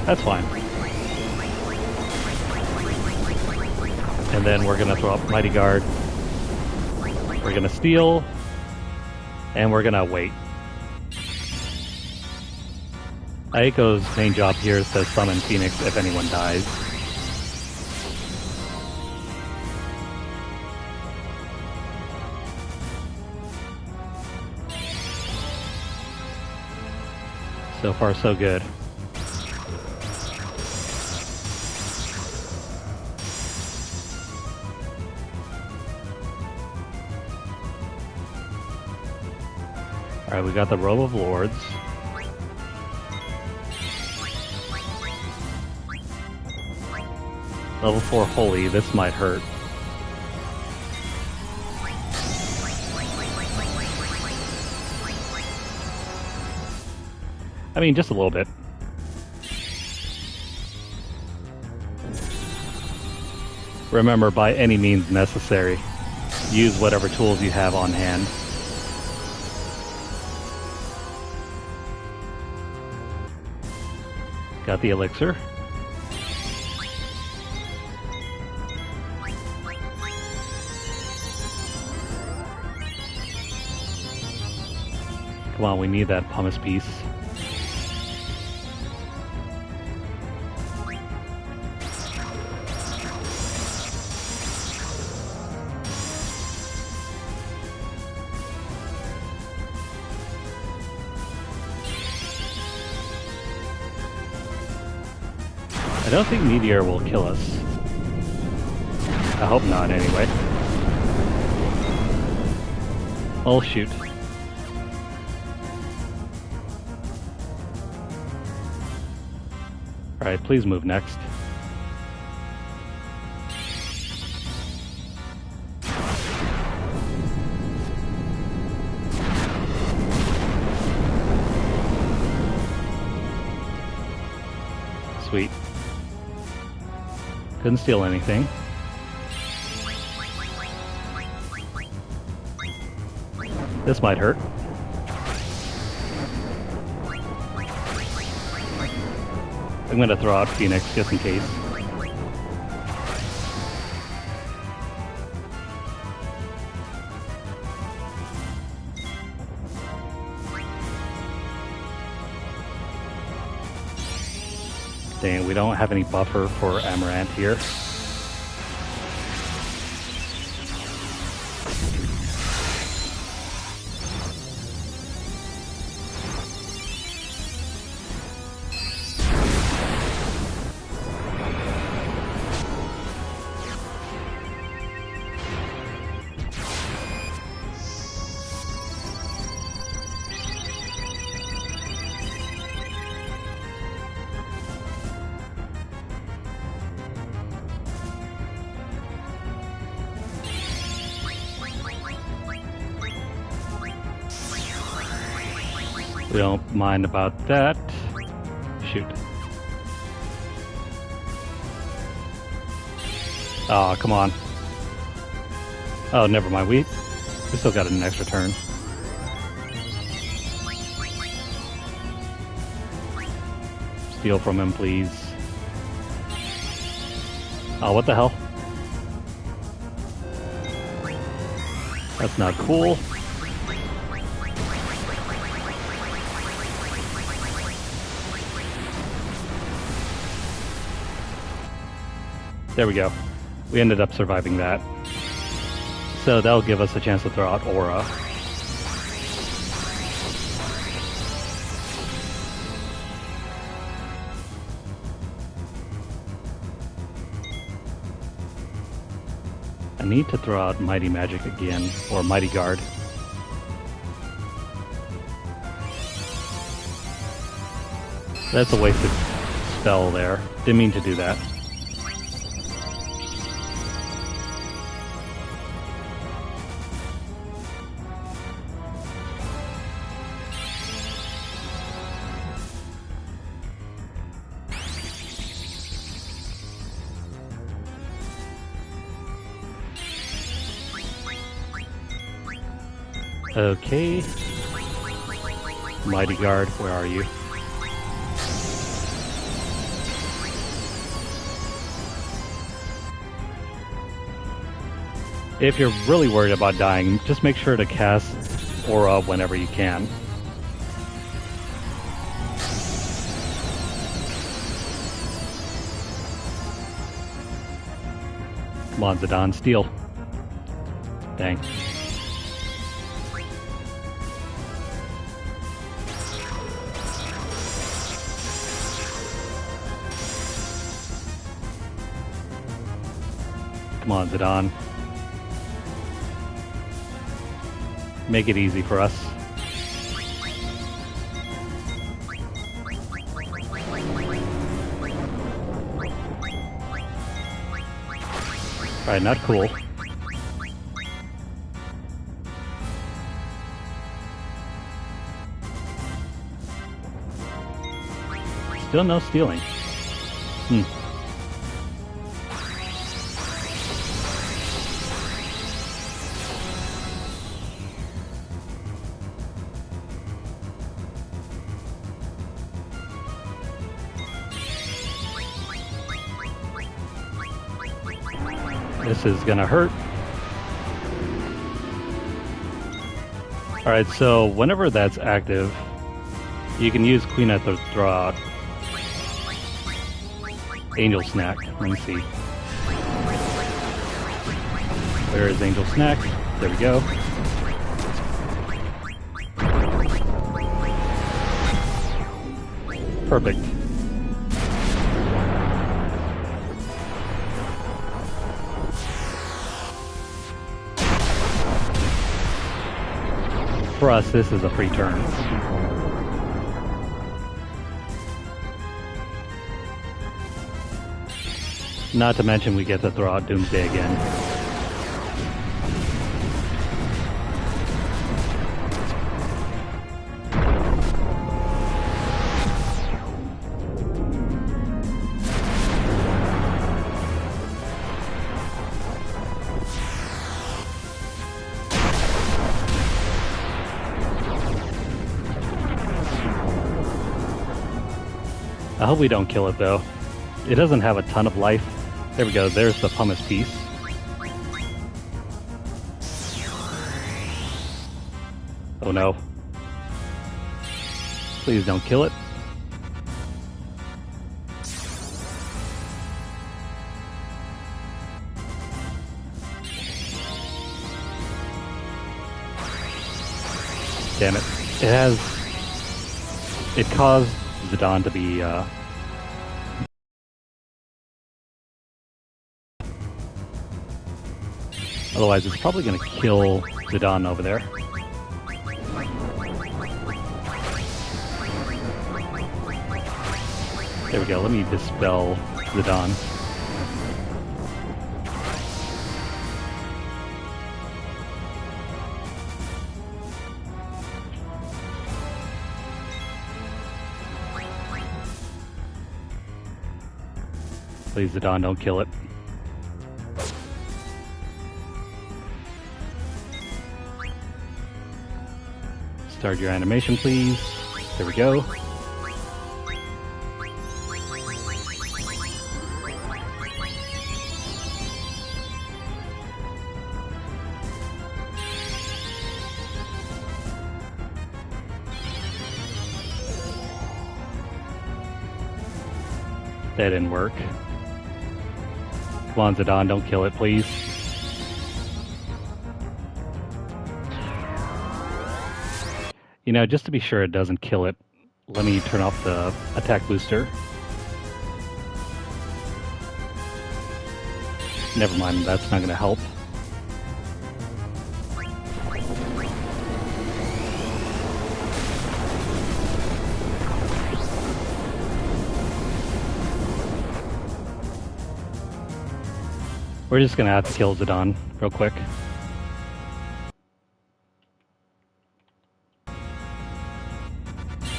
A: That's fine. And then we're gonna throw up Mighty Guard. We're gonna steal. And we're gonna wait. Aiko's main job here is to summon Phoenix if anyone dies. So far, so good. Alright, we got the Robe of Lords. Level 4 Holy, this might hurt. I mean, just a little bit. Remember, by any means necessary. Use whatever tools you have on hand. Got the elixir. Come on, we need that pumice piece. I don't think Meteor will kill us. I hope not, anyway. Oh, shoot. Alright, please move next. Sweet. Couldn't steal anything. This might hurt. I'm gonna throw out Phoenix just in case. Dang, we don't have any buffer for Amaranth here. We don't mind about that. Shoot. Oh, come on. Oh, never mind. We still got an extra turn. Steal from him, please. Oh, what the hell? That's not cool. There we go. We ended up surviving that. So that'll give us a chance to throw out Aura. I need to throw out Mighty Magic again, or Mighty Guard. That's a wasted spell there. Didn't mean to do that. Okay. Mighty Guard, where are you? If you're really worried about dying, just make sure to cast Aura whenever you can. Come on, Zidane, steal. Dang. Come on, Zidane. Make it easy for us. Alright, not cool. Still no stealing. This is gonna hurt. Alright, so whenever that's active, you can use Queen to throw out Angel Snack. Let me see. Where is Angel Snack? There we go. Perfect. For us, this is a free turn. Not to mention we get to throw out Doomsday again. I hope we don't kill it though. It doesn't have a ton of life. There we go, there's the pumice piece. Oh no. Please don't kill it. Damn it. It caused Zidane to be, otherwise it's probably gonna kill Zidane over there. There we go, let me dispel Zidane. Please, Zidane, don't kill it. Start your animation, please. There we go. That didn't work. Come on, Zidane, don't kill it, please. You know, just to be sure it doesn't kill it, let me turn off the attack booster. Never mind, that's not going to help. We're just gonna have to kill Zidane real quick.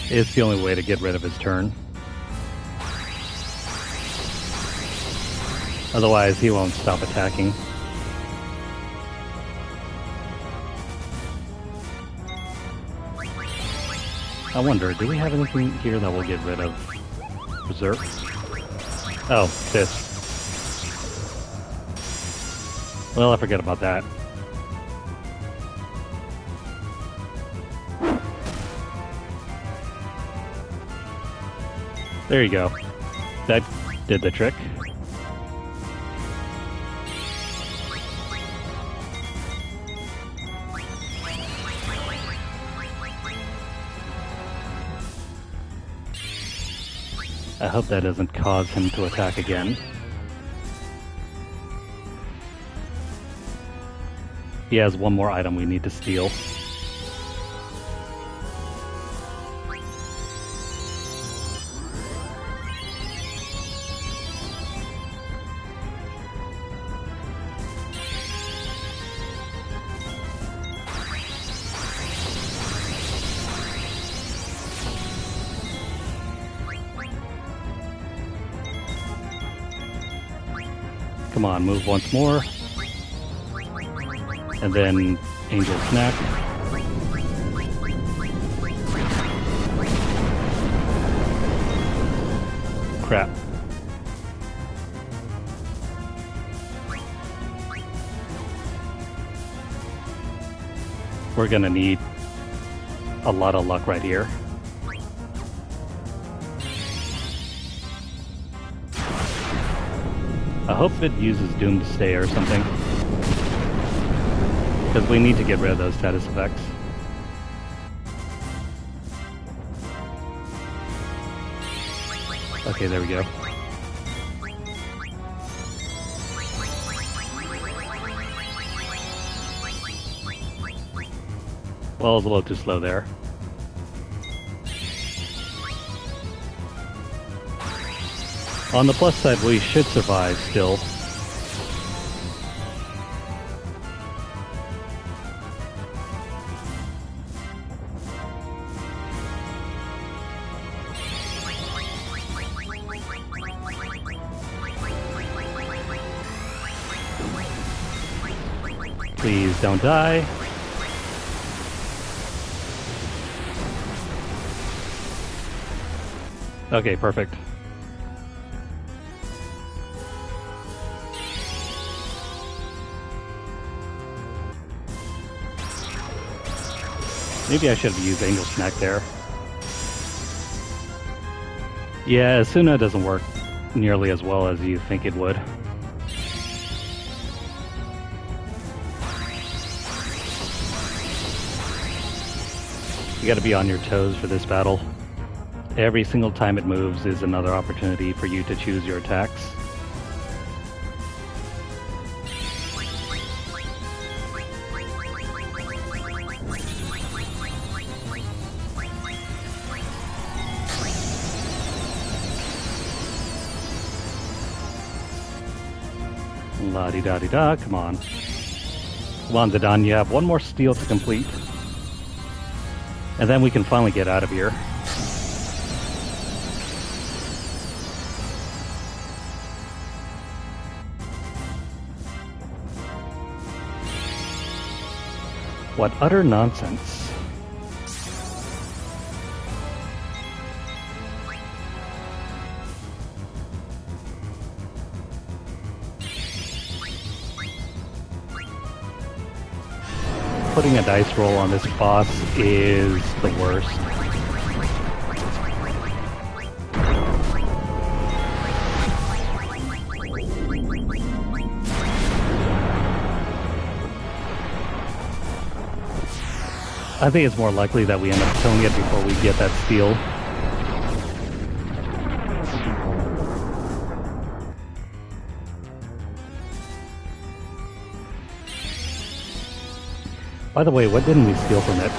A: It's the only way to get rid of his turn. Otherwise, he won't stop attacking. I wonder, do we have anything here that will get rid of Berserk? Oh, this. Well, I forget about that. There you go. That did the trick. I hope that doesn't cause him to attack again. He has one more item we need to steal. Come on, move once more. And then Angel Snack. Crap. We're gonna need a lot of luck right here. I hope it uses Doom to stay or something. Because we need to get rid of those status effects. Okay, there we go. Well, I was a little too slow there. On the plus side, we should survive still. Please don't die. Okay, perfect. Maybe I should have used Angel Snack there. Yeah, Asuna doesn't work nearly as well as you think it would. You gotta be on your toes for this battle. Every single time it moves is another opportunity for you to choose your attacks. La-di-da-di-da, come on. Come on, Zidane, you have one more steal to complete. And then we can finally get out of here. What utter nonsense. Putting a dice roll on this boss is the worst. I think it's more likely that we end up killing it before we get that steal. By the way, what didn't we steal from it?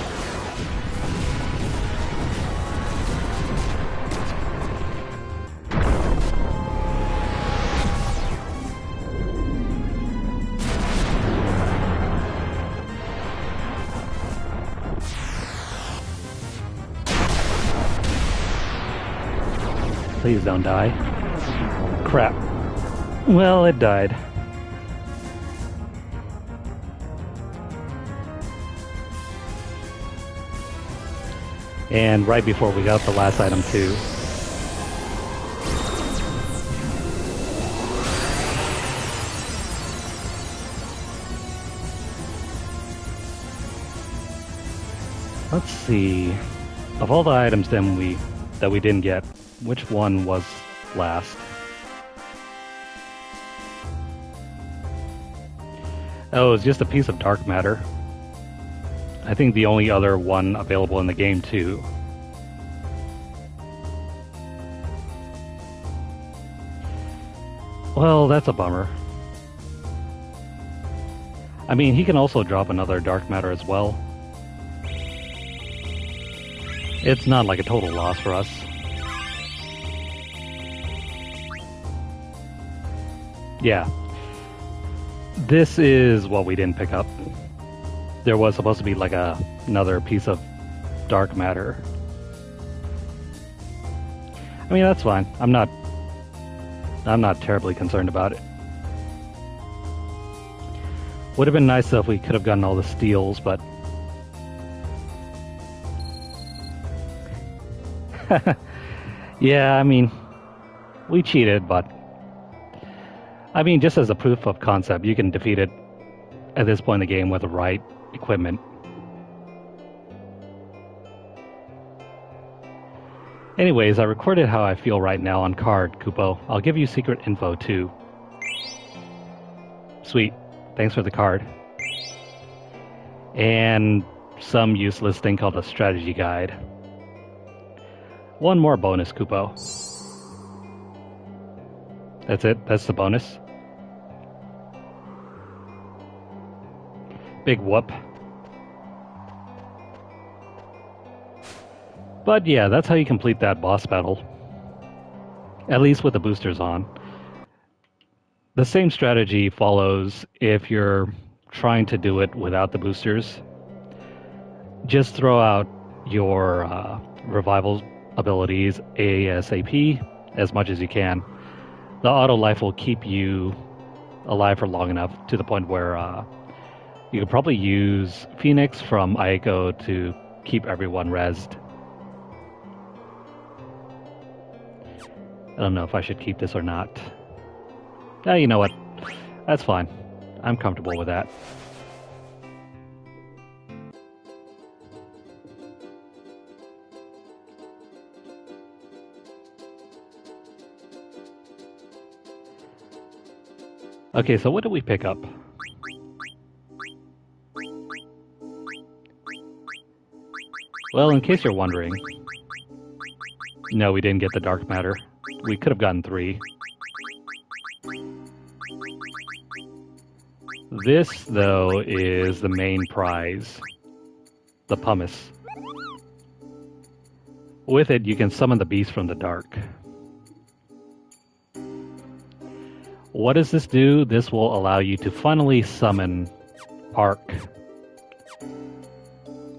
A: Please don't die. Crap. Well, it died. And right before we got the last item too. Let's see. Of all the items that we didn't get, which one was last? Oh, it's just a piece of dark matter. I think the only other one available in the game too. Well, that's a bummer. I mean, he can also drop another dark matter as well. It's not like a total loss for us. Yeah. This is what we didn't pick up. There was supposed to be like another piece of dark matter. I mean, that's fine. I'm not terribly concerned about it. Would have been nice if we could have gotten all the steals, but yeah, I mean, we cheated, but I mean, just as a proof of concept, you can defeat it at this point in the game with the right equipment. Anyways, I recorded how I feel right now on card, Kupo. I'll give you secret info too. Sweet. Thanks for the card. And some useless thing called a strategy guide. One more bonus, Kupo. That's it? That's the bonus? Big whoop. But yeah, that's how you complete that boss battle. At least with the boosters on. The same strategy follows if you're trying to do it without the boosters. Just throw out your revival abilities ASAP as much as you can. The auto life will keep you alive for long enough to the point where you could probably use Phoenix from Aiko to keep everyone rezzed. I don't know if I should keep this or not. You know what? That's fine. I'm comfortable with that. Okay, so what did we pick up? Well, in case you're wondering, no, we didn't get the dark matter. We could have gotten 3. This, though, is the main prize. The pumice. With it, you can summon the beast from the dark. What does this do? This will allow you to finally summon Ark.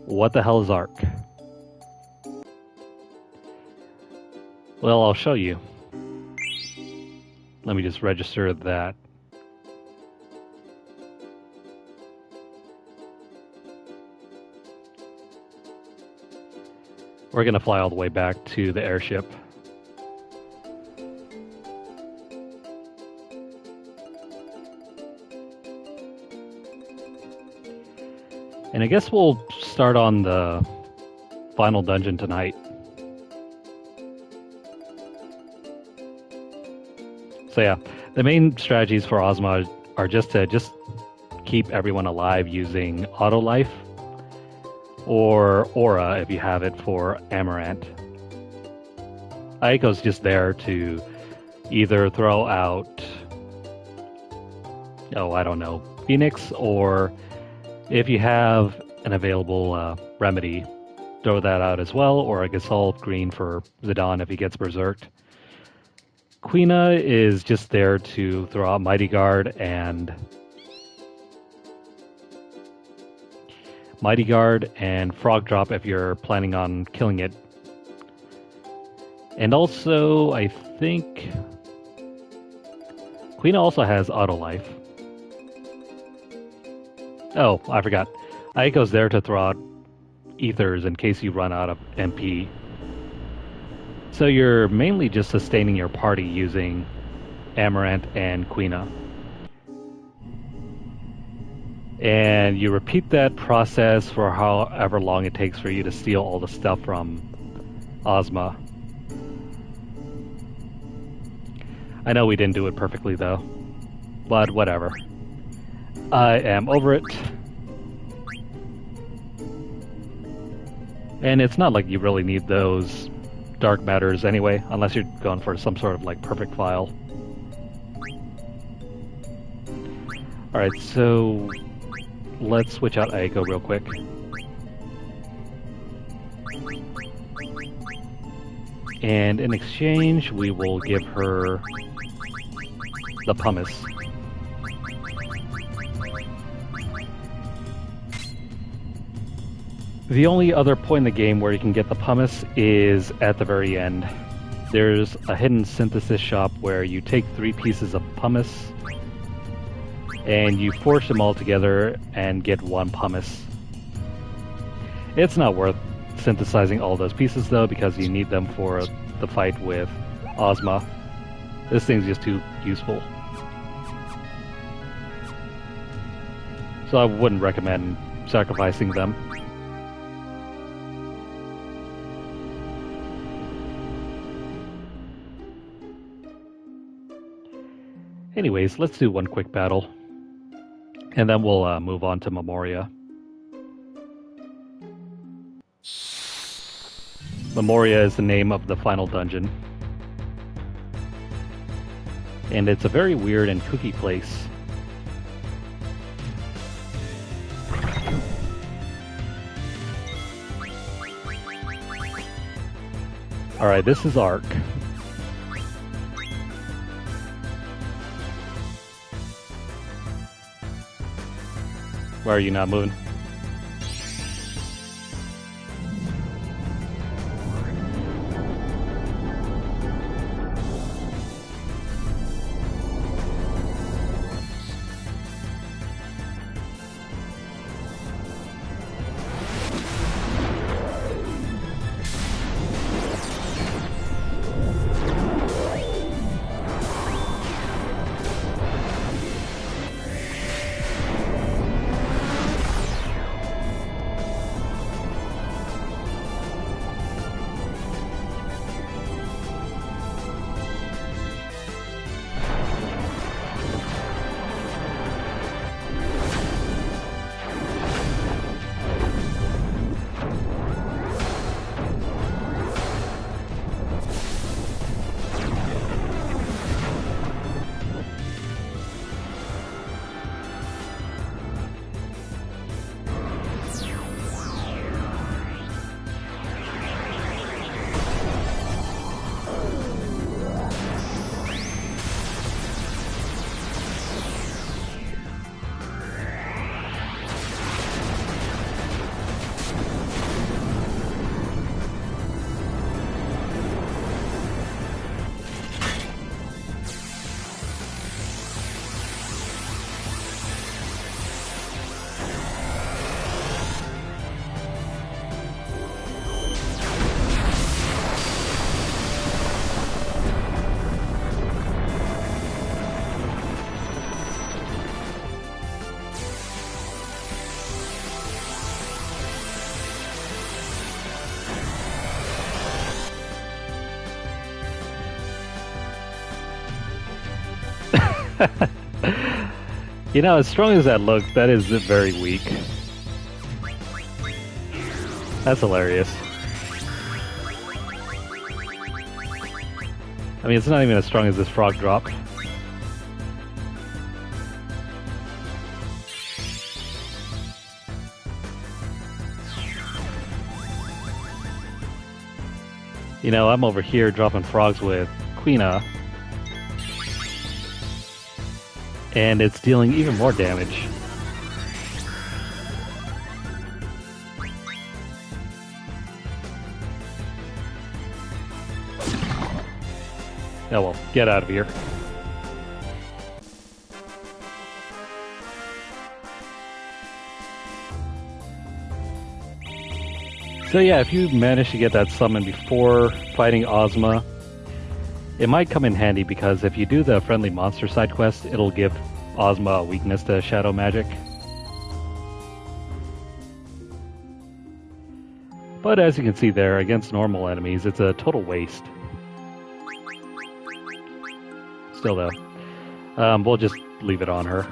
A: What the hell is Ark? Well, I'll show you. Let me just register that. We're going to fly all the way back to the airship. And I guess we'll start on the final dungeon tonight. So yeah, the main strategies for Ozma are just to keep everyone alive using auto life, or aura if you have it for Amaranth. Aiko's just there to either throw out, I don't know, Phoenix, or if you have an available remedy, throw that out as well, or a Gasol green for Zidane if he gets berserked. Quina is just there to throw out Mighty Guard and Frog Drop if you're planning on killing it. And also, I think Quina also has auto life. Oh, I forgot. Aiko's there to throw out ethers in case you run out of MP. So you're mainly just sustaining your party using Amaranth and Quina. And you repeat that process for however long it takes for you to steal all the stuff from Ozma. I know we didn't do it perfectly though, but whatever. I am over it. And it's not like you really need those dark matters anyway, unless you're going for some sort of like perfect file. Alright, so let's switch out Aiko real quick. And in exchange, we will give her the pumice. The only other point in the game where you can get the pumice is at the very end. There's a hidden synthesis shop where you take 3 pieces of pumice and you forge them all together and get 1 pumice. It's not worth synthesizing all those pieces though, because you need them for the fight with Ozma. This thing's just too useful. So I wouldn't recommend sacrificing them. Anyways, let's do one quick battle, and then we'll move on to Memoria. Memoria is the name of the final dungeon. And it's a very weird and kooky place. Alright, this is Ark. Why are you not moving? You know, as strong as that looks, that is very weak. That's hilarious. I mean, it's not even as strong as this frog drop. You know, I'm over here dropping frogs with Queena, and it's dealing even more damage. Oh well, get out of here. So yeah, if you manage to get that summon before fighting Ozma, it might come in handy because if you do the friendly monster side quest, it'll give Ozma a weakness to shadow magic. But as you can see there, against normal enemies, it's a total waste. Still though, we'll just leave it on her.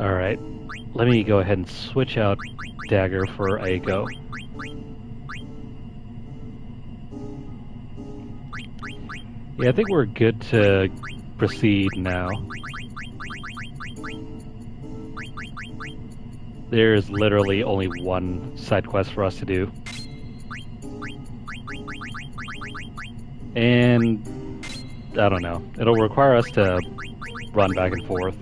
A: Alright, let me go ahead and switch out Dagger for Aiko. Yeah, I think we're good to proceed now. There's literally only one side quest for us to do. And I don't know, it'll require us to run back and forth.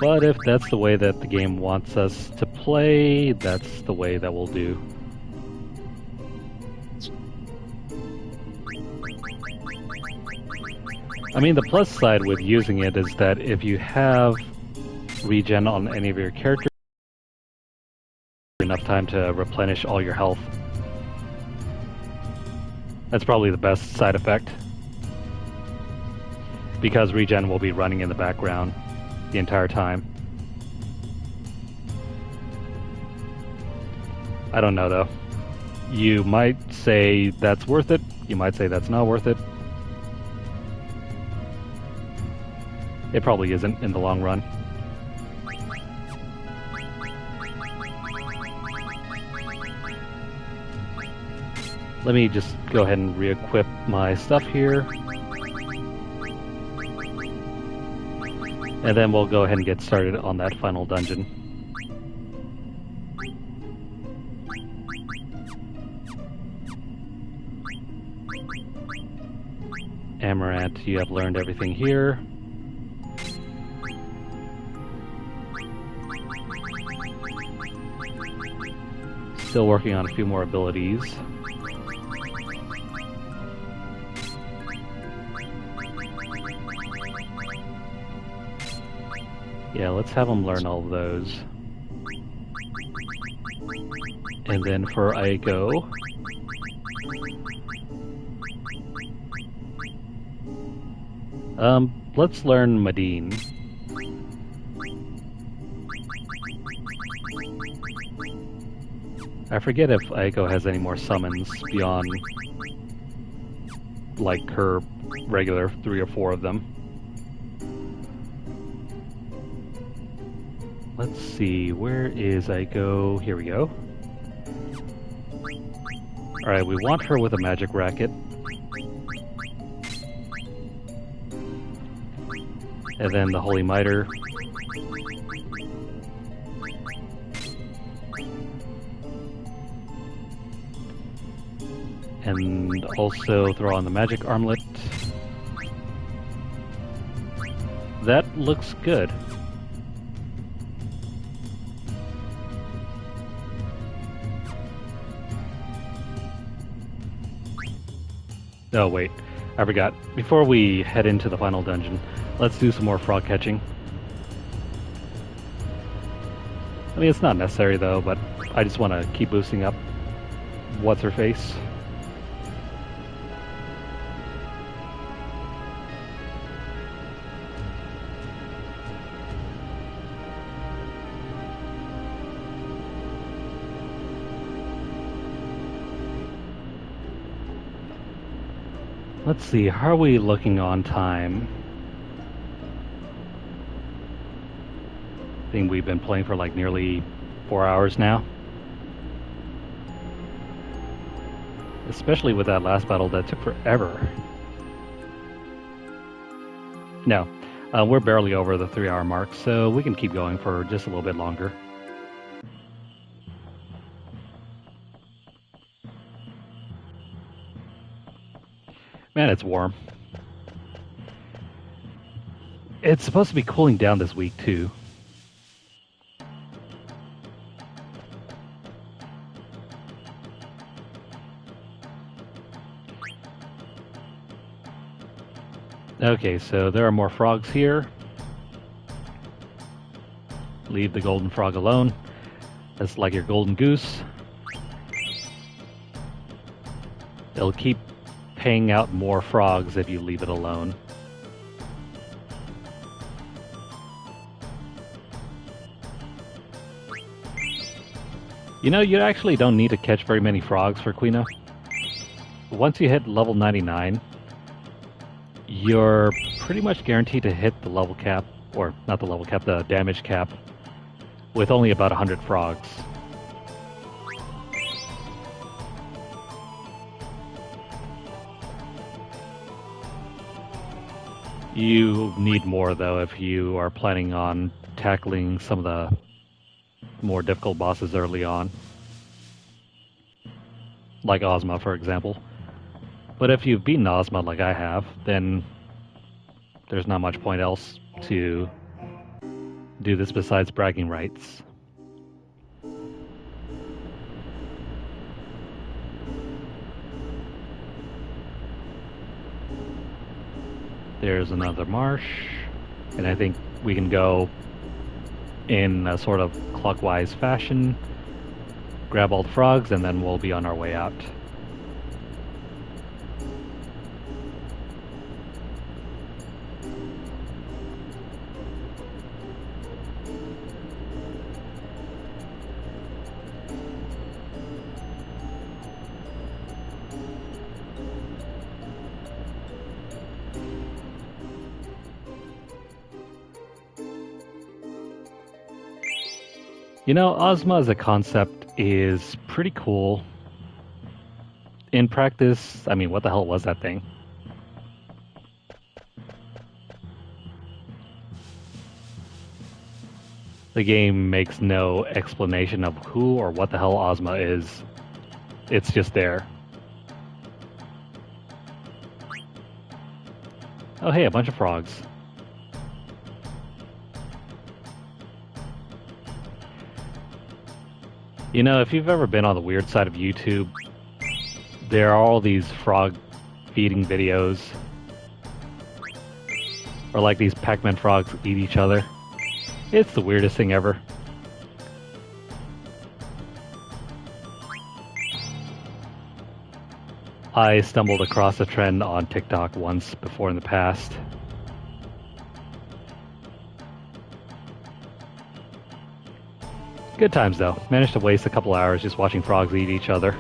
A: But if that's the way that the game wants us to play, that's the way that we'll do. I mean, the plus side with using it is that if you have regen on any of your characters, enough time to replenish all your health. That's probably the best side effect, because regen will be running in the background the entire time. I don't know though. You might say that's worth it, you might say that's not worth it. It probably isn't in the long run. Let me just go ahead and re-equip my stuff here. And then we'll go ahead and get started on that final dungeon. Amaranth, you have learned everything here. Still working on a few more abilities. Yeah, let's have them learn all of those. And then for Aiko, let's learn Medine. I forget if Aiko has any more summons beyond, like, her regular 3 or 4 of them. Let's see, where is Aiko? Here we go. Alright, we want her with a magic racket. And then the Holy Mitre. And also throw on the magic armlet. That looks good. Oh wait, I forgot. Before we head into the final dungeon, let's do some more frog catching. I mean, it's not necessary though, but I just want to keep boosting up what's-her-face. Let's see, how are we looking on time? I think we've been playing for like nearly 4 hours now. Especially with that last battle that took forever. No, we're barely over the 3-hour mark, so we can keep going for just a little bit longer. Man, it's warm. It's supposed to be cooling down this week, too. Okay, so there are more frogs here. Leave the golden frog alone. That's like your golden goose. It'll keep paying out more frogs if you leave it alone. You know, you actually don't need to catch very many frogs for Quina. Once you hit level 99, you're pretty much guaranteed to hit the level cap, or not the level cap, the damage cap, with only about 100 frogs. You need more, though, if you are planning on tackling some of the more difficult bosses early on. Like Ozma, for example. But if you've beaten Ozma like I have, then there's not much point else to do this besides bragging rights. There's another marsh, and I think we can go in a sort of clockwise fashion, grab all the frogs, and then we'll be on our way out. You know, Ozma as a concept is pretty cool. In practice, I mean, what the hell was that thing? The game makes no explanation of who or what the hell Ozma is. It's just there. Oh hey, a bunch of frogs. You know, if you've ever been on the weird side of YouTube, there are all these frog feeding videos. Or like these Pac-Man frogs eat each other. It's the weirdest thing ever. I stumbled across a trend on TikTok once before in the past. Good times though. Managed to waste a couple hours just watching frogs eat each other.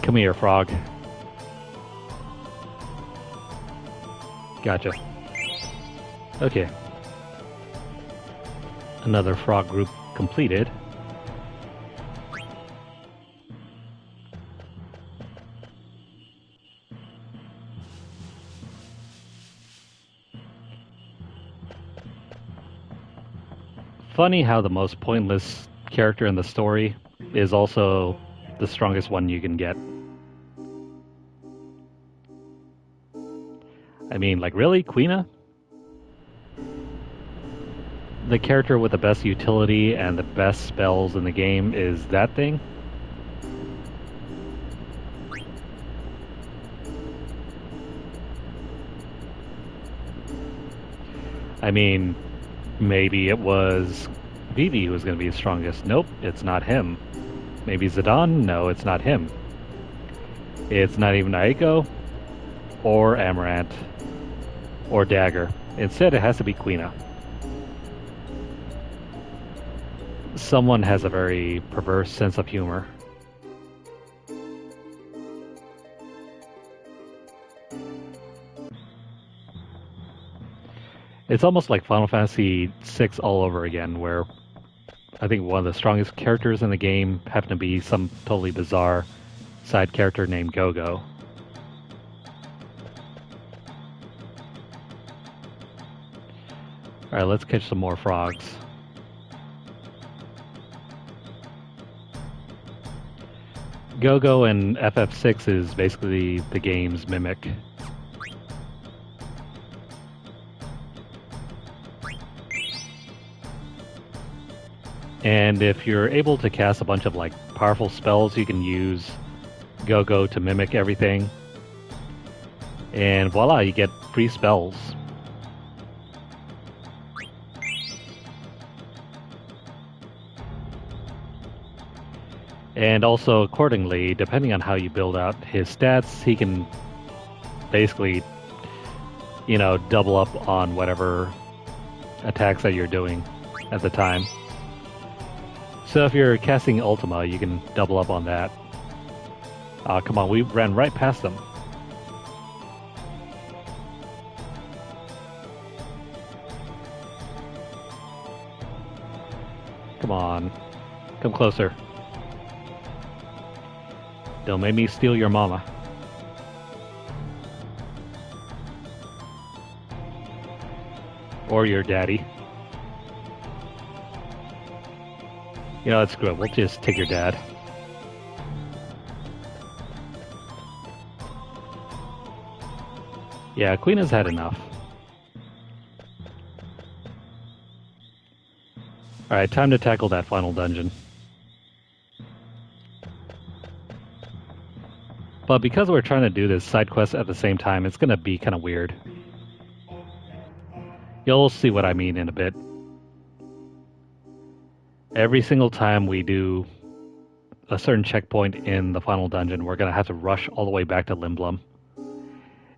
A: Come here, frog. Gotcha. Okay. Another frog group completed. Funny how the most pointless character in the story is also the strongest one you can get. I mean, like, really? Quina? The character with the best utility and the best spells in the game is that thing? I mean, maybe it was Vivi who was going to be the strongest. Nope, it's not him. Maybe Zidane? No, it's not him. It's not even Aiko or Amaranth or Dagger. Instead, it has to be Quina. Someone has a very perverse sense of humor. It's almost like Final Fantasy VI all over again, where I think one of the strongest characters in the game happened to be some totally bizarre side character named Go-Go. Alright, let's catch some more frogs. Go-Go in FF6 is basically the game's mimic. And if you're able to cast a bunch of like powerful spells, you can use Go-Go to mimic everything. And voila, you get free spells. And also, accordingly, depending on how you build out his stats, he can basically, you know, double up on whatever attacks that you're doing at the time. So if you're casting Ultima, you can double up on that. Come on, we ran right past them. Come on, come closer. Don't make me steal your mama. Or your daddy. You know, that's good. We'll just take your dad. Yeah, Queen has had enough. Alright, time to tackle that final dungeon. But because we're trying to do this side quest at the same time, it's going to be kind of weird. You'll see what I mean in a bit. Every single time we do a certain checkpoint in the final dungeon, we're going to have to rush all the way back to Limblum.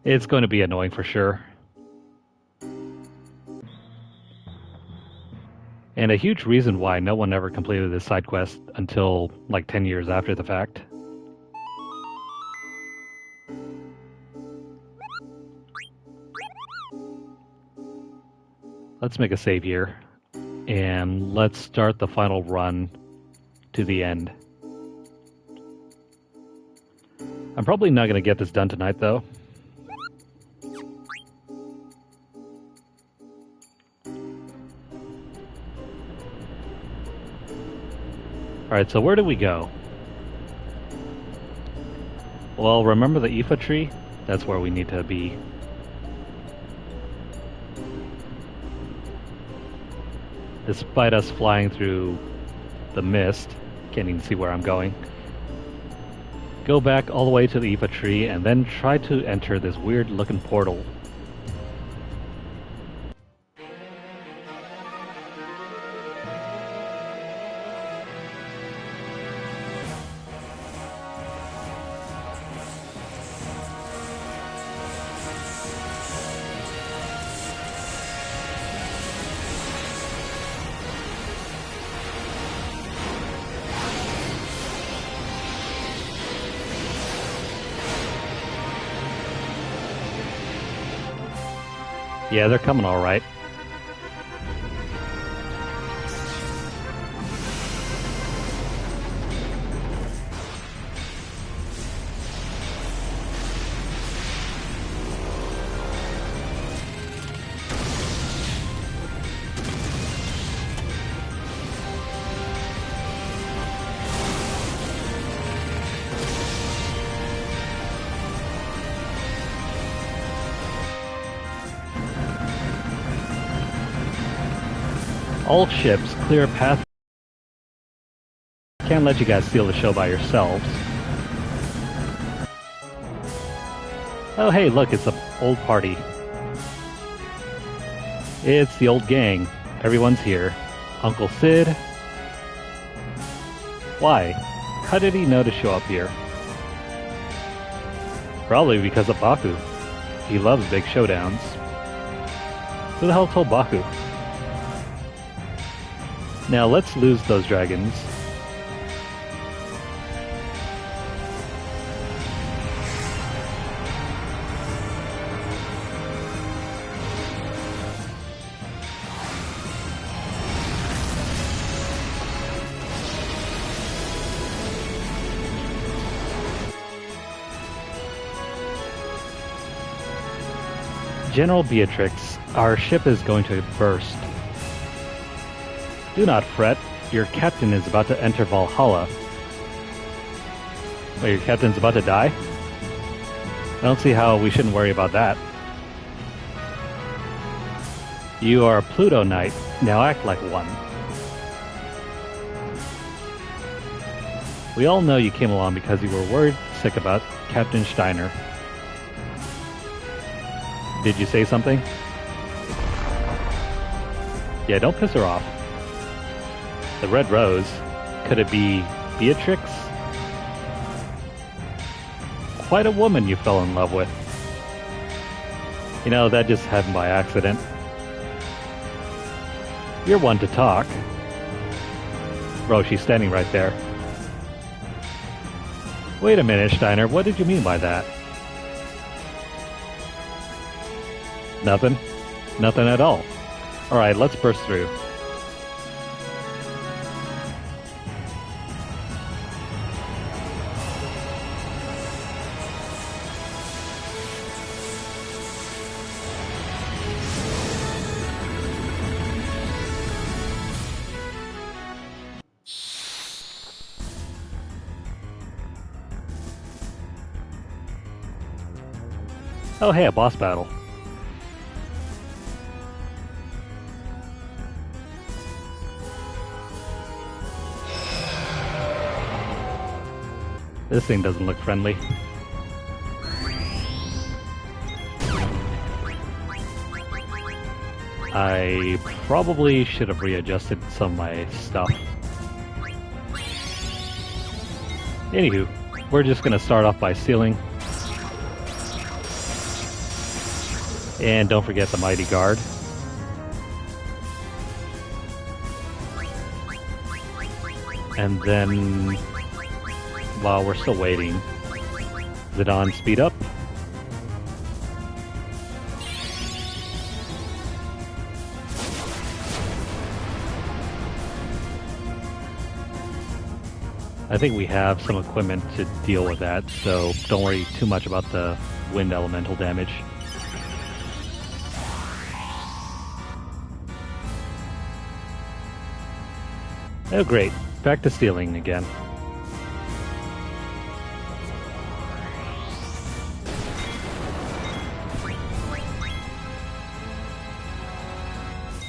A: It's going to be annoying for sure. And a huge reason why no one ever completed this side quest until like 10 years after the fact. Let's make a save here, and let's start the final run to the end. I'm probably not going to get this done tonight, though. Alright, so where do we go? Well, remember the Ifa tree? That's where we need to be. Despite us flying through the mist, can't even see where I'm going. Go back all the way to the Ifa tree and then try to enter this weird looking portal. Yeah, they're coming all right. All ships, clear a path. Can't let you guys steal the show by yourselves. Oh hey, look, it's an old party. It's the old gang. Everyone's here. Uncle Sid. Why? How did he know to show up here? Probably because of Baku. He loves big showdowns. Who the hell told Baku? Now let's lose those dragons. General Beatrix, our ship is going to burst. Do not fret, your captain is about to enter Valhalla. Wait, your captain's about to die? I don't see how we shouldn't worry about that. You are a Pluto Knight, now act like one. We all know you came along because you were worried sick about Captain Steiner. Did you say something? Yeah, don't piss her off. The Red Rose. Could it be Beatrix? Quite a woman you fell in love with. You know, that just happened by accident. You're one to talk. Bro, she's standing right there. Wait a minute, Steiner, what did you mean by that? Nothing? Nothing at all. Alright, let's burst through. Oh hey, a boss battle. This thing doesn't look friendly. I probably should have readjusted some of my stuff. Anywho, we're just gonna start off by sealing. And don't forget the Mighty Guard. And then, while we're still waiting, Zidane speed up. I think we have some equipment to deal with that, so don't worry too much about the wind elemental damage. Oh great, back to stealing again.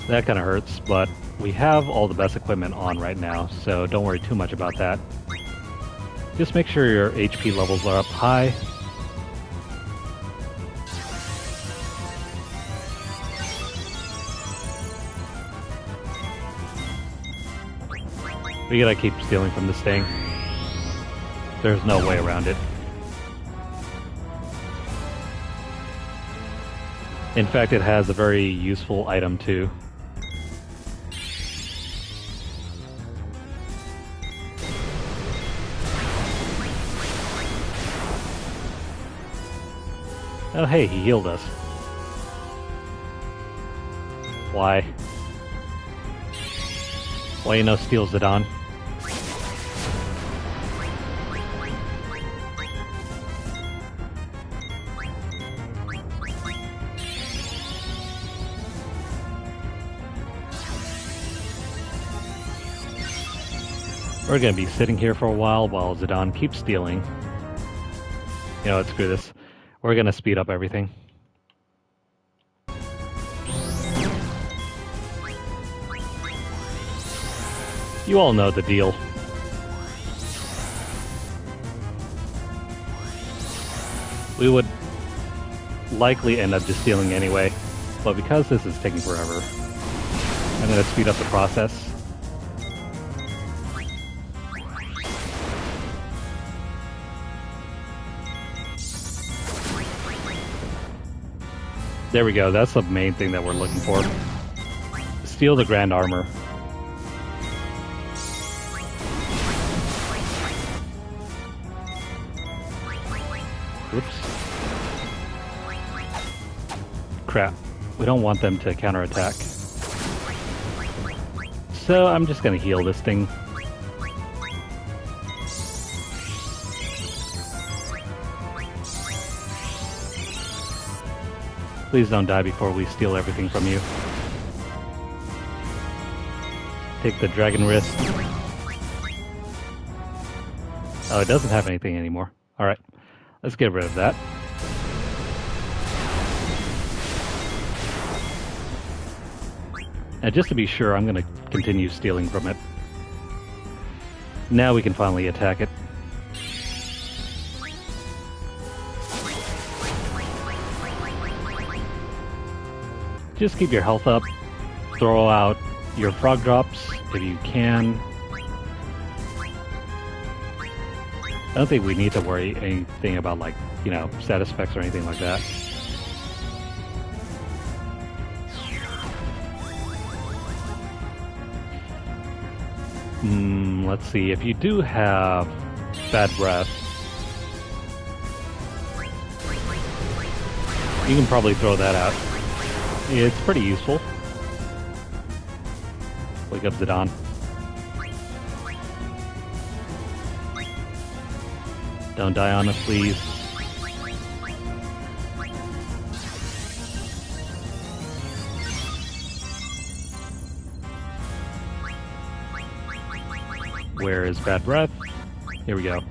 A: That kind of hurts, but we have all the best equipment on right now, so don't worry too much about that. Just make sure your HP levels are up high. We gotta keep stealing from this thing. There's no way around it. In fact, it has a very useful item too. Oh hey, he healed us. Why? Why you know steal Zidane? We're gonna be sitting here for a while Zidane keeps stealing. You know what, screw this. We're gonna speed up everything. You all know the deal. We would likely end up just stealing anyway, but because this is taking forever, I'm gonna speed up the process. There we go, that's the main thing that we're looking for. Steal the Grand Armor. Whoops. Crap. We don't want them to counterattack. So I'm just gonna heal this thing. Please don't die before we steal everything from you. Take the dragon wrist. Oh, it doesn't have anything anymore. Alright, let's get rid of that. And just to be sure, I'm going to continue stealing from it. Now we can finally attack it. Just keep your health up. Throw out your frog drops if you can. I don't think we need to worry anything about, like, you know, status effects or anything like that. Let's see, if you do have bad breath, you can probably throw that out. It's pretty useful. Wake up Zidane. Don't die on us, please. Where is bad breath? Here we go.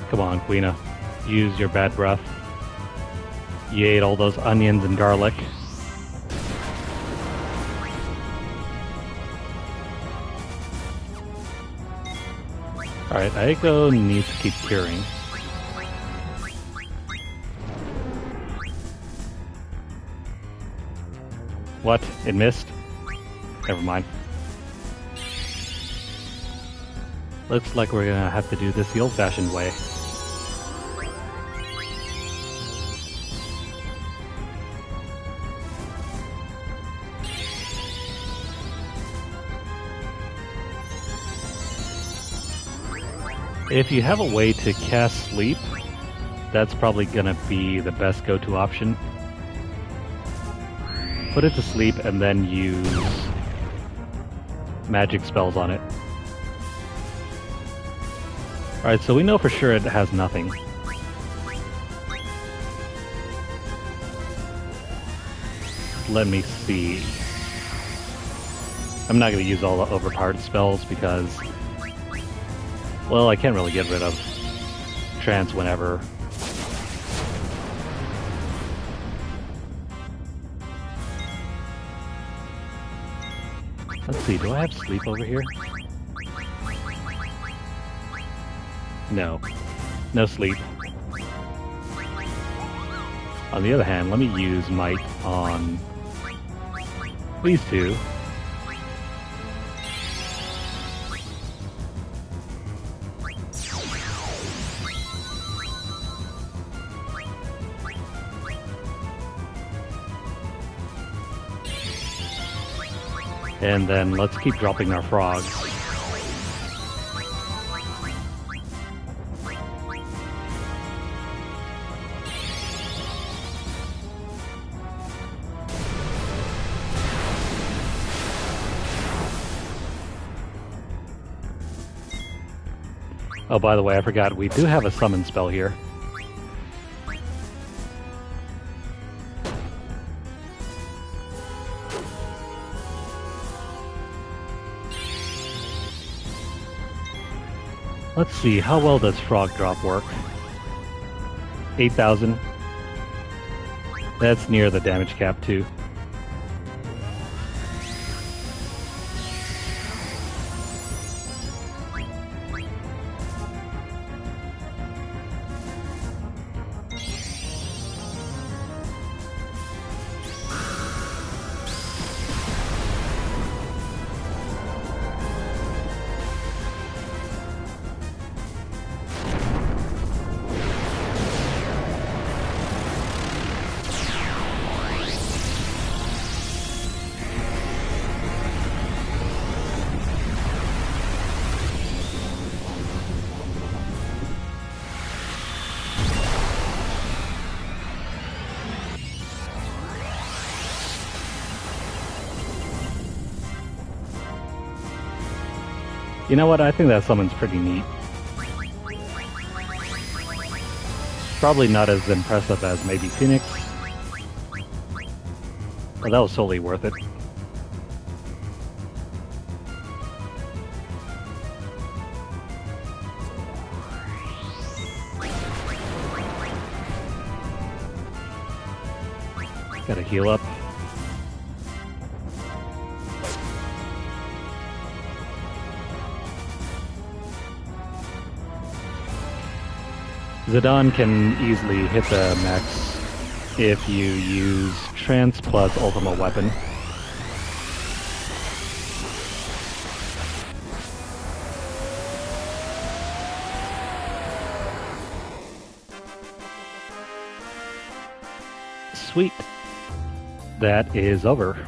A: Come on, Queena. Use your bad breath. You ate all those onions and garlic. Alright, Aiko needs to keep curing. What? It missed? Never mind. Looks like we're gonna have to do this the old-fashioned way. If you have a way to cast sleep, that's probably gonna be the best go-to option. Put it to sleep and then use magic spells on it. Alright, so we know for sure it has nothing. Let me see. I'm not going to use all the overpowered spells because, well, I can't really get rid of trance whenever. Let's see, do I have sleep over here? No. No sleep. On the other hand, let me use might on these two. And then let's keep dropping our frogs. Oh, by the way, I forgot, we do have a summon spell here. Let's see, how well does Frog Drop work? 8,000. That's near the damage cap, too. You know what? I think that summon's pretty neat. Probably not as impressive as maybe Phoenix, but that was totally worth it. Gotta heal up. Zidane can easily hit the max if you use Trance plus Ultimate Weapon. Sweet. That is over.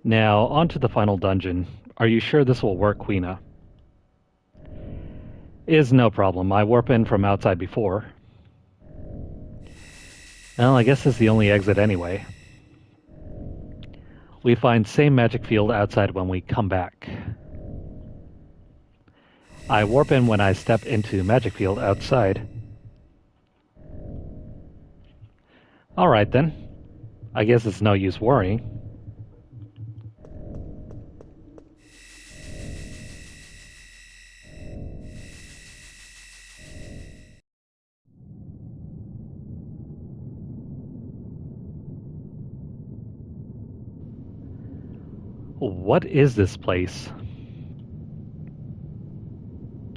A: Now, on to the final dungeon. Are you sure this will work, Queena? Is no problem. I warp in from outside before. Well, I guess it's the only exit anyway. We find same magic field outside when we come back. I warp in when I step into magic field outside. Alright then. I guess it's no use worrying. What is this place?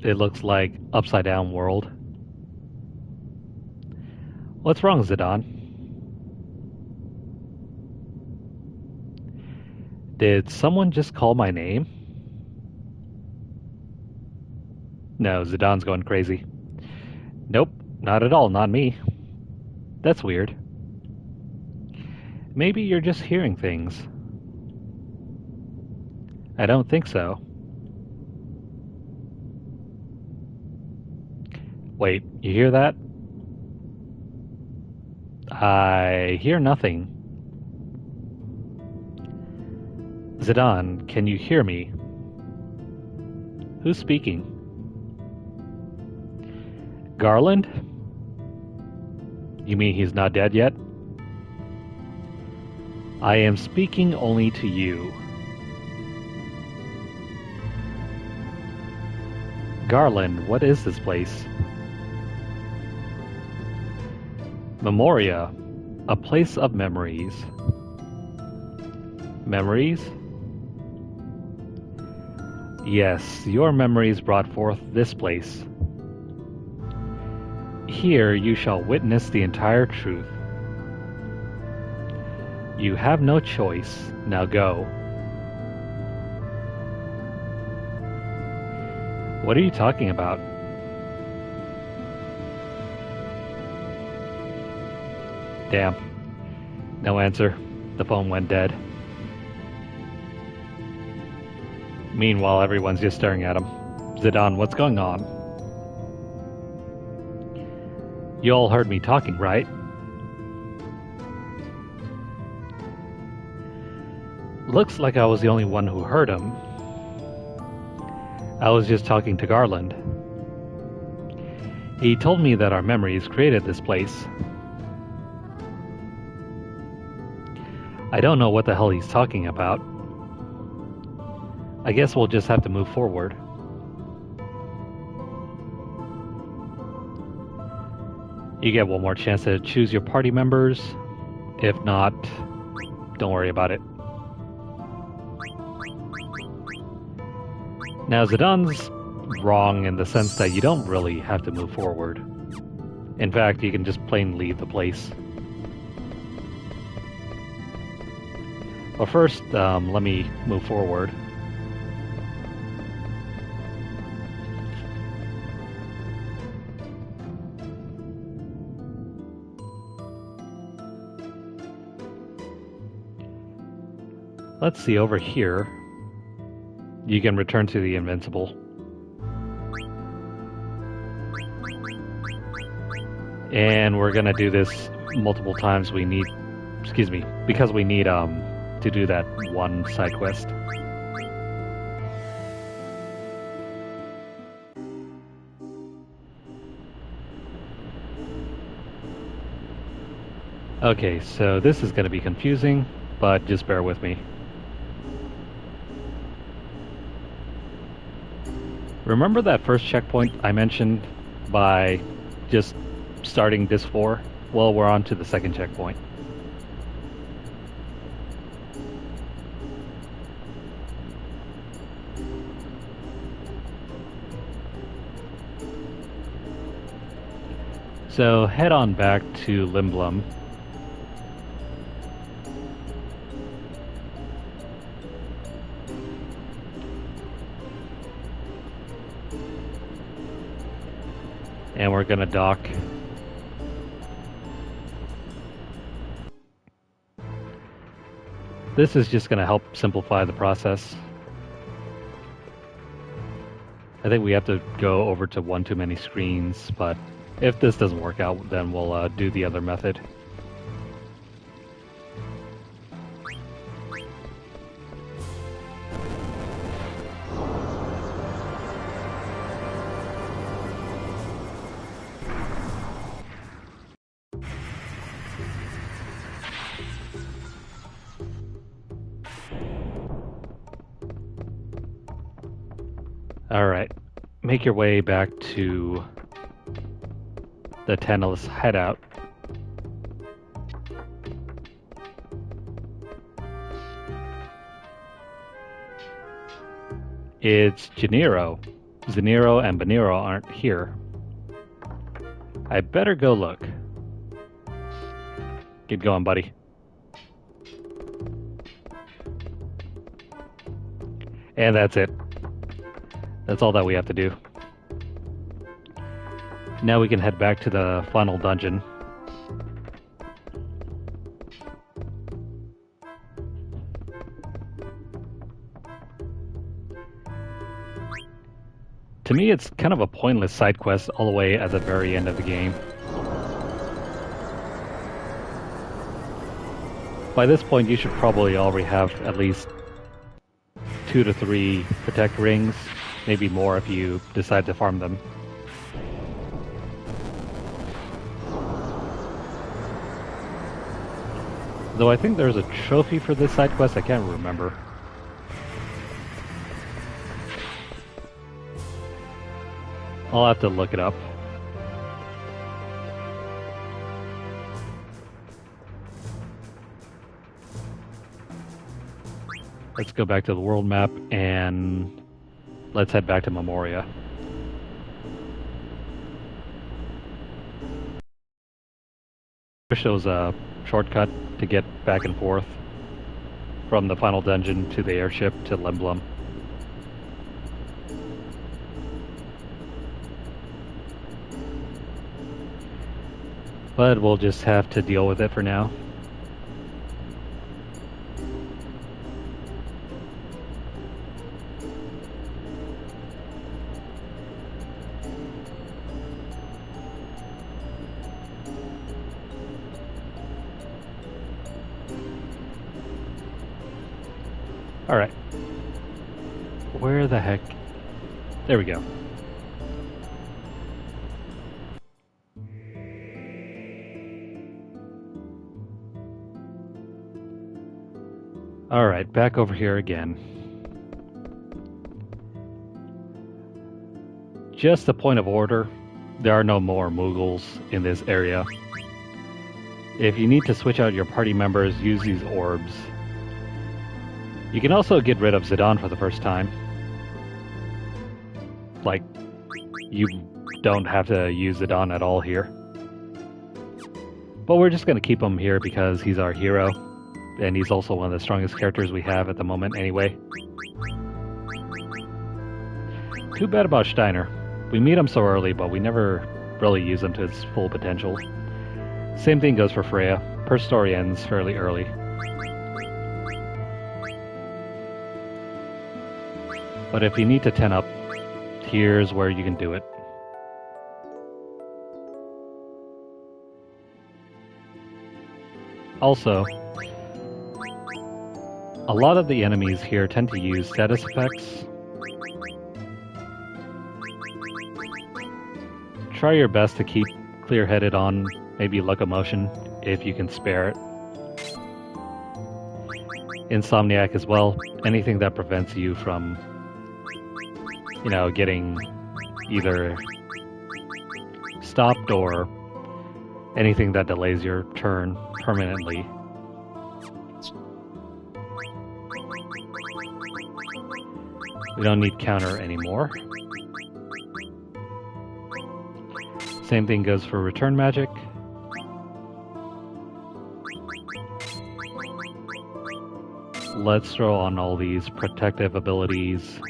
A: It looks like upside down world. What's wrong, Zidane? Did someone just call my name? No, Zidane's going crazy. Nope, not at all, not me. That's weird. Maybe you're just hearing things. I don't think so. Wait, you hear that? I hear nothing. Zidane, can you hear me? Who's speaking? Garland? You mean he's not dead yet? I am speaking only to you. Garland, what is this place? Memoria, a place of memories. Memories? Yes, your memories brought forth this place. Here you shall witness the entire truth. You have no choice. Now go. What are you talking about? Damn. No answer. The phone went dead. Meanwhile, everyone's just staring at him. Zidane, what's going on? You all heard me talking, right? Looks like I was the only one who heard him. I was just talking to Garland. He told me that our memories created this place. I don't know what the hell he's talking about. I guess we'll just have to move forward. You get one more chance to choose your party members. If not, don't worry about it. Now, Zidane's wrong in the sense that you don't really have to move forward. In fact, you can just plain leave the place. But first, let me move forward. Let's see, over here, you can return to the Invincible. And we're gonna do this multiple times. We need, excuse me, because we need to do that one side quest. Okay, so this is gonna be confusing, but just bear with me. Remember that first checkpoint I mentioned by just starting disc 4? Well, we're on to the second checkpoint. So head on back to Limblum. And we're gonna dock. This is just gonna help simplify the process. I think we have to go over to one too many screens, but if this doesn't work out, then we'll do the other method. Alright, make your way back to the Tantalus hideout. It's Nero. Nero and Nero aren't here. I better go look. Get going, buddy. And that's it. That's all that we have to do. Now we can head back to the final dungeon. To me, it's kind of a pointless side quest all the way at the very end of the game. By this point, you should probably already have at least 2 to 3 protect rings, maybe more if you decide to farm them. Though I think there's a trophy for this side quest, I can't remember. I'll have to look it up. Let's go back to the world map and let's head back to Memoria. It shows a shortcut to get back and forth from the final dungeon to the airship to Limblum. But we'll just have to deal with it for now. Alright. Where the heck? There we go. Alright, back over here again. Just a point of order, there are no more Moogles in this area. If you need to switch out your party members, use these orbs. You can also get rid of Zidane for the first time. Like, you don't have to use Zidane at all here. But we're just going to keep him here because he's our hero. And he's also one of the strongest characters we have at the moment anyway. Too bad about Steiner. We meet him so early, but we never really use him to his full potential. Same thing goes for Freya. Her story ends fairly early. But if you need to 10 up, here's where you can do it. Also, a lot of the enemies here tend to use status effects. Try your best to keep clear-headed on maybe locomotion if you can spare it. Insomniac as well. Anything that prevents you from, getting either stopped or anything that delays your turn permanently. We don't need counter anymore. Same thing goes for return magic. Let's throw on all these protective abilities.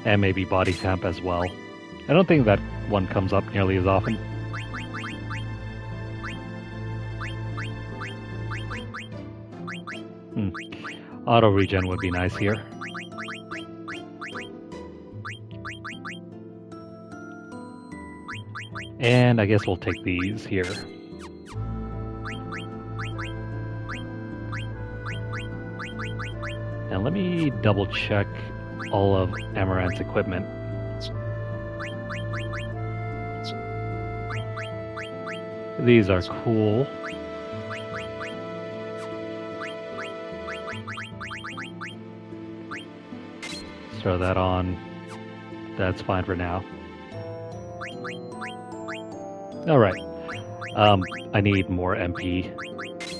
A: And maybe body temp as well. I don't think that one comes up nearly as often. Auto regen would be nice here. And I guess we'll take these here. And let me double check all of Amaranth's equipment. These are cool. Throw that on. That's fine for now. Alright. I need more MP.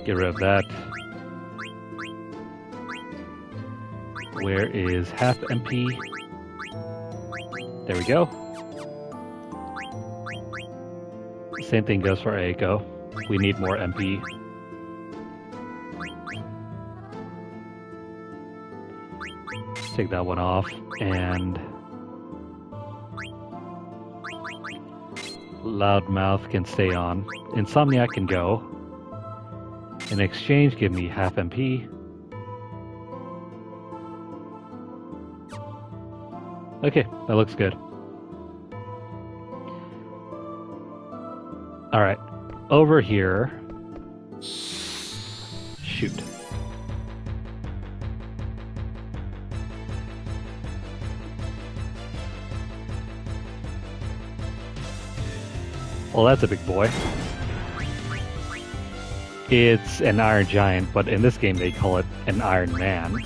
A: Get rid of that. Where is half MP? There we go. Same thing goes for Aiko. We need more MP. Take that one off, and Loudmouth can stay on. Insomniac can go. In exchange, give me half MP. Okay, that looks good. Alright, over here. Shoot. Well, that's a big boy. It's an Iron Giant, but in this game they call it an Iron Man.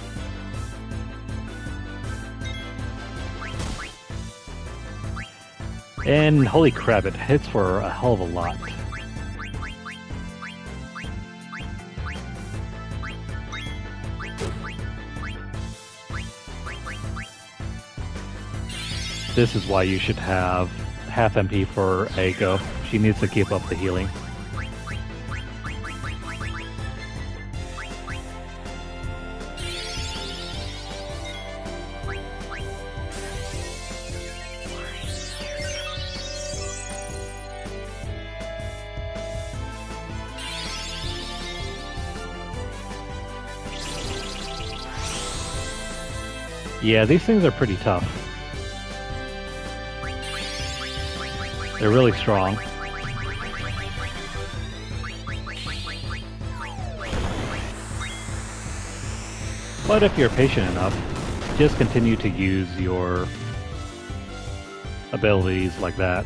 A: And holy crap, it hits for a hell of a lot. This is why you should have half MP for Aiko. She needs to keep up the healing. Yeah, these things are pretty tough. They're really strong. But if you're patient enough, just continue to use your abilities like that.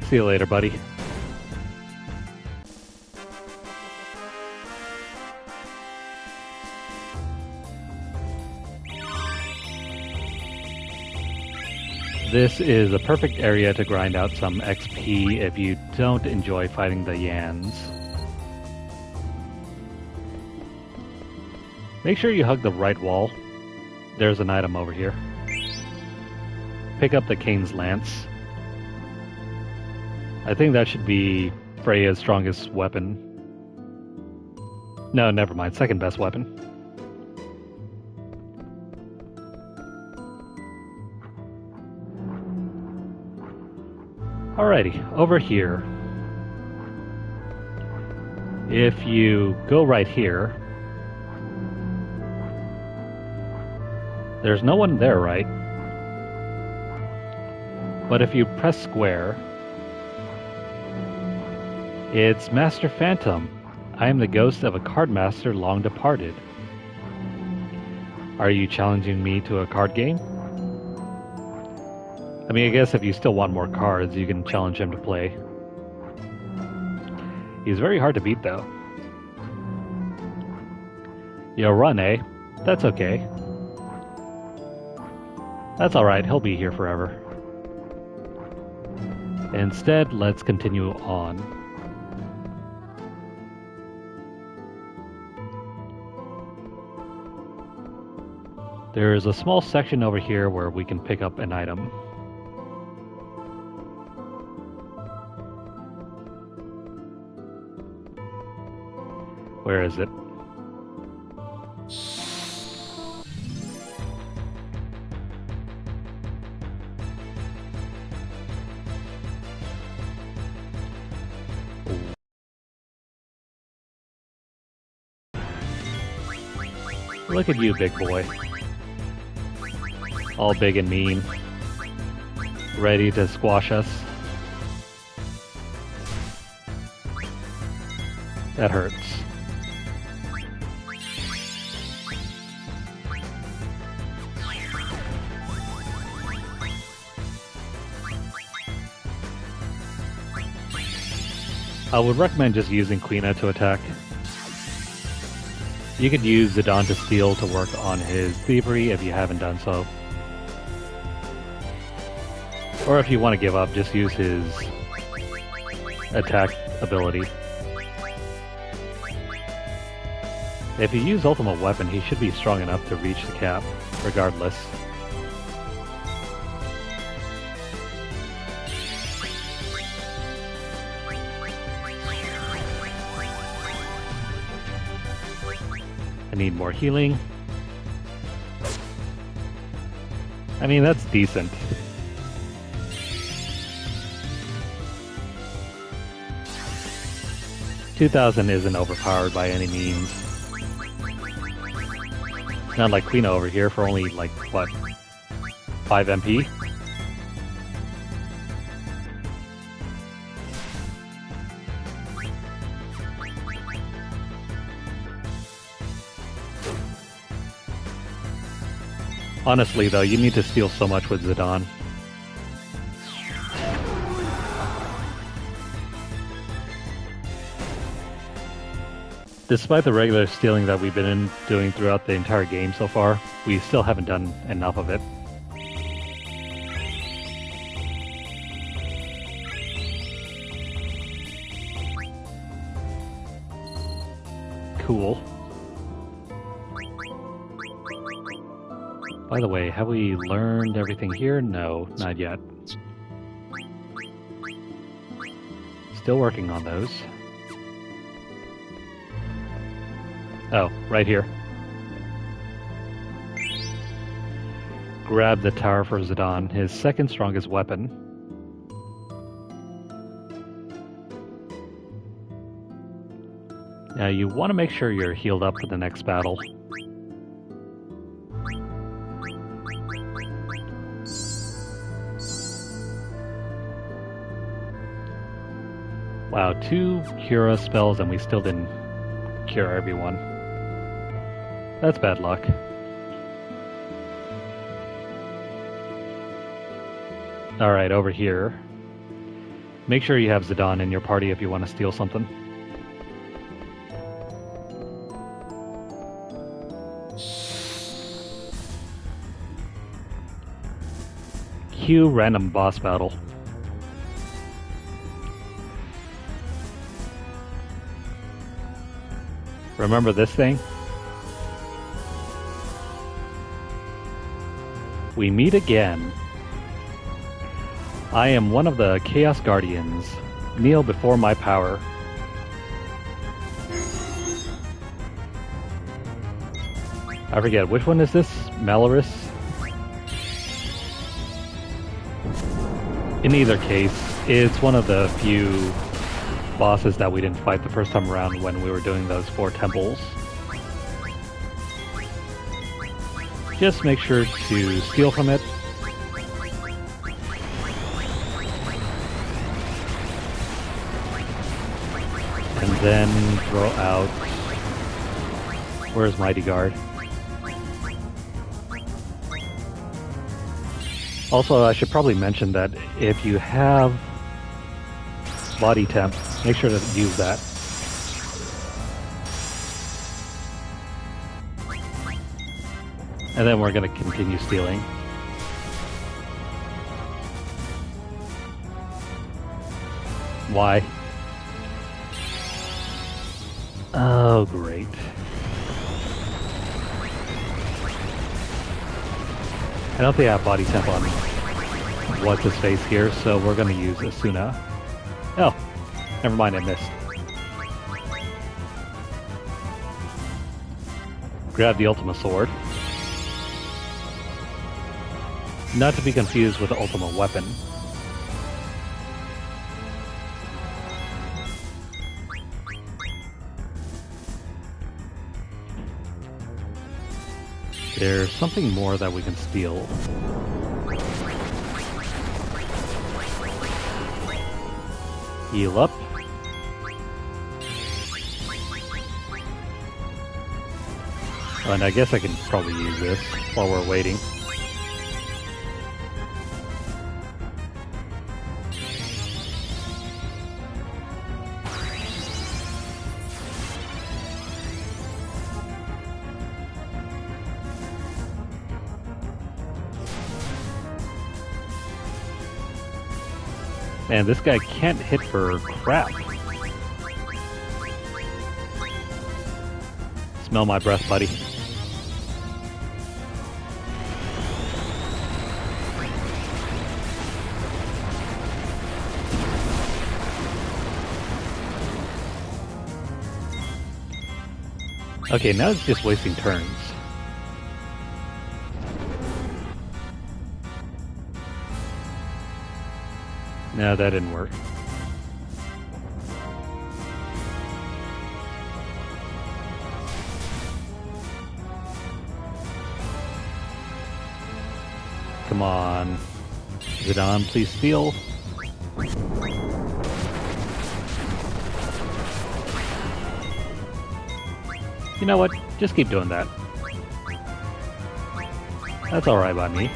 A: See you later, buddy. This is a perfect area to grind out some XP if you don't enjoy fighting the Yans. Make sure you hug the right wall. There's an item over here. Pick up the Kane's Lance. I think that should be Freya's strongest weapon. No, never mind. Second best weapon. Alrighty, over here. If you go right here, there's no one there, right? But if you press square, it's Master Phantom. I am the ghost of a card master long departed. Are you challenging me to a card game? I mean, I guess if you still want more cards, you can challenge him to play. He's very hard to beat, though. You'll run, eh? That's okay. That's alright, he'll be here forever. Instead, let's continue on. There is a small section over here where we can pick up an item. Where is it? Look at you, big boy. All big and mean. Ready to squash us. That hurts. I would recommend just using Quina to attack. You could use Zidane to steal to work on his thievery if you haven't done so. Or if you want to give up, just use his attack ability. If you use Ultimate Weapon, he should be strong enough to reach the cap, regardless. I need more healing. I mean, that's decent. $2,000 isn't overpowered by any means. Not like Quina over here for only, like, what, 5 MP? Honestly, though, you need to steal so much with Zidane. Despite the regular stealing that we've been doing throughout the entire game so far, we still haven't done enough of it. Cool. By the way, have we learned everything here? No, not yet. Still working on those. Oh, right here. Grab the tower for Zidane, his second strongest weapon. Now you want to make sure you're healed up for the next battle. Wow, 2 Cura spells and we still didn't cure everyone. That's bad luck. Alright, over here. Make sure you have Zidane in your party if you want to steal something. Cue random boss battle. Remember this thing? We meet again. I am one of the Chaos Guardians. Kneel before my power. I forget, which one is this? Malorus? In either case, it's one of the few bosses that we didn't fight the first time around when we were doing those 4 temples. Just make sure to steal from it. And then throw out... Where's Mighty Guard? Also, I should probably mention that if you have body temp, make sure to use that. And then we're going to continue stealing. Why? Oh, great. I don't think I have body temp on what's his face here, so we're going to use Asuna. Oh, never mind, I missed. Grab the Ultima Sword. Not to be confused with the Ultima Weapon. There's something more that we can steal. Heal up. And I guess I can probably use this while we're waiting. Man, this guy can't hit for crap. Smell my breath, buddy. Okay, now it's just wasting turns. No, that didn't work. Come on. Zidane, please steal. You know what? Just keep doing that. That's alright by me.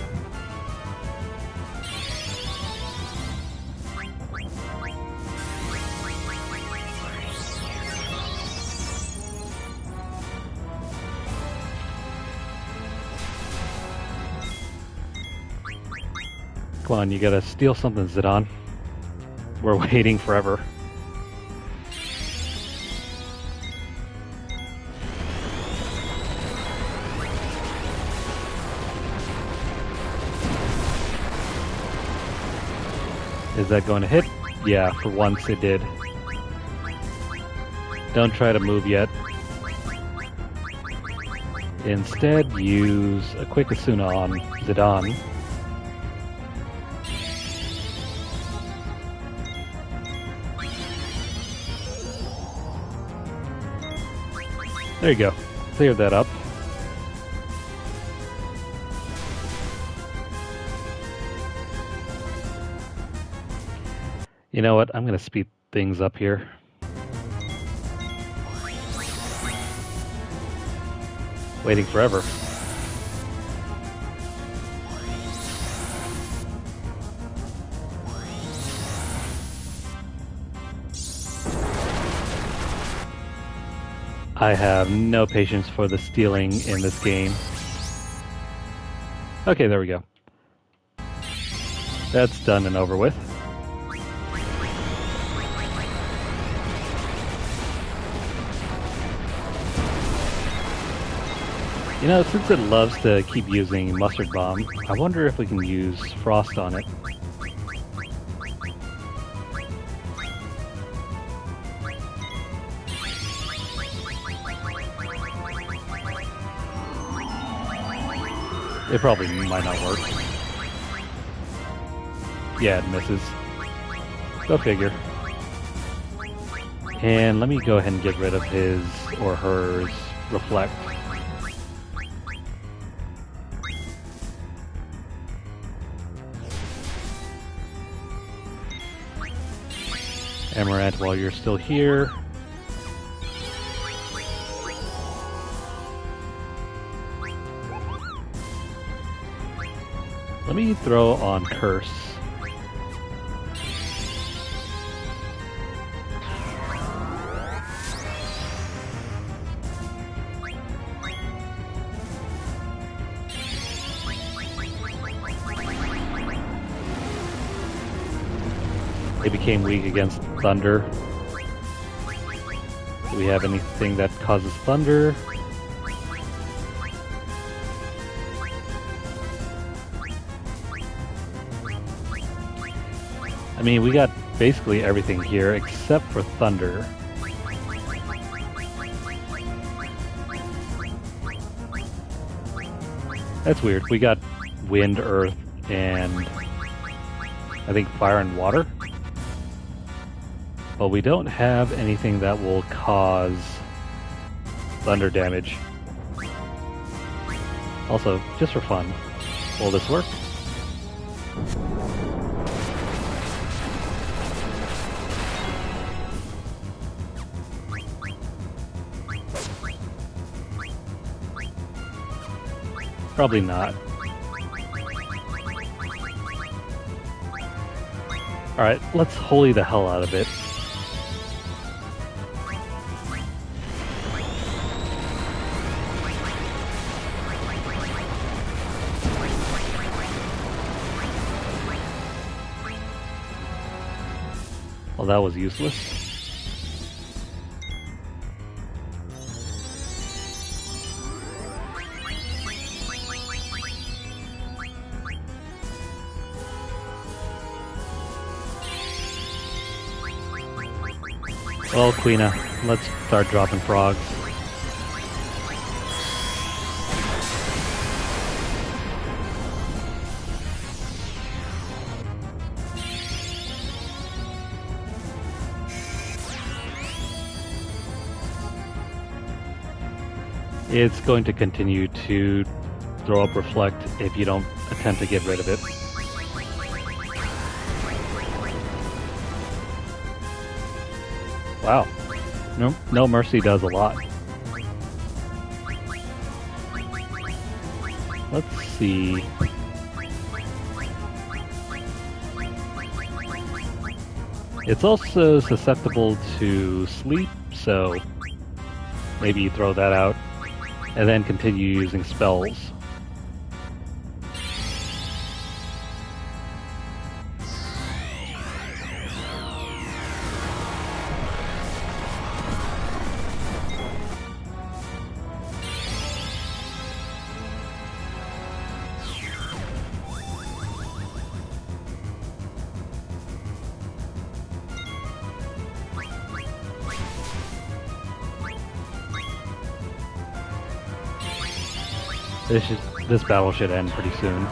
A: Come on, you gotta steal something, Zidane. We're waiting forever. Is that going to hit? Yeah, for once it did. Don't try to move yet. Instead, use a quick Asuna on Zidane. There you go. Clear that up. You know what? I'm going to speed things up here. Waiting forever. I have no patience for the stealing in this game. Okay, there we go. That's done and over with. You know, since it loves to keep using Mustard Bomb, I wonder if we can use Frost on it. It probably might not work. Yeah, it misses. Go figure. And let me go ahead and get rid of his or hers reflect. Amaranth, while you're still here. Let me throw on Curse. They became weak against thunder. Do we have anything that causes thunder? I mean, we got basically everything here except for thunder. That's weird. We got wind, earth, and I think fire and water. But we don't have anything that will cause thunder damage. Also, just for fun, will this work? Probably not. Alright, let's holy the hell out of it. Well, that was useless. Well, Queena, let's start dropping frogs. It's going to continue to throw up reflect if you don't attempt to get rid of it. Wow. No Mercy does a lot. Let's see. It's also susceptible to sleep, so maybe you throw that out and then continue using spells. This battle should end pretty soon.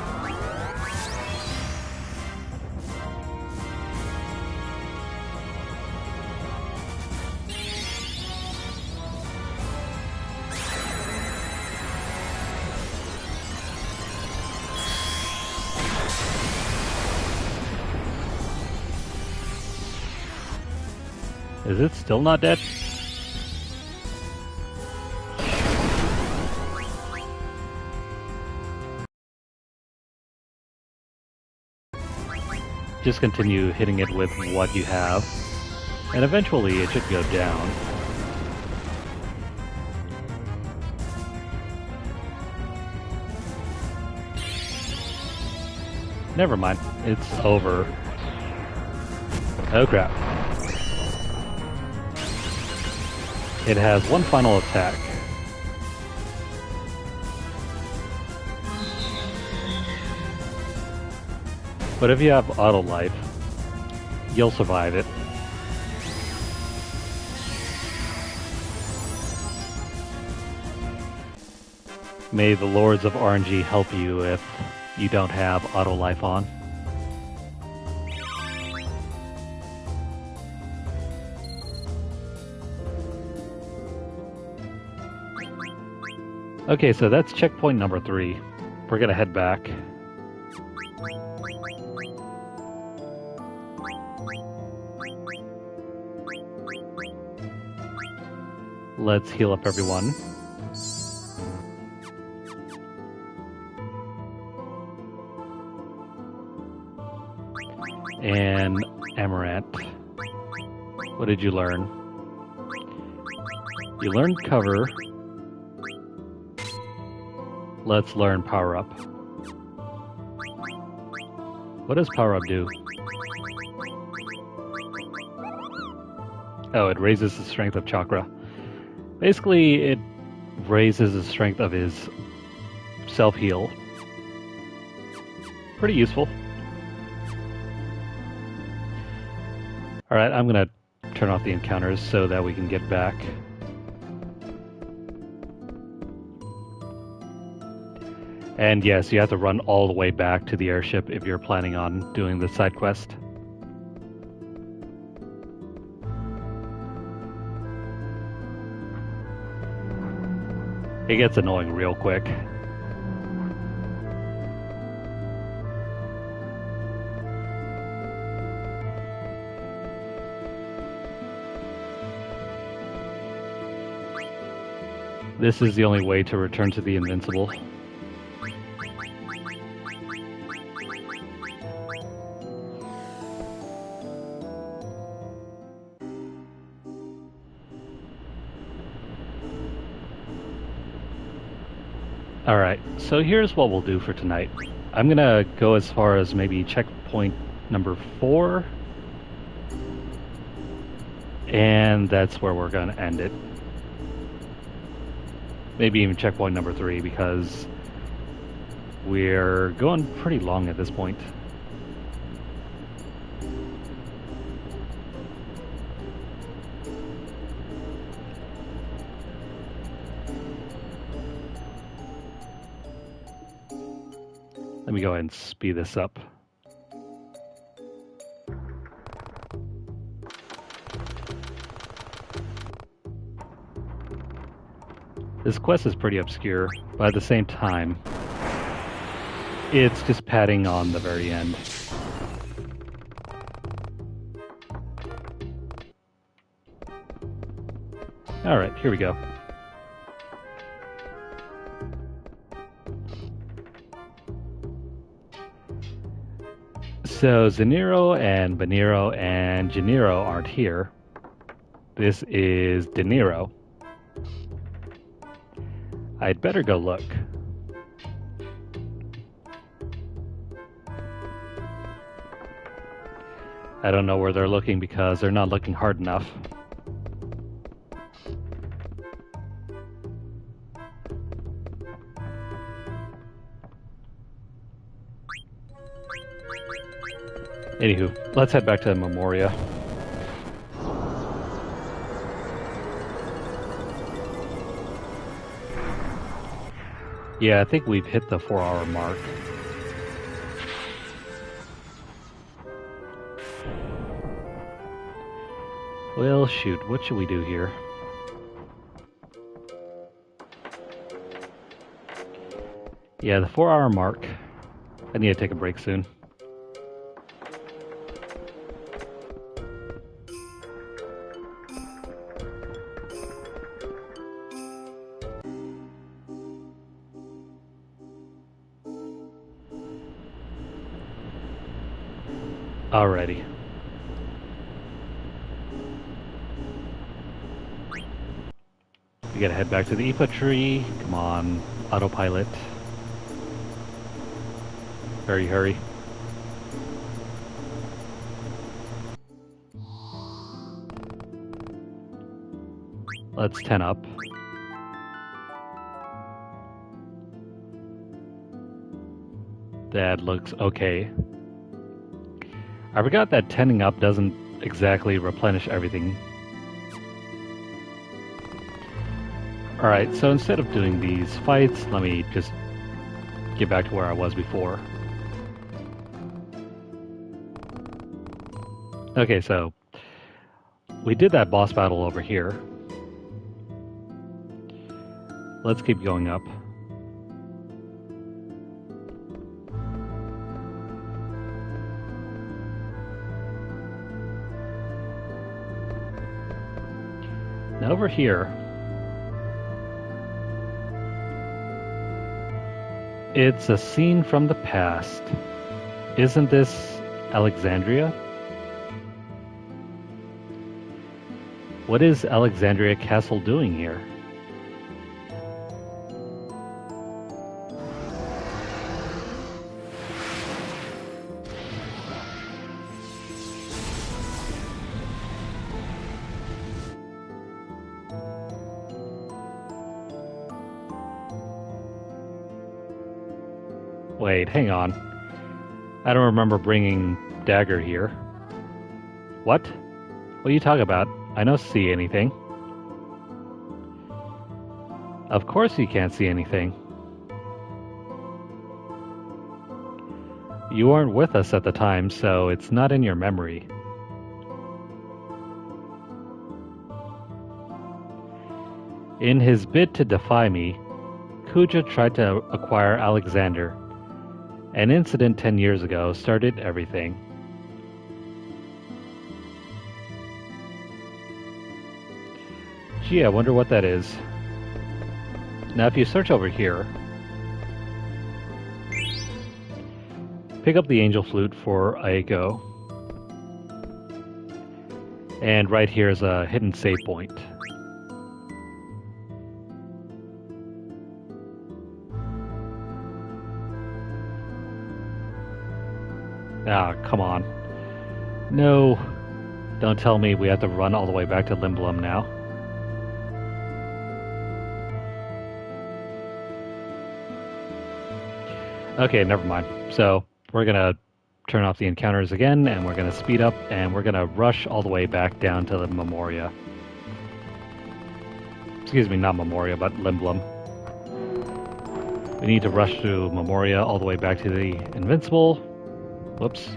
A: Is it still not dead? Just continue hitting it with what you have, and eventually it should go down. Never mind, it's over. Oh crap. It has one final attack. But if you have auto life, you'll survive it. May the Lords of RNG help you if you don't have auto life on. Okay, so that's checkpoint number 3. We're gonna head back. Let's heal up everyone. And Amaranth, what did you learn? You learned cover. Let's learn power up. What does power up do? Oh, it raises the strength of chakra. Basically, it raises the strength of his self-heal. Pretty useful. Alright, I'm gonna turn off the encounters so that we can get back. And yes, you have to run all the way back to the airship if you're planning on doing the side quest. It gets annoying real quick. This is the only way to return to the Invincible. Alright, so here's what we'll do for tonight. I'm gonna go as far as maybe checkpoint number 4. And that's where we're gonna end it. Maybe even checkpoint number 3, because we're going pretty long at this point. Let me go ahead and speed this up. This quest is pretty obscure, but at the same time, it's just padding on the very end. Alright, here we go. So Zanero and Banero and Janero aren't here. This is De Niro. I'd better go look. I don't know where they're looking because they're not looking hard enough. Anywho, let's head back to Memoria. Yeah, I think we've hit the 4-hour mark. Well, shoot, what should we do here? Yeah, the 4-hour mark. I need to take a break soon. Alrighty. We gotta head back to the IPA tree. Come on, autopilot. Hurry, hurry. Let's 10 up. That looks okay. I forgot that 10ing up doesn't exactly replenish everything. Alright, so instead of doing these fights, let me just get back to where I was before. Okay, so we did that boss battle over here. Let's keep going up. Now over here, it's a scene from the past. Isn't this Alexandria? What is Alexandria Castle doing here? Wait, hang on. I don't remember bringing dagger here. What? What are you talking about? I don't see anything. Of course you can't see anything. You weren't with us at the time, so it's not in your memory. In his bid to defy me, Kuja tried to acquire Alexander. An incident 10 years ago started everything. Gee, I wonder what that is. Now if you search over here, pick up the angel flute for Aiko. And right here is a hidden save point. Ah, come on. No. Don't tell me we have to run all the way back to Limblum now. Okay, never mind. So, we're gonna turn off the encounters again, and we're gonna speed up, and we're gonna rush all the way back down to the Memoria. Excuse me, not Memoria, but Limblum. We need to rush through Memoria all the way back to the Invincible. Whoops.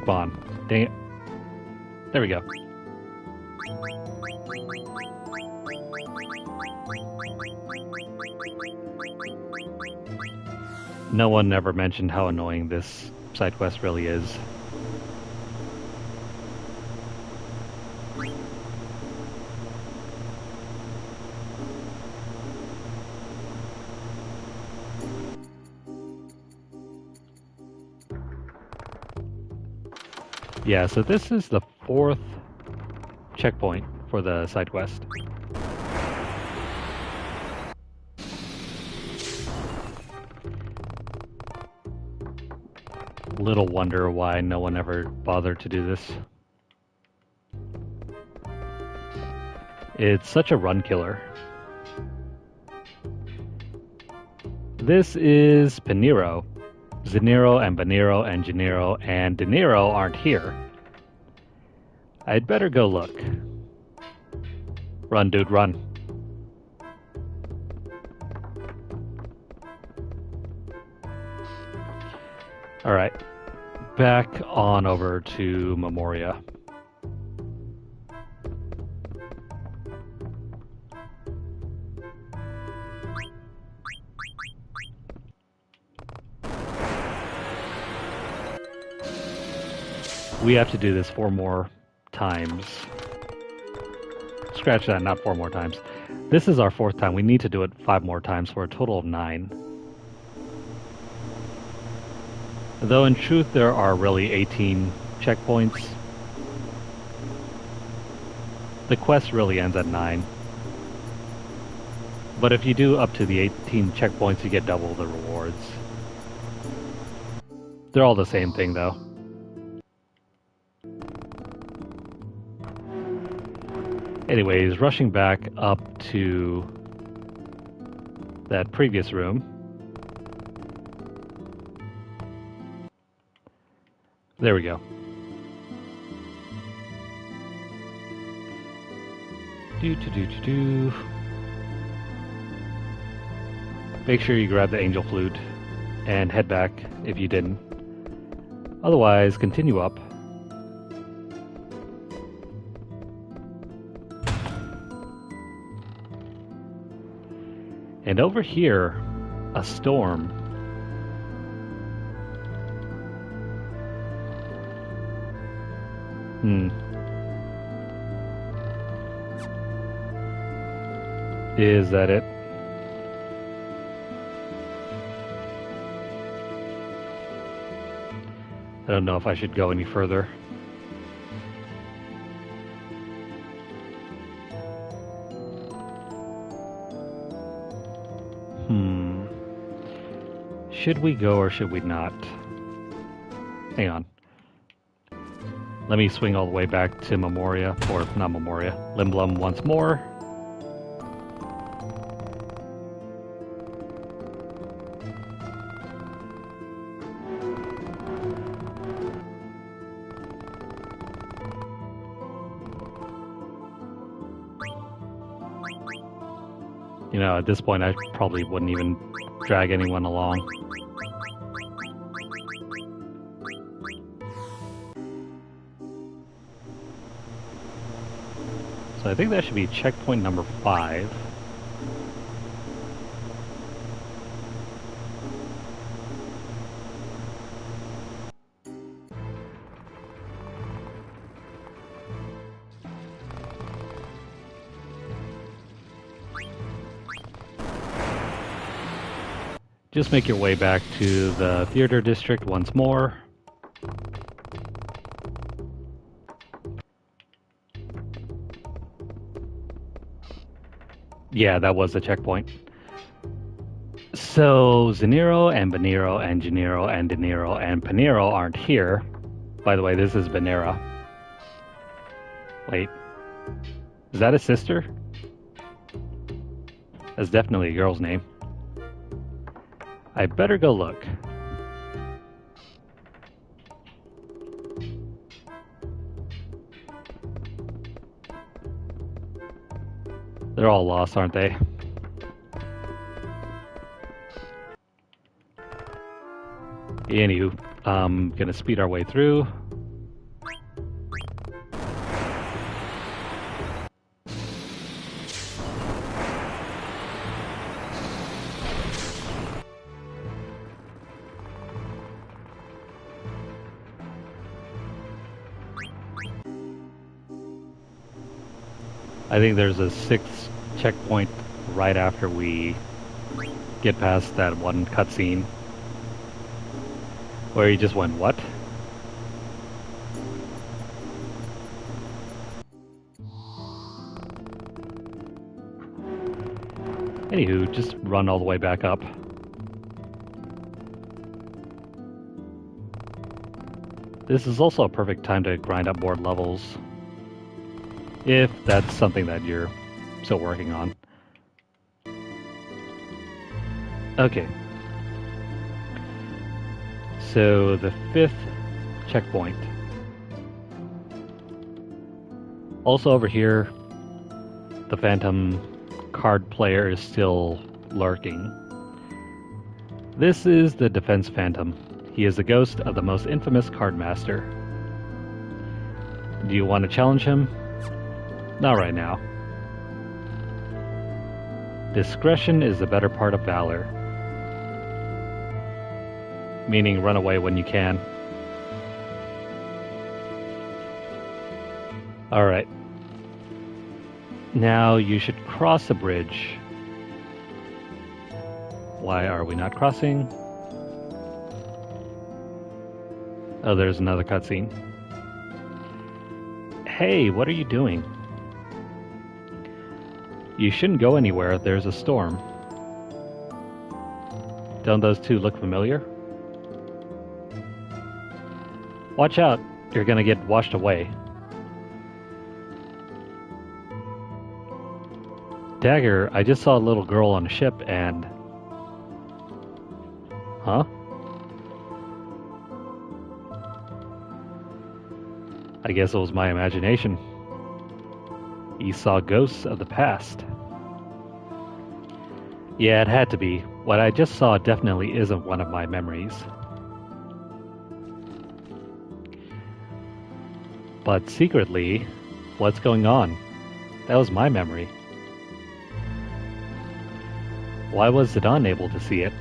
A: Come on. Dang it. There we go. No one ever mentioned how annoying this side quest really is. Yeah, so this is the 4th checkpoint for the side quest. Little wonder why no one ever bothered to do this. It's such a run killer. This is Pinero. Zanero and Banero and Janero and Dinero aren't here. I'd better go look. Run, dude, run. Alright. Back on over to Memoria. We have to do this 4 more times. Scratch that, not 4 more times. This is our 4th time. We need to do it 5 more times for a total of 9. Though in truth there are really 18 checkpoints. The quest really ends at 9. But if you do up to the 18 checkpoints, you get double the rewards. They're all the same thing though. Anyways, rushing back up to that previous room. There we go. Make sure you grab the angel flute and head back if you didn't. Otherwise, continue up. And over here, a storm. Is that it? I don't know if I should go any further. Should we go or should we not? Hang on. Let me swing all the way back to Memoria, or not Memoria, Limblum once more. You know, at this point I probably wouldn't even drag anyone along. So I think that should be checkpoint number 5. Just make your way back to the theater district once more. Yeah, that was the checkpoint. So, Zanero and Banero and Janero and Dinero and Panero aren't here. By the way, this is Banera. Wait. Is that a sister? That's definitely a girl's name. I better go look. They're all lost, aren't they? Anywho, I'm gonna speed our way through. I think there's a 6th checkpoint right after we get past that one cutscene where he just went, what? Anywho, just run all the way back up. This is also a perfect time to grind up more levels, if that's something that you're still working on. Okay. So the 5th checkpoint. Also over here, the Phantom card player is still lurking. This is the Defense Phantom. He is the ghost of the most infamous card master. Do you want to challenge him? Not right now. Discretion is the better part of valor. Meaning run away when you can. Alright. Now you should cross a bridge. Why are we not crossing? Oh, there's another cutscene. Hey, what are you doing? You shouldn't go anywhere. There's a storm. Don't those two look familiar? Watch out. You're gonna get washed away. Dagger, I just saw a little girl on a ship and... Huh? I guess it was my imagination. You saw ghosts of the past. Yeah, it had to be. What I just saw definitely isn't one of my memories. But secretly, what's going on? That was my memory. Why was Zidane able to see it?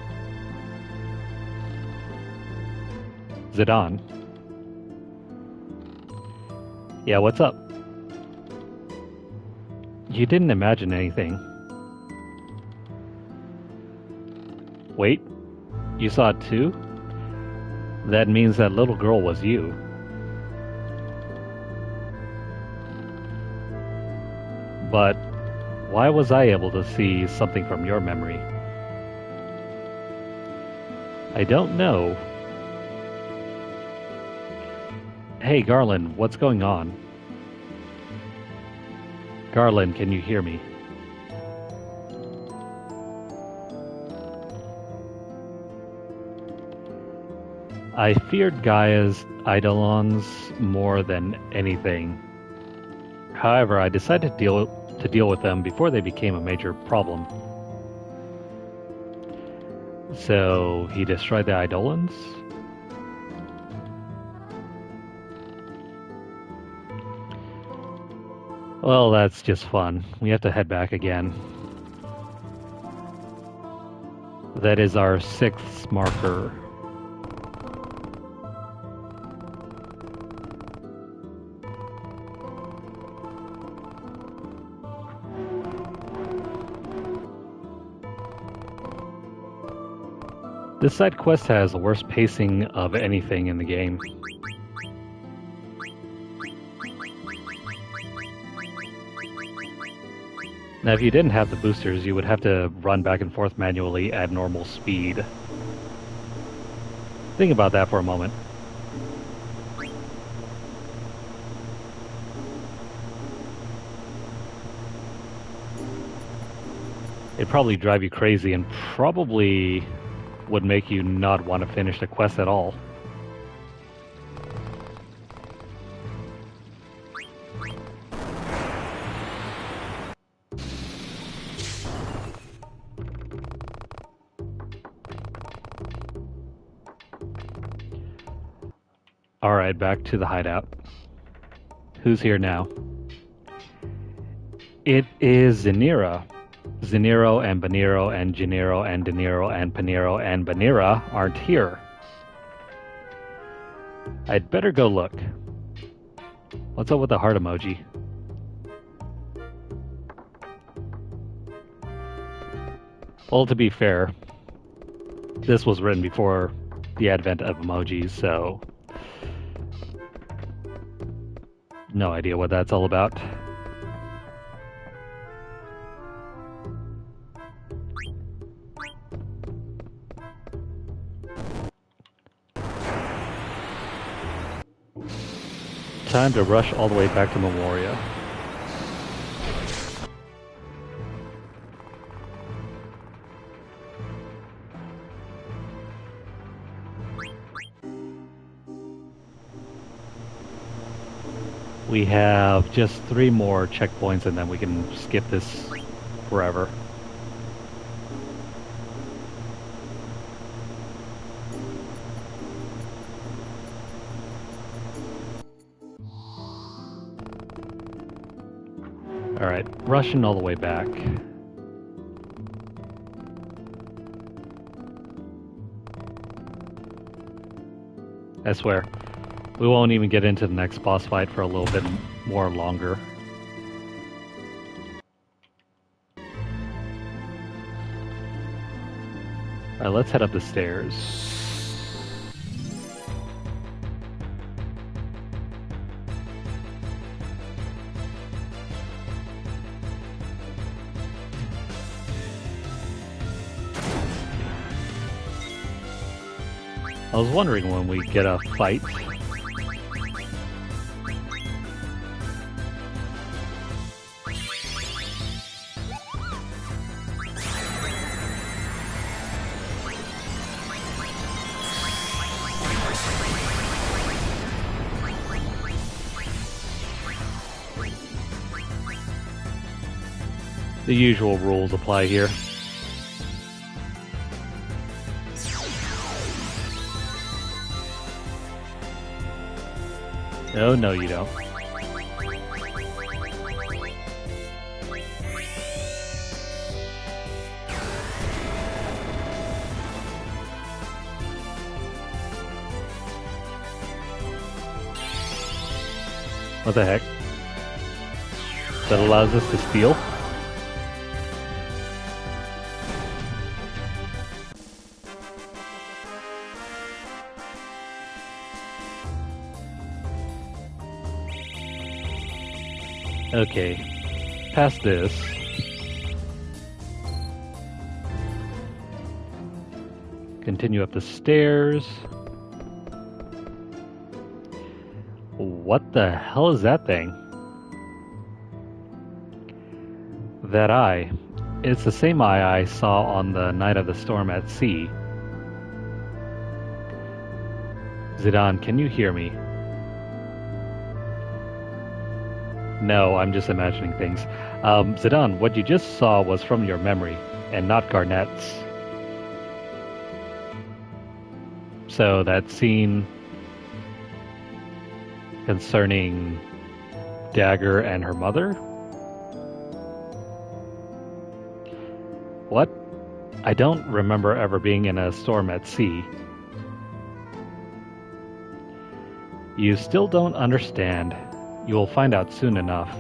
A: Zidane. Yeah, what's up? You didn't imagine anything. Wait, you saw it too? That means that little girl was you. But why was I able to see something from your memory? I don't know. Hey, Garland, what's going on? Garland, can you hear me? I feared Gaia's eidolons more than anything. However, I decided to deal with them before they became a major problem. So, he destroyed the eidolons? Well, that's just fun. We have to head back again. That is our 6th marker. This side quest has the worst pacing of anything in the game. Now, if you didn't have the boosters, you would have to run back and forth manually at normal speed. Think about that for a moment. It'd probably drive you crazy and probably would make you not want to finish the quest at all. Alright, back to the hideout. Who's here now? It is Zenira. Zeniro and Baniro and Gennaro and Deniro and Paniro and Banira aren't here. I'd better go look. What's up with the heart emoji? Well, to be fair, this was written before the advent of emojis, so no idea what that's all about. Time to rush all the way back to Memoria. We have just 3 more checkpoints and then we can skip this forever. Alright, rushing all the way back. I swear, we won't even get into the next boss fight for a little bit more longer. Alright, let's head up the stairs. I was wondering when we get a fight. The usual rules apply here. No, no, you don't. What the heck? That allows us to steal? Okay, past this. Continue up the stairs. What the hell is that thing? That eye. It's the same eye I saw on the night of the storm at sea. Zidane, can you hear me? No, I'm just imagining things. Zidane, what you just saw was from your memory, and not Garnett's. So that scene concerning Dagger and her mother? What? I don't remember ever being in a storm at sea. You still don't understand. You will find out soon enough.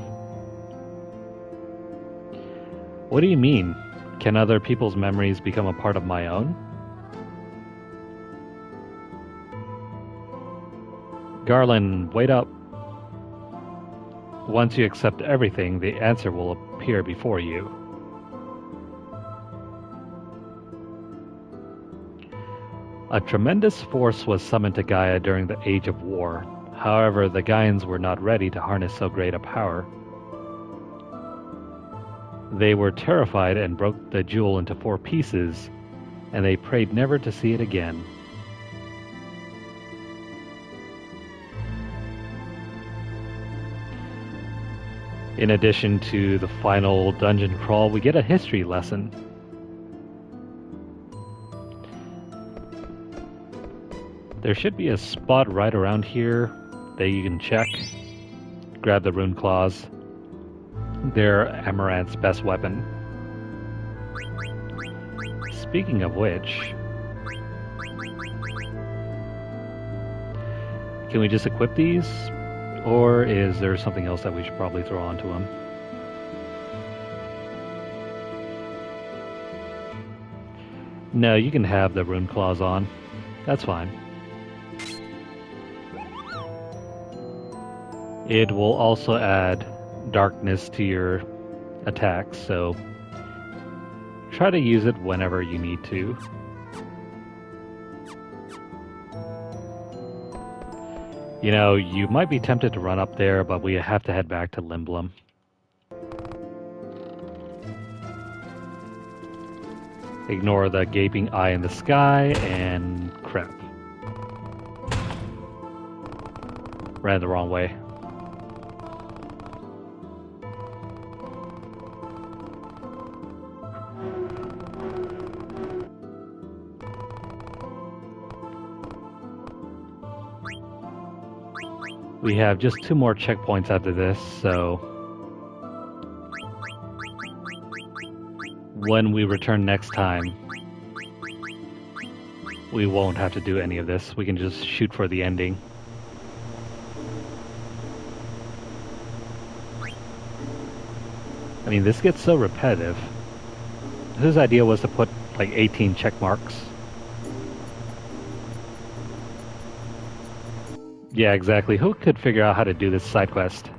A: What do you mean? Can other people's memories become a part of my own? Garland, wait up. Once you accept everything, the answer will appear before you. A tremendous force was summoned to Gaia during the Age of War. However, the Gaians were not ready to harness so great a power. They were terrified and broke the jewel into 4 pieces, and they prayed never to see it again. In addition to the final dungeon crawl, we get a history lesson. There should be a spot right around here that you can check. Grab the rune claws. They're Amaranth's best weapon. Speaking of which, can we just equip these? Or is there something else that we should probably throw onto him? No, you can have the rune claws on. That's fine. It will also add darkness to your attacks, so try to use it whenever you need to. You know, you might be tempted to run up there, but we have to head back to Limblum. Ignore the gaping eye in the sky, and crap. Ran the wrong way. We have just 2 more checkpoints after this, so when we return next time, we won't have to do any of this. We can just shoot for the ending. I mean, this gets so repetitive. His idea was to put like 18 check marks. Yeah, exactly. Who could figure out how to do this side quest?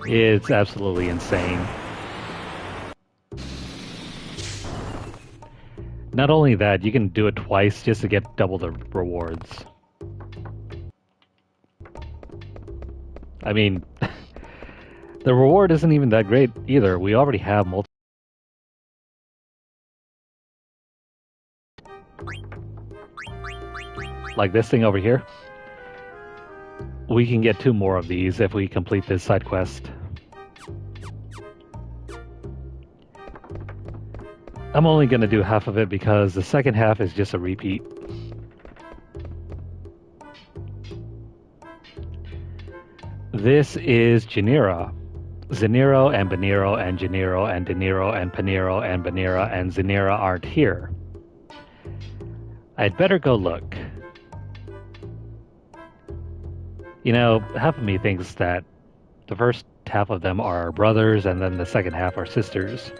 A: It's absolutely insane. Not only that, you can do it twice just to get double the rewards. I mean, the reward isn't even that great either. We already have multiple. Like this thing over here. We can get 2 more of these if we complete this side quest. I'm only going to do half of it because the second half is just a repeat. This is Genera. Zeniro and Beniro and Genero and Deniro and Panero and Benera and Zenera aren't here. I'd better go look. You know, half of me thinks that the first half of them are brothers and then the second half are sisters.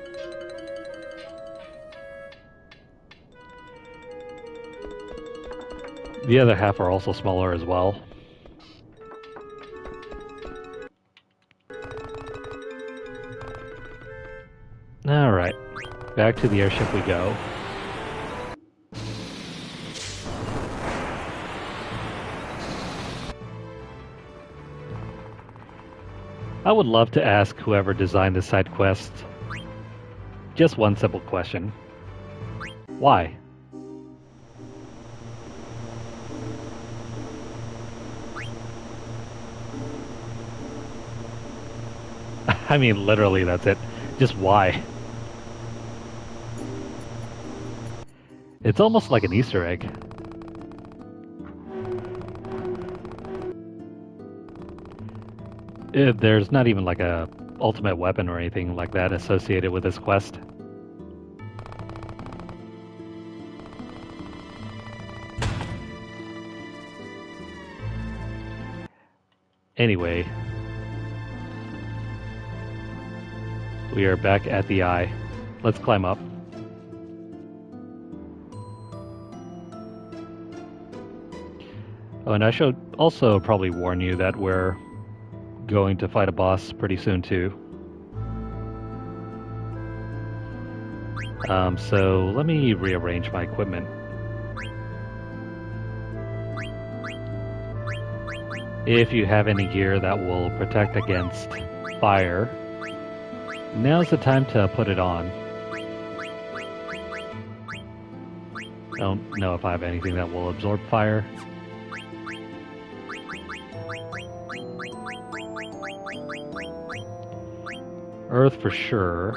A: The other half are also smaller as well. Alright, back to the airship we go. I would love to ask whoever designed this side quest just one simple question. Why? I mean, literally, that's it. Just why? It's almost like an Easter egg. There's not even like a ultimate weapon or anything like that associated with this quest. Anyway, we are back at the eye. Let's climb up. Oh, and I should also probably warn you that we're going to fight a boss pretty soon too. So let me rearrange my equipment. If you have any gear that will protect against fire, now's the time to put it on. I don't know if I have anything that will absorb fire. Earth for sure.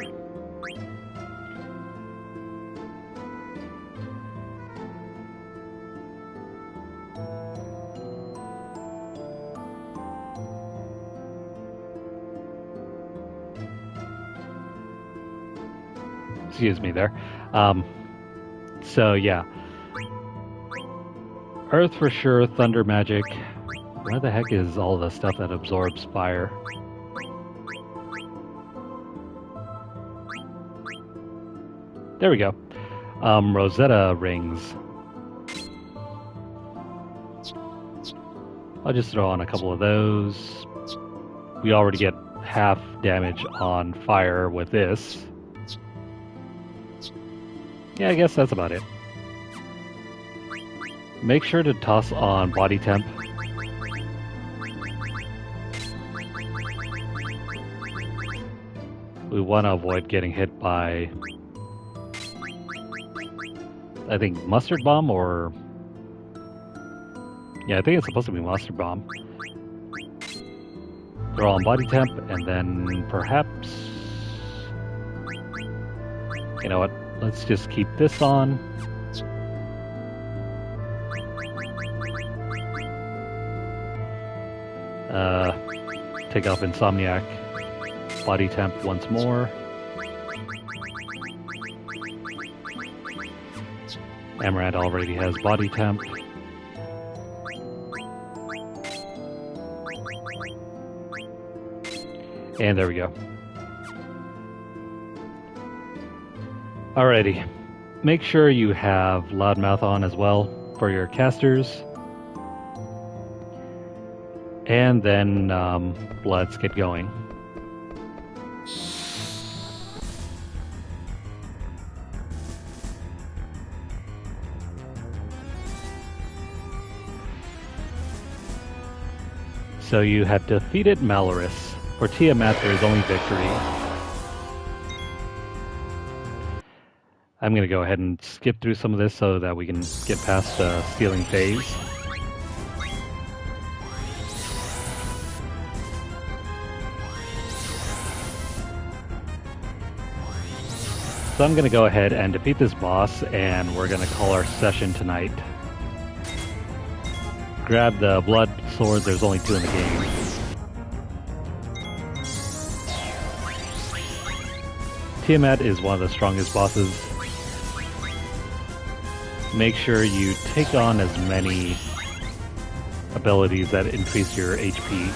A: Excuse me there. So yeah. Earth for sure, thunder magic. Where the heck is all the stuff that absorbs fire? There we go. Rosetta rings. I'll just throw on a couple of those. We already get half damage on fire with this. Yeah, I guess that's about it. Make sure to toss on body temp. We want to avoid getting hit by, I think, mustard bomb or... Yeah, I think it's supposed to be mustard bomb. Throw on body temp and then perhaps... You know what? Let's just keep this on. Take off Insomniac. Body temp once more. Amaranth already has body temp. And there we go. Alrighty. Make sure you have Loudmouth on as well for your casters. And then let's get going. So you have defeated Malorus. For Tiamat, there is only victory. I'm going to go ahead and skip through some of this so that we can get past the stealing phase. So I'm going to go ahead and defeat this boss, and we're going to call our session tonight. Grab the blood sword, there's only 2 in the game. Tiamat is one of the strongest bosses. Make sure you take on as many abilities that increase your HP.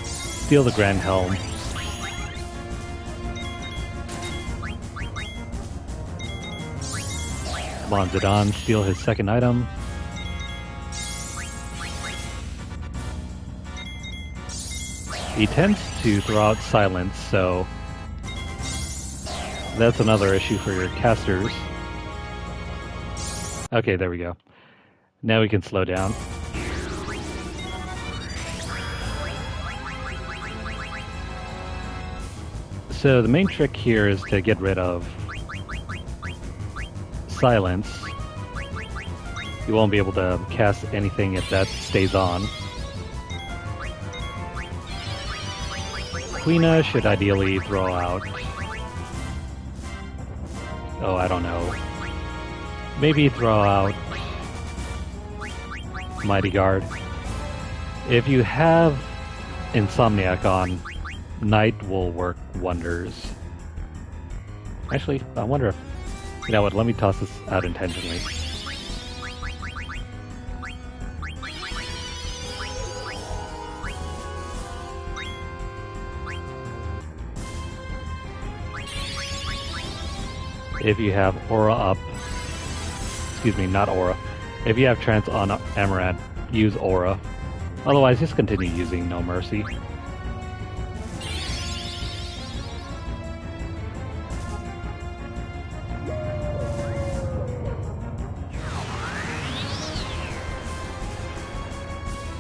A: Steal the Grand Helm. Come on, Zidane, steal his second item. He tends to throw out silence, so that's another issue for your casters. Okay, there we go. Now we can slow down. So the main trick here is to get rid of silence. You won't be able to cast anything if that stays on. Quina should ideally throw out... Oh, I don't know. Maybe throw out Mighty Guard. If you have Insomniac on, Night will work wonders. Actually, I wonder if... You know what, let me toss this out intentionally. If you have Aura up... Excuse me, not Aura. If you have Trance on Amaranth, use Aura. Otherwise, just continue using No Mercy.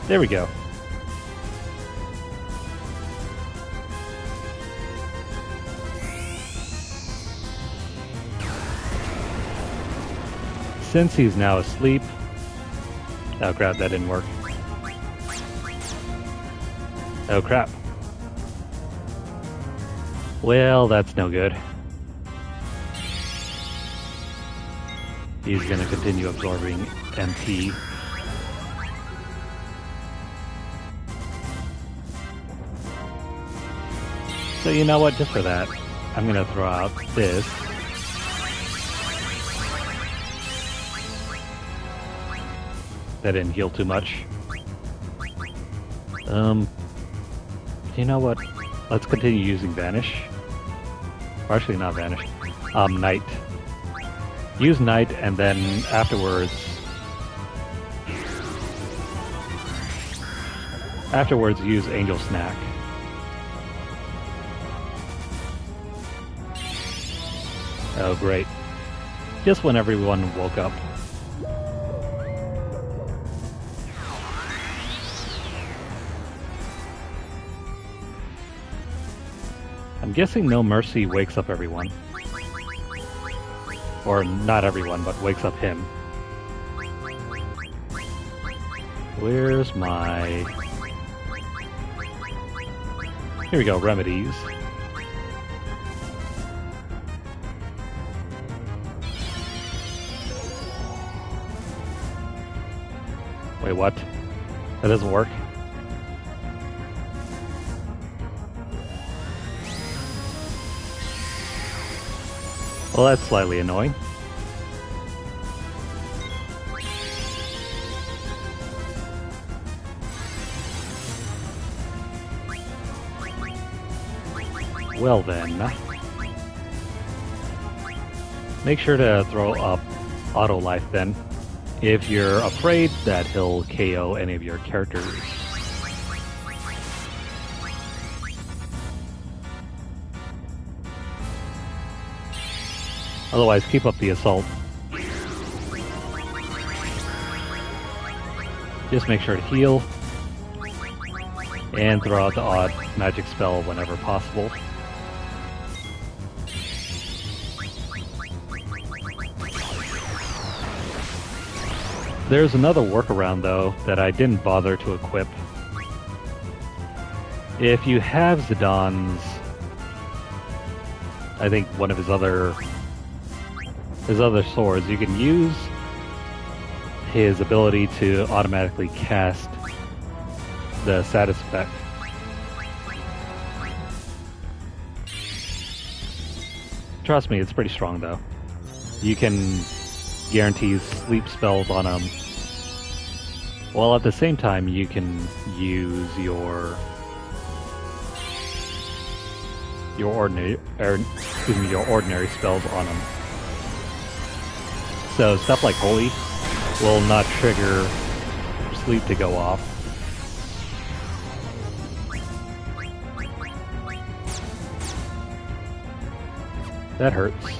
A: There we go. Since he's now asleep... Oh crap, that didn't work. Oh crap. Well, that's no good. He's gonna continue absorbing MP. So you know what, just for that, I'm gonna throw out this. That didn't heal too much. You know what? Let's continue using Vanish. Or actually not Vanish. Night. Use Night and then afterwards... Afterwards use Angel Snack. Oh great. Just when everyone woke up. I'm guessing No Mercy wakes up everyone. Or not everyone, but wakes up him. Where's my... Here we go, remedies. Wait, what? That doesn't work? Well, that's slightly annoying. Well then, make sure to throw up auto life then, if you're afraid that he'll KO any of your characters. Otherwise, keep up the assault. Just make sure to heal, and throw out the odd magic spell whenever possible. There's another workaround though that I didn't bother to equip. If you have Zidane's, I think one of his other swords, you can use his ability to automatically cast the status effect. Trust me, it's pretty strong though. You can guarantee sleep spells on him Well, at the same time, you can use your ordinary spells on them. So stuff like Holy will not trigger sleep to go off. That hurts.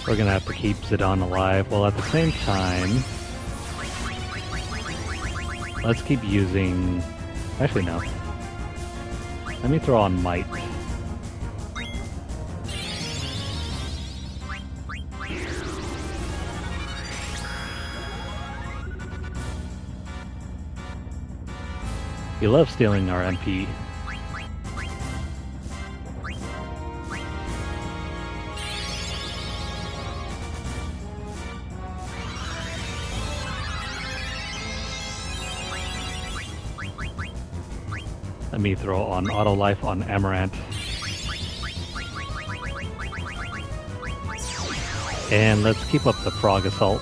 A: We're gonna have to keep Zidane alive, while at the same time, let's keep using... Actually, no. Let me throw on Might. He loves stealing our MP. Let me throw on Auto Life on Amaranth. And let's keep up the Frog Assault.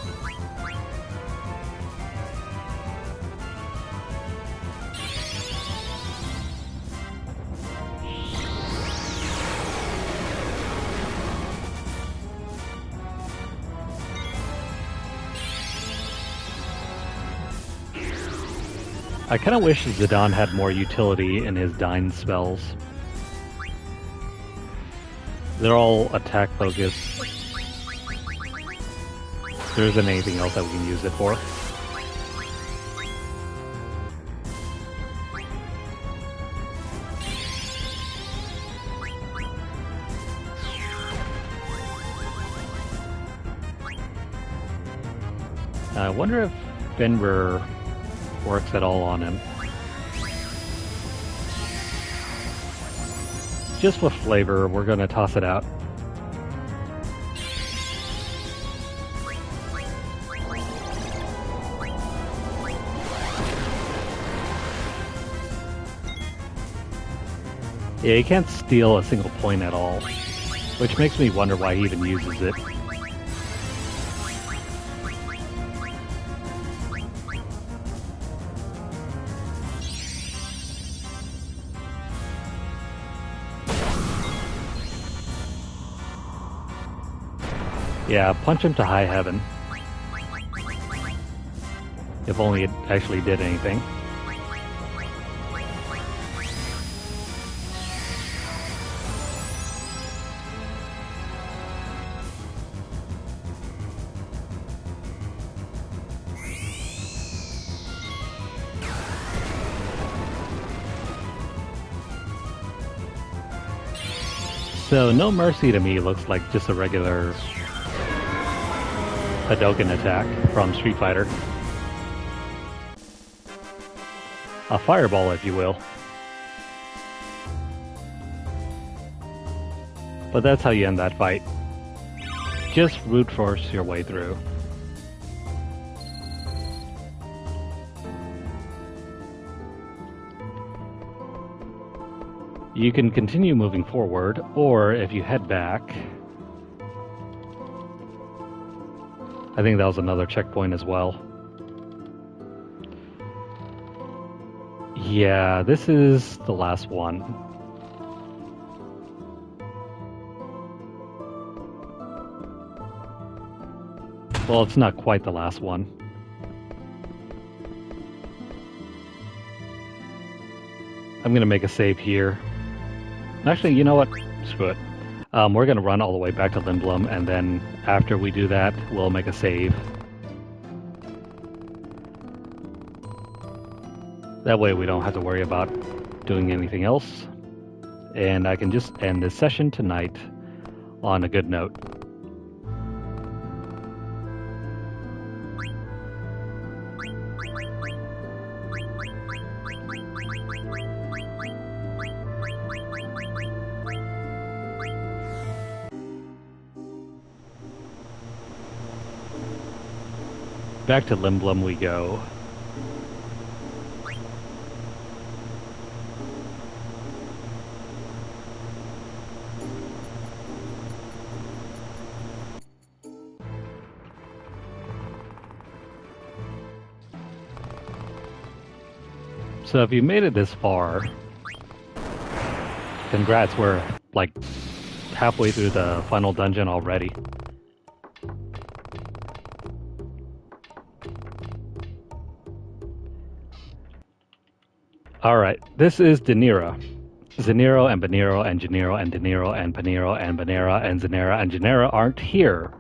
A: I kind of wish Zidane had more utility in his Dyne spells. They're all attack focused. There isn't anything else that we can use it for. I wonder if Fenrir works at all on him. Just with flavor, we're gonna toss it out. Yeah, he can't steal a single point at all, which makes me wonder why he even uses it. Yeah, punch him to high heaven. If only it actually did anything. So, No Mercy to me looks like just a regular Hadouken attack from Street Fighter. A fireball, if you will. But that's how you end that fight. Just brute force your way through. You can continue moving forward, or if you head back... I think that was another checkpoint as well. Yeah, this is the last one. Well, it's not quite the last one. I'm gonna make a save here. Actually, you know what? Screw it. We're gonna run all the way back to Lindblom, and then after we do that, we'll make a save. That way we don't have to worry about doing anything else. And I can just end this session tonight on a good note. Back to Lindblom we go. So if you made it this far, congrats, we're like halfway through the final dungeon already. Alright, this is Nero. Zanero and Banero and Janero and Dinero and Panero and Banera and Zanera and Janera aren't here.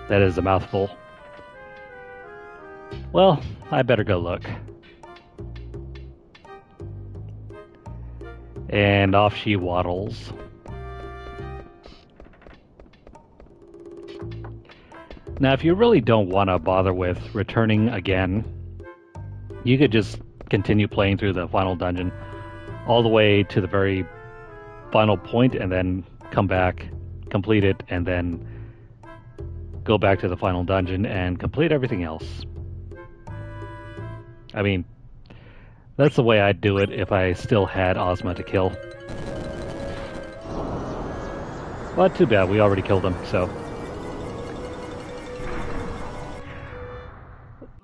A: That is a mouthful. Well, I better go look. And off she waddles. Now, if you really don't want to bother with returning again, you could just continue playing through the final dungeon all the way to the very final point and then come back, complete it, and then go back to the final dungeon and complete everything else. I mean, that's the way I'd do it if I still had Ozma to kill. But too bad, we already killed him, so...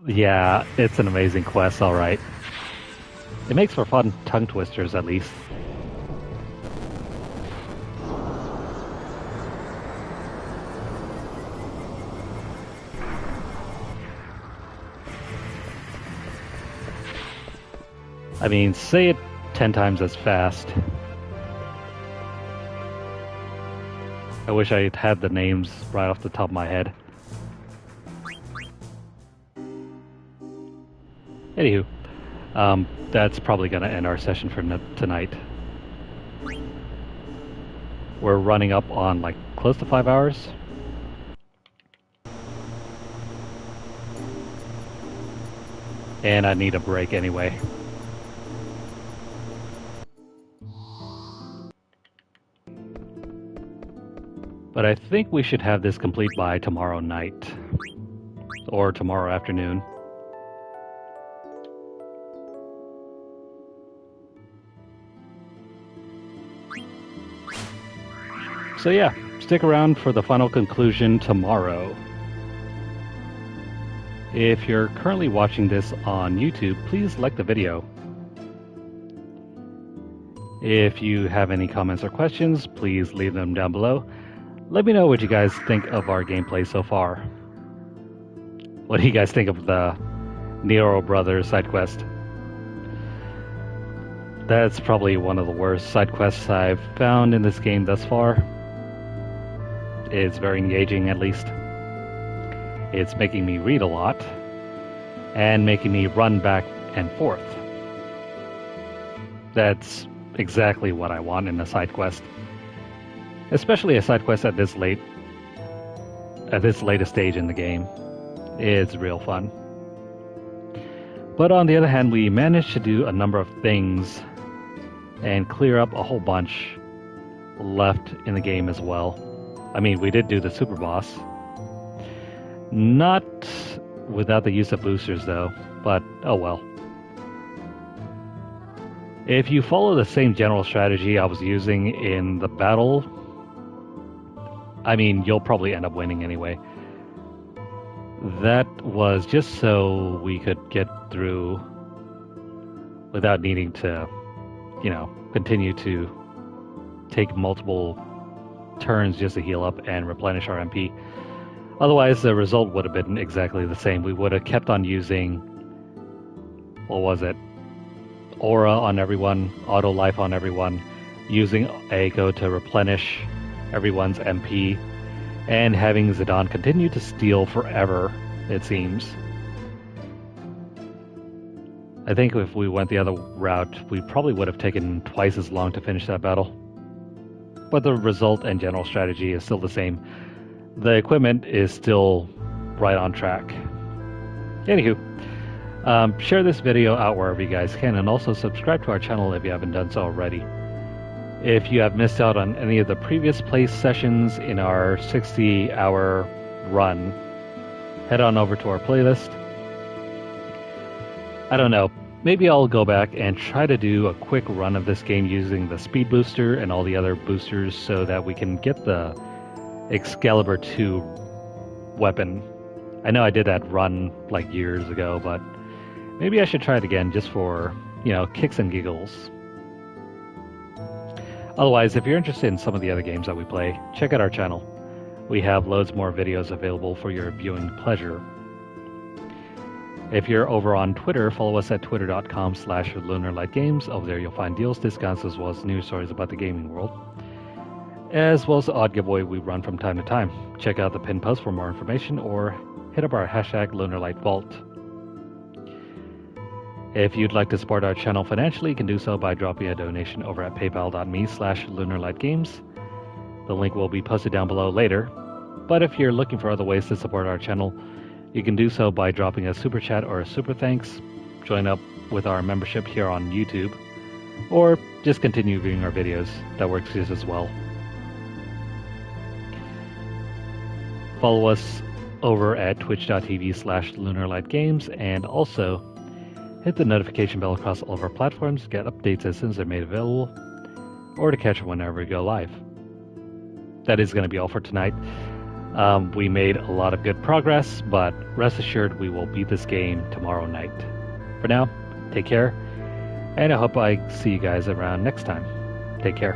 A: Yeah, it's an amazing quest, alright. It makes for fun tongue twisters, at least. I mean, say it 10 times as fast. I wish I had the names right off the top of my head. Anywho, that's probably going to end our session for tonight. We're running up on like close to 5 hours. And I need a break anyway. But I think we should have this complete by tomorrow night. Or tomorrow afternoon. So yeah, stick around for the final conclusion tomorrow. If you're currently watching this on YouTube, please like the video. If you have any comments or questions, please leave them down below. Let me know what you guys think of our gameplay so far. What do you guys think of the Nero Brothers side quest? That's probably one of the worst side quests I've found in this game thus far. It's very engaging, at least. It's making me read a lot, and making me run back and forth. That's exactly what I want in a side quest. Especially a side quest at this latest stage in the game. It's real fun. But on the other hand, we managed to do a number of things and clear up a whole bunch left in the game as well. I mean, we did do the super boss. Not without the use of boosters though, but oh well. If you follow the same general strategy I was using in the battle, I mean, you'll probably end up winning anyway. That was just so we could get through without needing to, you know, continue to take multiple turns just to heal up and replenish our MP. Otherwise, the result would have been exactly the same. We would have kept on using, what was it? Aura on everyone, auto life on everyone, using Aiko to replenish everyone's MP, and having Zidane continue to steal forever, it seems. I think if we went the other route, we probably would have taken twice as long to finish that battle. But the result and general strategy is still the same. The equipment is still right on track. Anywho, share this video out wherever you guys can, and also subscribe to our channel if you haven't done so already. If you have missed out on any of the previous play sessions in our 60-hour run, head on over to our playlist. I don't know, maybe I'll go back and try to do a quick run of this game using the speed booster and all the other boosters so that we can get the Excalibur 2 weapon. I know I did that run like years ago, but Maybe I should try it again just for, kicks and giggles. Otherwise, if you're interested in some of the other games that we play, check out our channel. We have loads more videos available for your viewing pleasure. If you're over on Twitter, follow us at twitter.com/LunarlightGames. Over there you'll find deals, discounts, as well as news stories about the gaming world, as well as the odd giveaway we run from time to time. Check out the pinned post for more information, or hit up our hashtag LunarlightVault. If you'd like to support our channel financially, you can do so by dropping a donation over at paypal.me/LunarlightGames. The link will be posted down below later. But if you're looking for other ways to support our channel, you can do so by dropping a super chat or a super thanks, join up with our membership here on YouTube, or just continue viewing our videos. That works just as well. Follow us over at twitch.tv/LunarlightGames, and also hit the notification bell across all of our platforms to get updates as soon as they're made available, or to catch them whenever we go live. That is going to be all for tonight. We made a lot of good progress, but rest assured we will beat this game tomorrow night. For now, take care, and I hope I see you guys around next time. Take care.